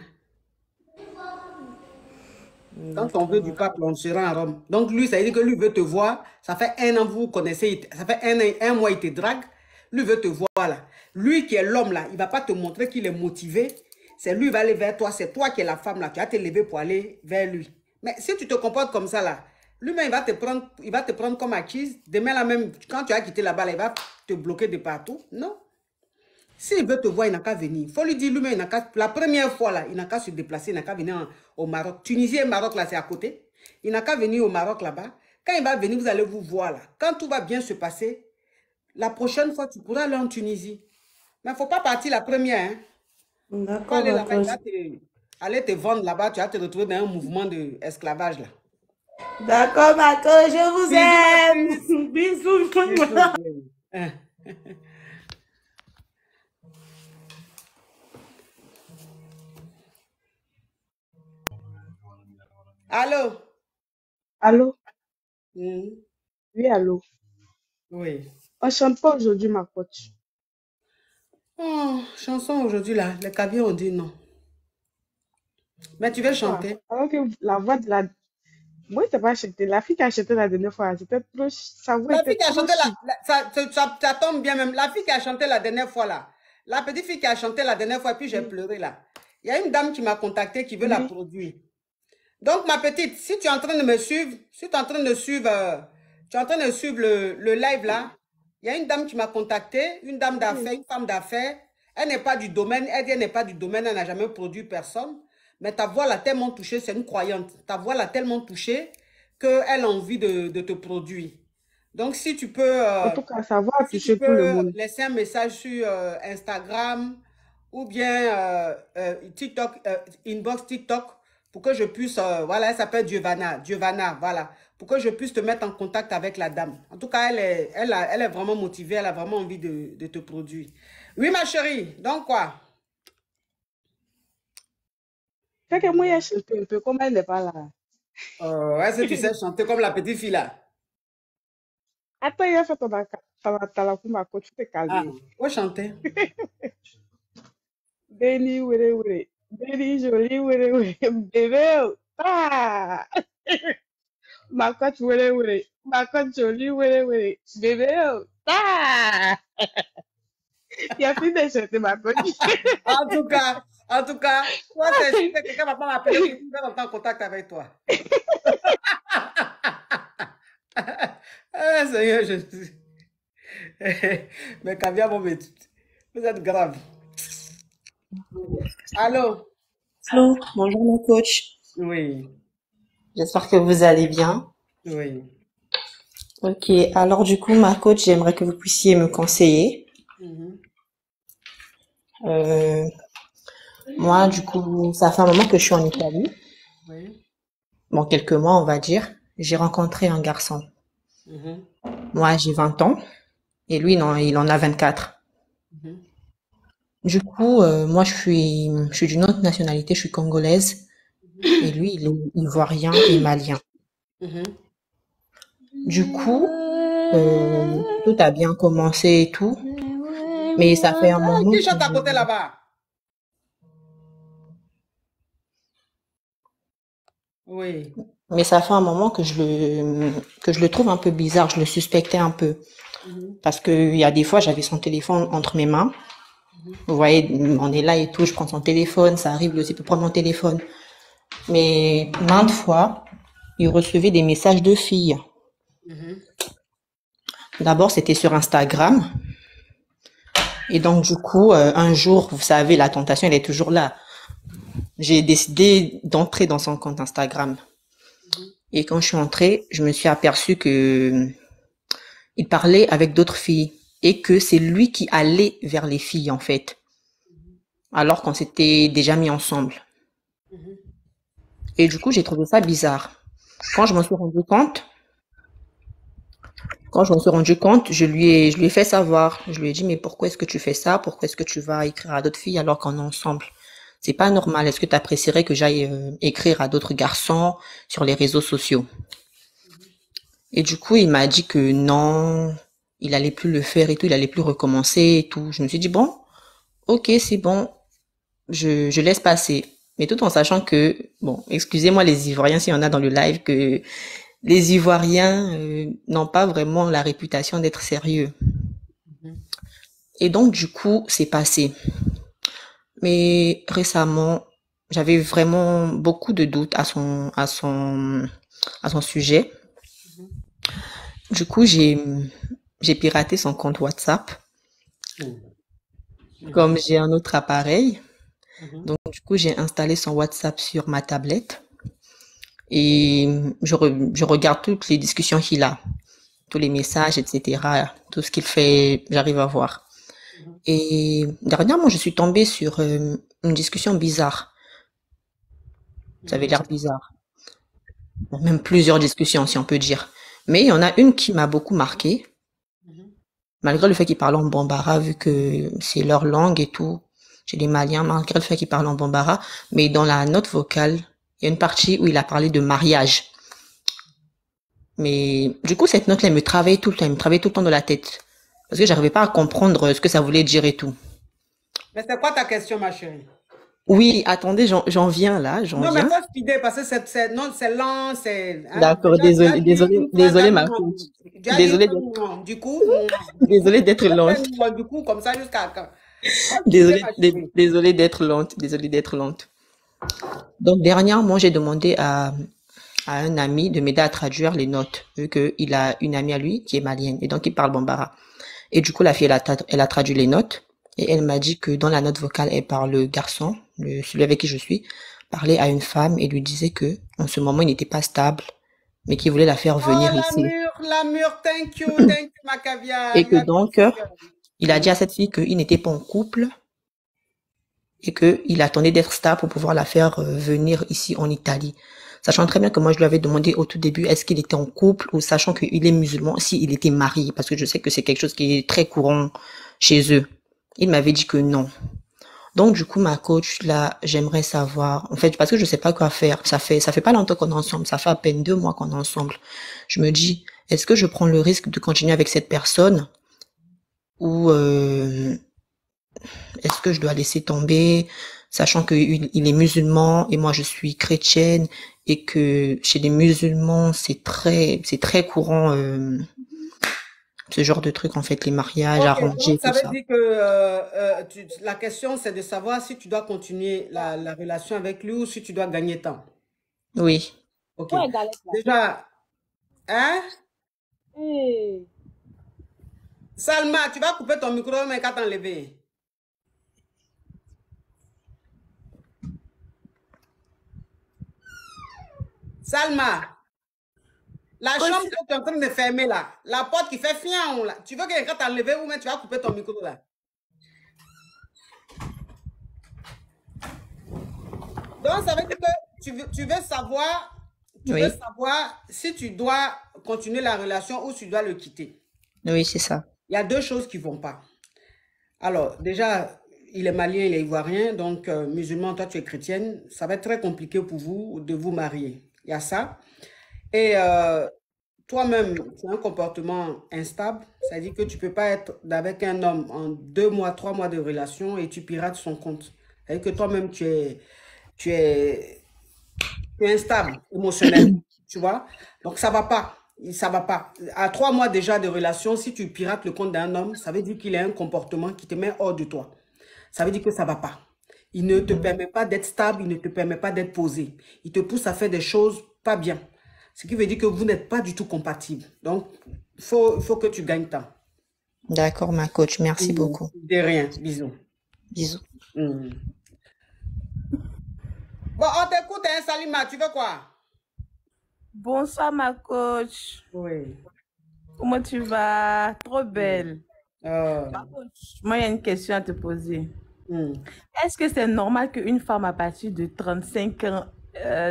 Quand on veut du pape, on se rend à Rome. Donc lui, ça veut dire que lui veut te voir. Ça fait un an, vous vous connaissez. Ça fait un mois, il te drague. Lui veut te voir là. Lui qui est l'homme là, il ne va pas te montrer qu'il est motivé. C'est lui qui va aller vers toi. C'est toi qui es la femme là. Tu vas te lever pour aller vers lui. Mais si tu te comportes comme ça là, lui-même, il va te prendre comme acquise. Demain là même, quand tu as quitté là-bas, il va te bloquer de partout. Non. S'il veut te voir, il n'a qu'à venir. Il faut lui dire lui-même, la première fois là, il n'a qu'à se déplacer, il n'a qu'à venir au Maroc. Tunisie et Maroc là, c'est à côté. Il n'a qu'à venir au Maroc là-bas. Quand il va venir, vous allez vous voir là. Quand tout va bien se passer, la prochaine fois, tu pourras aller en Tunisie. Mais il ne faut pas partir la première. Hein. D'accord, aller là-bas, aller te vendre là-bas, tu vas te retrouver dans un mouvement d'esclavage là. D'accord, ma coach, je vous aime. Bisous. Allô? Allô? Oui, allô? Oui. On chante pas aujourd'hui, ma coach. Oh, chanson aujourd'hui là, les caviers ont dit non. Mais tu veux chanter? Alors que la voix de la... Moi, je n'ai pas chanté. La fille qui a chanté la dernière fois, c'était trop... Sa voix la était fille qui a trop chanté chic. ça tombe bien même. La fille qui a chanté la dernière fois là, la petite fille qui a chanté la dernière fois, puis j'ai pleuré là. Il y a une dame qui m'a contacté qui veut la produire. Donc ma petite, si tu es en train de me suivre, si tu es en train de suivre, le live là, il y a une dame qui m'a contacté, une dame d'affaires, une femme d'affaires. Elle n'est pas du domaine, elle n'est pas du domaine, elle n'a jamais produit personne. Mais ta voix l'a tellement touchée, c'est une croyante. Ta voix l'a tellement touchée qu'elle a envie de te produire. Donc, si tu peux... en tout cas, ça va toucher tout le monde. Laisser un message sur Instagram ou bien TikTok, inbox TikTok, pour que je puisse... voilà, elle s'appelle Giovanna, voilà. Pour que je puisse te mettre en contact avec la dame. En tout cas, elle est vraiment motivée, elle a vraiment envie de te produire. Oui, ma chérie, donc quoi? Fait que moi, elle chante un peu, comme elle n'est pas là. Est-ce que tu sais chanter comme la petite fille là? Attends, il a fait ton ma coach, tu t'es calmé. Ah, faut chanter. Béni, wéré, wéré. Béni, joli, wéré, wéré. Bébé, ah! Ma coach, wéré, wéré. Ma coach, joli, wéré, wéré. Bébé, ah! Il a fini de chanter ma coach. En tout cas, toi, si quelqu'un va pas m'appeler, il va entrer en contact avec toi. Ah, Seigneur Jésus. Mais caviar, vous êtes grave. Allô? Flo, bonjour mon coach. Oui, J'espère que vous allez bien. oui. Ok, alors du coup, ma coach, j'aimerais que vous puissiez me conseiller. Mhm. Euh, Moi, du coup, ça fait un moment que je suis en Italie. Oui. Bon, quelques mois, on va dire. J'ai rencontré un garçon. Mhm. Moi, j'ai 20 ans et lui, non, il en a 24. Mhm. Du coup, moi, je suis d'une autre nationalité, je suis congolaise et lui, il est ivoirien et malien. Mhm. Du coup, tout a bien commencé et tout, mais ça fait un moment Qui que chante à côté là-bas? Oui. mais ça fait un moment que je le trouve un peu bizarre, je le suspectais un peu Mhm. parce que il y a des fois, j'avais son téléphone entre mes mains. Vous voyez, on est là et tout, je prends son téléphone, ça arrive lui aussi peut prendre mon téléphone. Mais maintes fois, il recevait des messages de filles. Mhm. D'abord, c'était sur Instagram. Et donc, du coup, un jour, vous savez, la tentation, elle est toujours là. J'ai décidé d'entrer dans son compte Instagram. Et quand je suis entrée, je me suis aperçue que il parlait avec d'autres filles et que c'est lui qui allait vers les filles, en fait, alors qu'on s'était déjà mis ensemble. Mhm. Et du coup, j'ai trouvé ça bizarre. Quand je m'en suis rendu compte, Quand je me suis rendu compte, je lui ai fait savoir. Je lui ai dit, mais pourquoi est-ce que tu fais ça? Pourquoi est-ce que tu vas écrire à d'autres filles alors qu'on est ensemble? C'est pas normal. Est-ce que tu apprécierais que j'aille écrire à d'autres garçons sur les réseaux sociaux? Et du coup, il m'a dit que non, il allait plus le faire et tout, il allait plus recommencer et tout. Je me suis dit, bon, ok, c'est bon, je laisse passer. Mais tout en sachant que, bon, excusez-moi les Ivoiriens s'il y en a dans le live, que les Ivoiriens n'ont pas vraiment la réputation d'être sérieux. Mhm. Et donc, du coup, c'est passé. Mais récemment, j'avais vraiment beaucoup de doutes à son sujet. Du coup, j'ai piraté son compte WhatsApp. Mhm. Comme j'ai un autre appareil. Mhm. Donc, du coup, j'ai installé son WhatsApp sur ma tablette. Et je regarde toutes les discussions qu'il a. Tous les messages, etc. Tout ce qu'il fait, j'arrive à voir. Et dernièrement, je suis tombée sur une discussion bizarre. Ça avait l'air bizarre. Bon, même plusieurs discussions, si on peut dire. Mais il y en a une qui m'a beaucoup marqué, Mhm. malgré le fait qu'ils parlent en bambara, vu que c'est leur langue et tout. Chez les Maliens, malgré le fait qu'ils parlent en bambara. Mais dans la note vocale, il y a une partie où il a parlé de mariage. Mais du coup, cette note-là, elle me travaillait tout le temps, elle me travaillait tout le temps dans la tête. Parce que j'arrivais pas à comprendre ce que ça voulait dire et tout. Mais c'est quoi ta question, ma chérie? Oui, attendez, j'en viens là, j'en Non, mais viens. faut speeder parce que non, c'est lent, c'est. Hein? D'accord, Déjà, tu as désolé, dit désolé, une phrase, désolé ma coach. tu as dit Désolé d'être, du coup, du coup, désolé d'être lente. du coup, comme ça jusqu'à quand? Faut speeder, Désolé, ma chérie. désolé d'être lente, désolé d'être lente. Donc dernièrement, j'ai demandé à un ami de m'aider à traduire les notes, vu qu'il a une amie à lui qui est malienne et donc il parle bambara. Et du coup, la fille, elle a traduit les notes et elle m'a dit que dans la note vocale, elle parle le garçon, celui avec qui je suis, parlait à une femme et lui disait que en ce moment, il n'était pas stable, mais qu'il voulait la faire Oh, venir ici. la mûre, thank you, ma caviar. Et que Merci. donc, il a dit à cette fille qu'il n'était pas en couple et qu'il attendait d'être stable pour pouvoir la faire venir ici en Italie. Sachant très bien que moi, je lui avais demandé au tout début, est-ce qu'il était en couple ou sachant qu'il est musulman, s'il était marié, parce que je sais que c'est quelque chose qui est très courant chez eux. Il m'avait dit que non. Donc, du coup, ma coach, là, j'aimerais savoir, en fait, parce que je sais pas quoi faire. Ça fait pas longtemps qu'on est ensemble. Ça fait à peine 2 mois qu'on est ensemble. Je me dis, est-ce que je prends le risque de continuer avec cette personne ou est-ce que je dois laisser tomber, sachant qu'il est musulman et moi je suis chrétienne et que chez les musulmans c'est très courant ce genre de truc en fait, les mariages Ok, arrangés, donc ça tout veut ça. dire que la question c'est de savoir si tu dois continuer la relation avec lui ou si tu dois gagner temps. Oui. Ok. Ouais, galette là. Déjà, hein? Hey. Salma, tu vas couper ton micro, mais qu'à t'enlever. Salma, la Coach, chambre que tu es en train de fermer là, la porte qui fait fion là, tu veux que quand t'enlever ou même tu vas couper ton micro là. Donc, ça veut dire que tu veux savoir, Oui, si tu dois continuer la relation ou tu dois le quitter. oui, c'est ça. Il y a deux choses qui ne vont pas. Alors, déjà, il est malien, il est ivoirien, donc musulman, toi tu es chrétienne, ça va être très compliqué pour vous de vous marier. Il y a ça. Et toi-même, tu as un comportement instable, c'est-à-dire que tu ne peux pas être avec un homme en 2 mois, 3 mois de relation et tu pirates son compte. C'est-à-dire que toi-même, tu es instable émotionnellement, tu vois. Donc, ça va pas. Ça va pas. À 3 mois déjà de relation, si tu pirates le compte d'un homme, ça veut dire qu'il a un comportement qui te met hors de toi. Ça veut dire que ça va pas. Il ne te permet pas d'être stable, il ne te permet pas d'être posé. Il te pousse à faire des choses pas bien. Ce qui veut dire que vous n'êtes pas du tout compatibles. Donc, il faut que tu gagnes temps. D'accord, ma coach. Merci beaucoup. De rien. Bisous. Bisous. Bon, on t'écoute, hein, Salima. Tu veux quoi? Bonsoir, ma coach. Oui. Comment tu vas? Trop belle. Ma coach, moi, il y a une question à te poser. Est-ce que c'est normal qu'une femme à partir de 35 ans,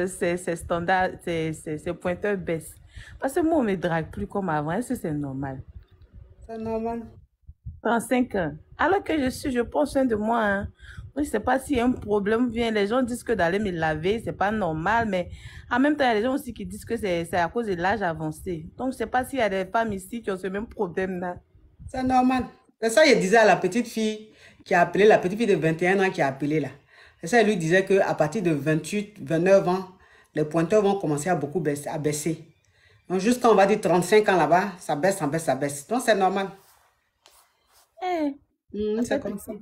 ses standards, ses pointeurs baissent? Parce que moi, on ne me drague plus comme avant. Est-ce que c'est normal? C'est normal. 35 ans. Alors que je prends soin de moi. Hein. Je ne sais pas s'il y a un problème. Les gens disent que d'aller me laver, c'est pas normal. Mais en même temps, il y a des gens aussi qui disent que c'est à cause de l'âge avancé. Donc, je ne sais pas s'il y a des femmes ici qui ont ce même problème-là. C'est normal. C'est ça, il disait à la petite fille qui a appelé, la petite fille de 21 ans qui a appelé là. C'est ça, il lui disait qu'à partir de 28, 29 ans, les pointeurs vont commencer à beaucoup baisser. Donc, juste quand on va dire 35 ans là-bas, ça baisse, ça baisse, ça baisse. Donc, c'est normal. C'est comme ça.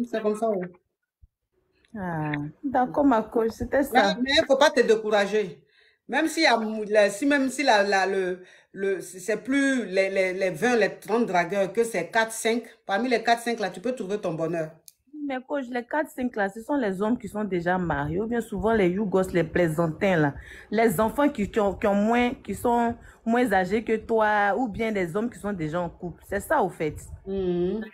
C'est comme ça, oui. D'accord, ma coach, c'était ça. Mais il ne faut pas te décourager. Même si c'est plus les 20, les 30 dragueurs, que c'est 4-5, parmi les 4-5 là, tu peux trouver ton bonheur. Mais coach, les 4-5 là, ce sont les hommes qui sont déjà mariés, ou bien souvent les yougos, les plaisantins là. Les enfants qui sont moins âgés que toi, ou bien les hommes qui sont déjà en couple. C'est ça, au fait.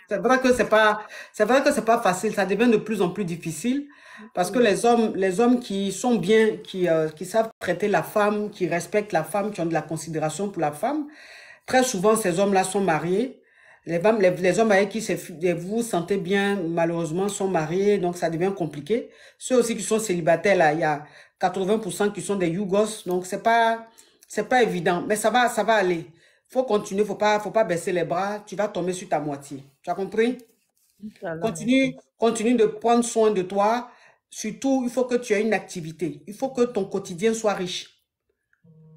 C'est vrai que c'est pas facile. Ça devient de plus en plus difficile. Parce que les hommes qui sont bien, qui savent traiter la femme, qui respectent la femme, qui ont de la considération pour la femme, très souvent, ces hommes-là sont mariés. Les hommes avec qui vous sentez bien, malheureusement, sont mariés, donc ça devient compliqué. Ceux aussi qui sont célibataires, là, il y a 80% qui sont des yougos, donc c'est pas évident, mais ça va aller. Faut continuer, faut pas baisser les bras, tu vas tomber sur ta moitié. Tu as compris? Continue de prendre soin de toi. Surtout, il faut que tu aies une activité. Il faut que ton quotidien soit riche.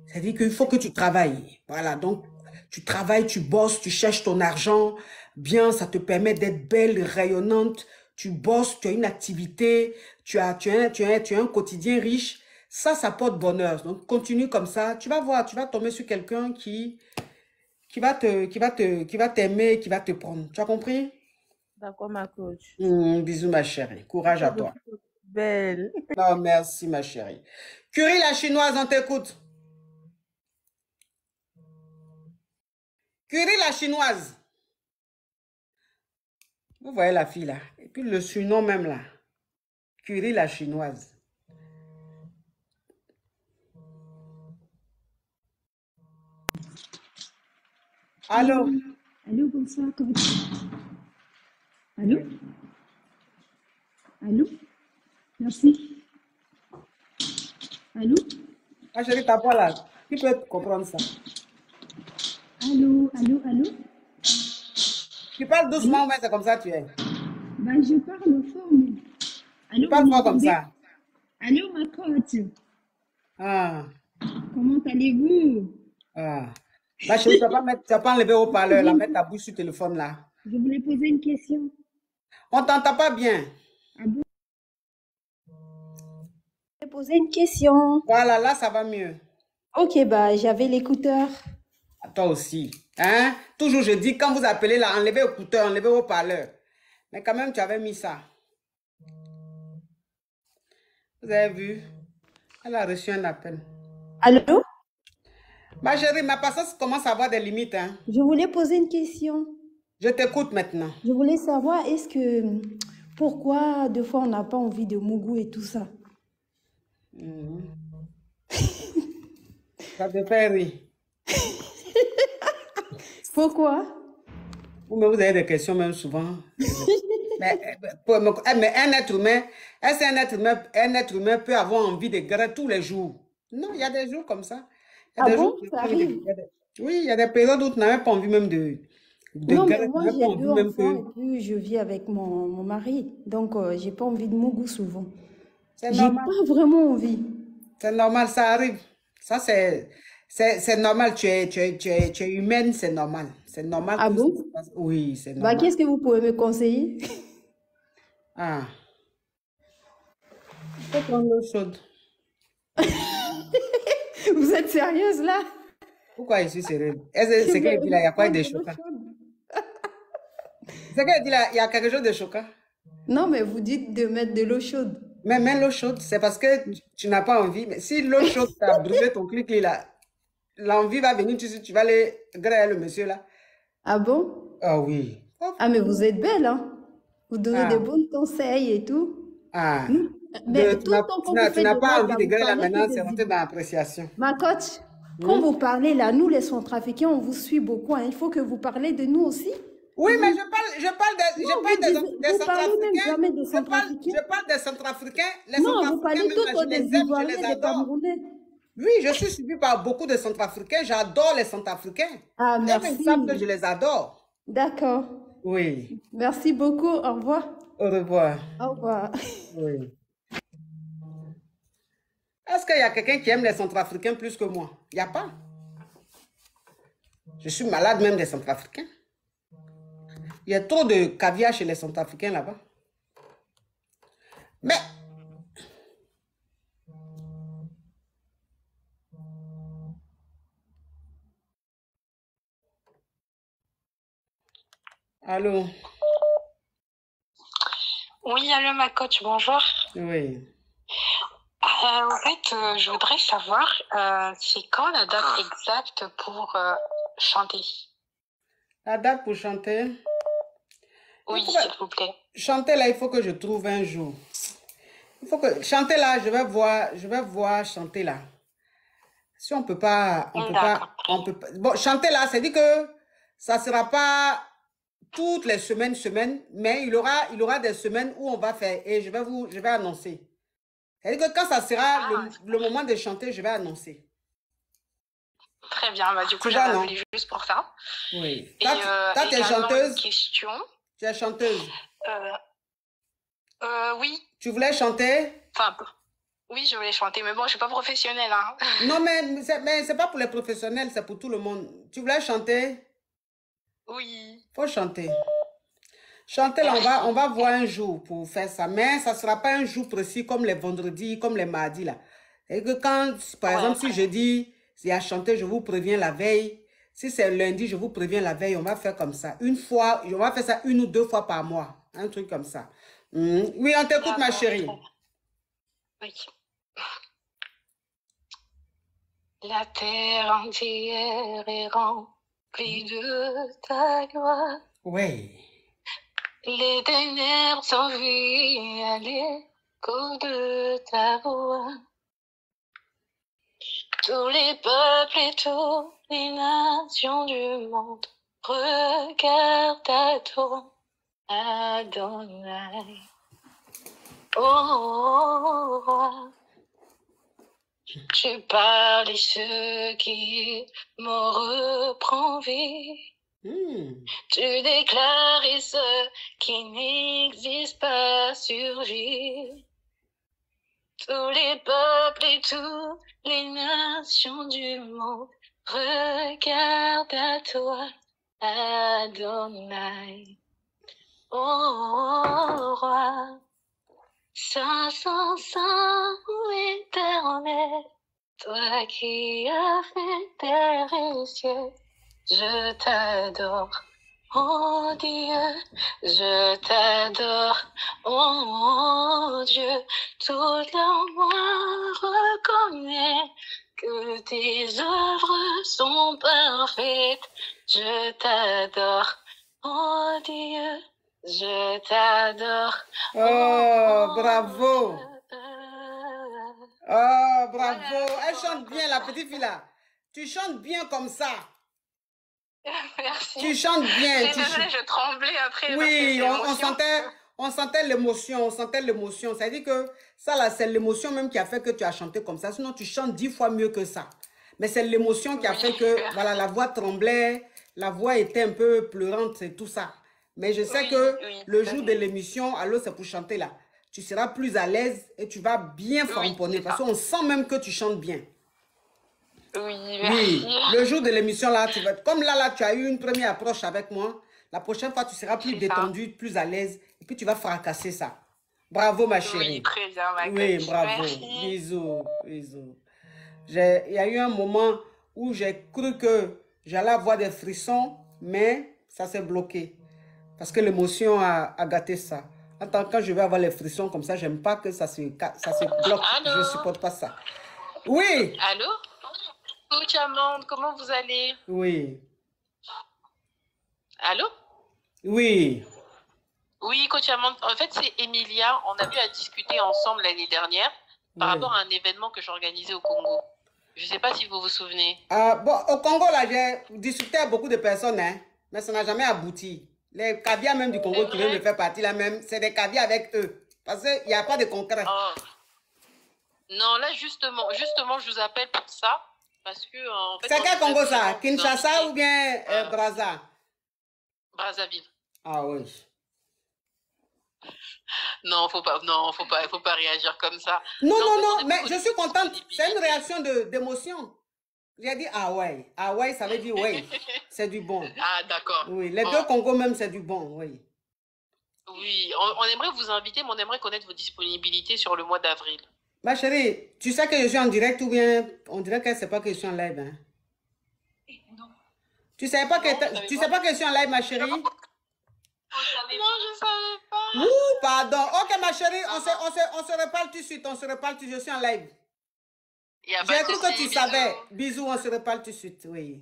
C'est-à-dire qu'il faut que tu travailles. Voilà, donc tu travailles, tu bosses, tu cherches ton argent. Bien, ça te permet d'être belle, rayonnante. Tu bosses, tu as une activité, tu as un quotidien riche. Ça porte bonheur. Donc, continue comme ça. Tu vas voir, tu vas tomber sur quelqu'un qui va t'aimer, qui va te prendre. Tu as compris? D'accord, ma coach. Bisous, ma chérie. Courage à toi. Belle. Non, merci, ma chérie. Curie la chinoise, on t'écoute. Curie la chinoise. Vous voyez la fille là. Et puis le surnom même là. Curie la chinoise. Allô? Allô, bonsoir, comment tu vas? Allô? Allô? Merci. Allô? Ah, chérie, ta voix là. Tu peux comprendre ça. Allô, allô, allô? Tu parles doucement, mais c'est comme ça tu es. Ben, je parle fort, mais... Allô, tu parles fort comme ça. Allô, ma coach? Ah. Comment allez-vous? Ah. Ma chérie, tu vas pas enlever au parleur, là, mettre ta bouche sur le téléphone là. Je voulais poser une question. On t'entend pas bien. Ah bon? Je voulais poser une question. Voilà, là, ça va mieux. Ok, bah, j'avais l'écouteur. À toi aussi. Hein? Toujours, je dis, quand vous appelez là, enlevez l'écouteur, enlevez au parleur. Mais quand même, tu avais mis ça. Vous avez vu? Elle a reçu un appel. Allô? Ma chérie, ma patience commence à avoir des limites. Hein. Je voulais poser une question. Je t'écoute maintenant. Je voulais savoir, pourquoi deux fois on n'a pas envie de Mougou et tout ça? Ça te fait rire. Pourquoi? Vous avez des questions même souvent. mais un être humain, est-ce qu'un être humain peut avoir envie de guerre tous les jours? Non, il y a des jours comme ça. Ah bon, ça arrive? Oui, il y a des périodes où tu n'avais pas envie même de non, guerre. mais moi j'ai 2 enfants et puis je vis avec mon mari. Donc, j'ai pas envie de Mougou souvent. J'ai pas vraiment envie. C'est normal, ça arrive. Ça, c'est normal. Tu es humaine, c'est normal. C'est normal. Ah bon? Oui, c'est normal. Bah, qu'est-ce que vous pouvez me conseiller? Ah. Je peux prendre l'eau chaude. Vous êtes sérieuse là? Pourquoi je suis sérieuse? C'est qu'elle dit là, il y a quoi de choquant? C'est qu'elle dit là, il y a quelque chose de choquant? Non, mais vous dites de mettre de l'eau chaude. Mais mets l'eau chaude, c'est parce que tu n'as pas envie. Mais si l'eau chaude t'a brûlé ton clic là, l'envie va venir, tu vas aller griller le monsieur là. Ah bon? Ah oui. Ah, mais vous êtes belle, hein? Vous donnez des bons conseils et tout. Ah. Mais tu n'as pas envie de griller là maintenant, c'est rentré dans l'appréciation. Ma coach, quand vous parlez là, nous les Centrafricains, on vous suit beaucoup. Hein. Il faut que vous parlez de nous aussi. Oui, mais je parle des Centrafricains. Je parle des Centrafricains. Non, vous parlez tout des Ivoiriens, des Camerounais. Oui, je suis suivi par beaucoup de Centrafricains. J'adore les Centrafricains. Ah, merci. Ils savent que je les adore. D'accord. Oui. Merci beaucoup. Au revoir. Au revoir. Au revoir. Oui. Est-ce qu'il y a quelqu'un qui aime les Centrafricains plus que moi? Il n'y a pas. Je suis malade même des Centrafricains. Il y a trop de caviar chez les Centrafricains là-bas. Mais... Allô? Oui, allô ma coach, bonjour. Oui. En fait, je voudrais savoir, c'est quand la date exacte pour chanter? La date pour chanter? Oui, s'il vous plaît. Chanter là, il faut que je trouve un jour. Il faut que... Chanter là, je vais voir chanter là. Si on peut pas... Bon, chanter là, c'est dit que ça sera pas toutes les semaines, mais il y aura des semaines où on va faire et je vais annoncer. C'est-à-dire que quand ça sera le moment de chanter, je vais annoncer. Très bien, bah, du coup, j'avais appelé juste pour ça. Oui. Et toi, tu es chanteuse? Une question. Tu es chanteuse? Oui. Tu voulais chanter? Enfin, oui, je voulais chanter, mais bon, je ne suis pas professionnelle. Hein. Non, mais c'est pas pour les professionnels, c'est pour tout le monde. Tu voulais chanter? Oui. Faut chanter. Chanter, là, on va voir un jour pour faire ça, mais ça ne sera pas un jour précis comme les vendredis, comme les mardis, là. Et que quand, par exemple, si jeudi, c'est à chanter, je vous préviens la veille. Si c'est lundi, je vous préviens la veille, on va faire comme ça. On va faire ça 1 ou 2 fois par mois. Un truc comme ça. Oui, on t'écoute, ma chérie. Oui. La terre entière est remplie de ta gloire. Oui. Les ténèbres s'enfuient à l'écho de ta voix. Tous les peuples et toutes les nations du monde regardent à toi, Adonai. Oh, roi, tu parles et ce qui est mort reprend vie. Tu déclares et ce qui n'existe pas surgit. Tous les peuples et toutes les nations du monde regardent à toi, Adonai. Oh, roi, Saint, Saint, Saint, éternel, toi qui as fait terre et ciel, je t'adore, oh Dieu, je t'adore, oh Dieu, toute la voix reconnaît que tes œuvres sont parfaites. Je t'adore, oh Dieu, je t'adore. Oh, bravo. Oh, bravo. Elle chante bien, la petite fille là. Tu chantes bien comme ça. Merci. Tu chantes bien. Désolée, je tremblais après. Oui, on sentait l'émotion, C'est-à-dire que ça là, c'est l'émotion même qui a fait que tu as chanté comme ça. Sinon, tu chantes 10 fois mieux que ça. Mais c'est l'émotion qui a fait que, voilà, la voix tremblait, la voix était un peu pleurante, c'est tout ça. Mais je sais que le jour de l'émission, alors c'est pour chanter là. Tu seras plus à l'aise et tu vas bien framponner parce qu'on sent même que tu chantes bien. Oui, merci. Oui, le jour de l'émission là, tu vas, comme là, tu as eu une première approche avec moi. La prochaine fois, tu seras plus détendu, plus à l'aise et puis tu vas fracasser ça. Bravo ma chérie. Oui, très bien ma Oui, coach. bravo. Merci. Bisous, bisous. Il y a eu un moment où j'ai cru que j'allais avoir des frissons, mais ça s'est bloqué. Parce que l'émotion a gâté ça. Quand je vais avoir les frissons comme ça, j'aime pas que ça se bloque. Allô? Je ne supporte pas ça. Oui. Allô? Coach Amande, comment vous allez? Oui. Allô? Oui. Oui, coach Amande. En fait, c'est Emilia. On a eu à discuter ensemble l'année dernière par rapport à un événement que j'organisais au Congo. Je ne sais pas si vous vous souvenez. Bon, au Congo, là, j'ai discuté avec beaucoup de personnes, hein, mais ça n'a jamais abouti. Les caviars même du Congo qui viennent de faire partie là même, c'est des caviars avec eux. Parce qu'il n'y a pas de concret. Oh. Non, là, justement, je vous appelle pour ça. Parce que, en fait, c'est quel Congo ça? Kinshasa ou bien Brazza? Brazzaville. Ah oui. Non, faut pas réagir comme ça. Non, mais je suis contente. C'est une réaction d'émotion. J'ai dit ah ouais, ça veut dire ouais, c'est du bon. Ah d'accord. Oui, les deux Congos même, c'est du bon, oui. Oui, on aimerait vous inviter, mais on aimerait connaître vos disponibilités sur le mois d'avril. Ma chérie, tu sais que je suis en direct ou bien on dirait qu'elle ne sait pas que je suis en live, hein? Non. Tu sais pas que je suis en live, ma chérie? Non, je savais pas. Ouh, pardon. Ok, ma chérie, on se reparle tout de suite, je suis en live. J'ai cru que tu savais. Bisous, on se reparle tout de suite, oui.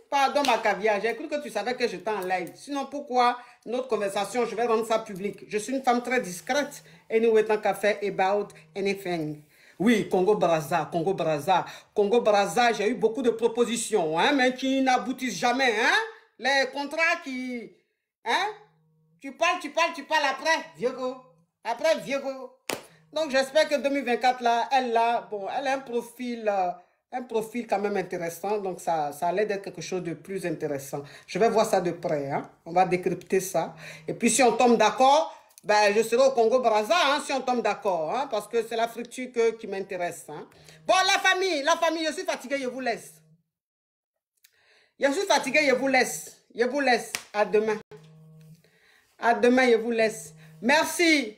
Pardon, ma caviar, j'ai cru que tu savais que j'étais en live. Sinon, pourquoi notre conversation, je vais rendre ça public? Je suis une femme très discrète. Anyway, tant qu'à faire about anything. Oui, Congo-Brazza, j'ai eu beaucoup de propositions, hein, mais qui n'aboutissent jamais, hein. Les contrats qui... Hein? Tu parles après, Viego. Donc, j'espère que 2024, là, elle a un profil quand même intéressant. Donc, ça allait d'être quelque chose de plus intéressant. Je vais voir ça de près, hein. On va décrypter ça. Et puis, si on tombe d'accord, ben, je serai au Congo-Brazza, hein, si on tombe d'accord, hein, parce que c'est la friture qui m'intéresse, hein. Bon, la famille, je suis fatiguée, je vous laisse. Je suis fatiguée, je vous laisse. À demain. À demain, je vous laisse. Merci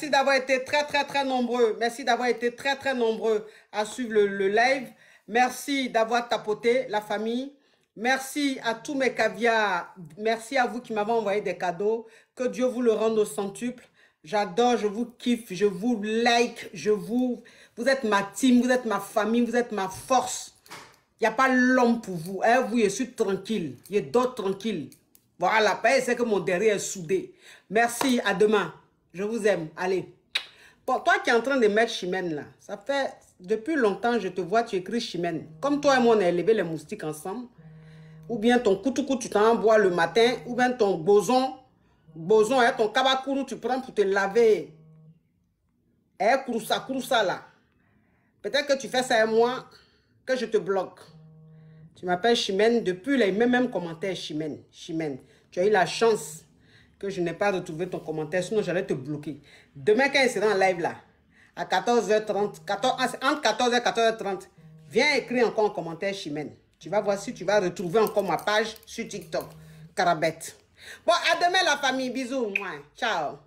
d'avoir été très nombreux. Merci d'avoir été très nombreux à suivre le live. Merci d'avoir tapoté, la famille. Merci à tous mes caviars. Merci à vous qui m'avez envoyé des cadeaux. Que Dieu vous le rende au centuple. J'adore, je vous kiffe, je vous like, vous êtes ma team, vous êtes ma famille, vous êtes ma force. Il n'y a pas l'homme pour vous. Hein? Vous, je suis tranquille. Je dors tranquille. Voilà, c'est que mon derrière est soudé. Merci, à demain. Je vous aime. Allez. Bon, toi qui es en train de mettre Chimène là, ça fait depuis longtemps je te vois, tu écris Chimène. Comme toi et moi, on a élevé les moustiques ensemble. Ou bien ton coutou, tu t'en bois le matin. Ou bien ton boson, hein, ton kabakourou, tu prends pour te laver. Kouroussa là. Peut-être que tu fais ça et moi, que je te bloque. Tu m'appelles Chimène, depuis les mêmes commentaires, Chimène. Tu as eu la chance que je n'ai pas retrouvé ton commentaire, sinon j'allais te bloquer. Demain, quand il sera en live là, à 14h30, entre 14h et 14h30, viens écrire encore un commentaire, Chimène. Tu vas voir si tu vas retrouver encore ma page sur TikTok. Carabette. Bon, à demain la famille, bisous. Ciao.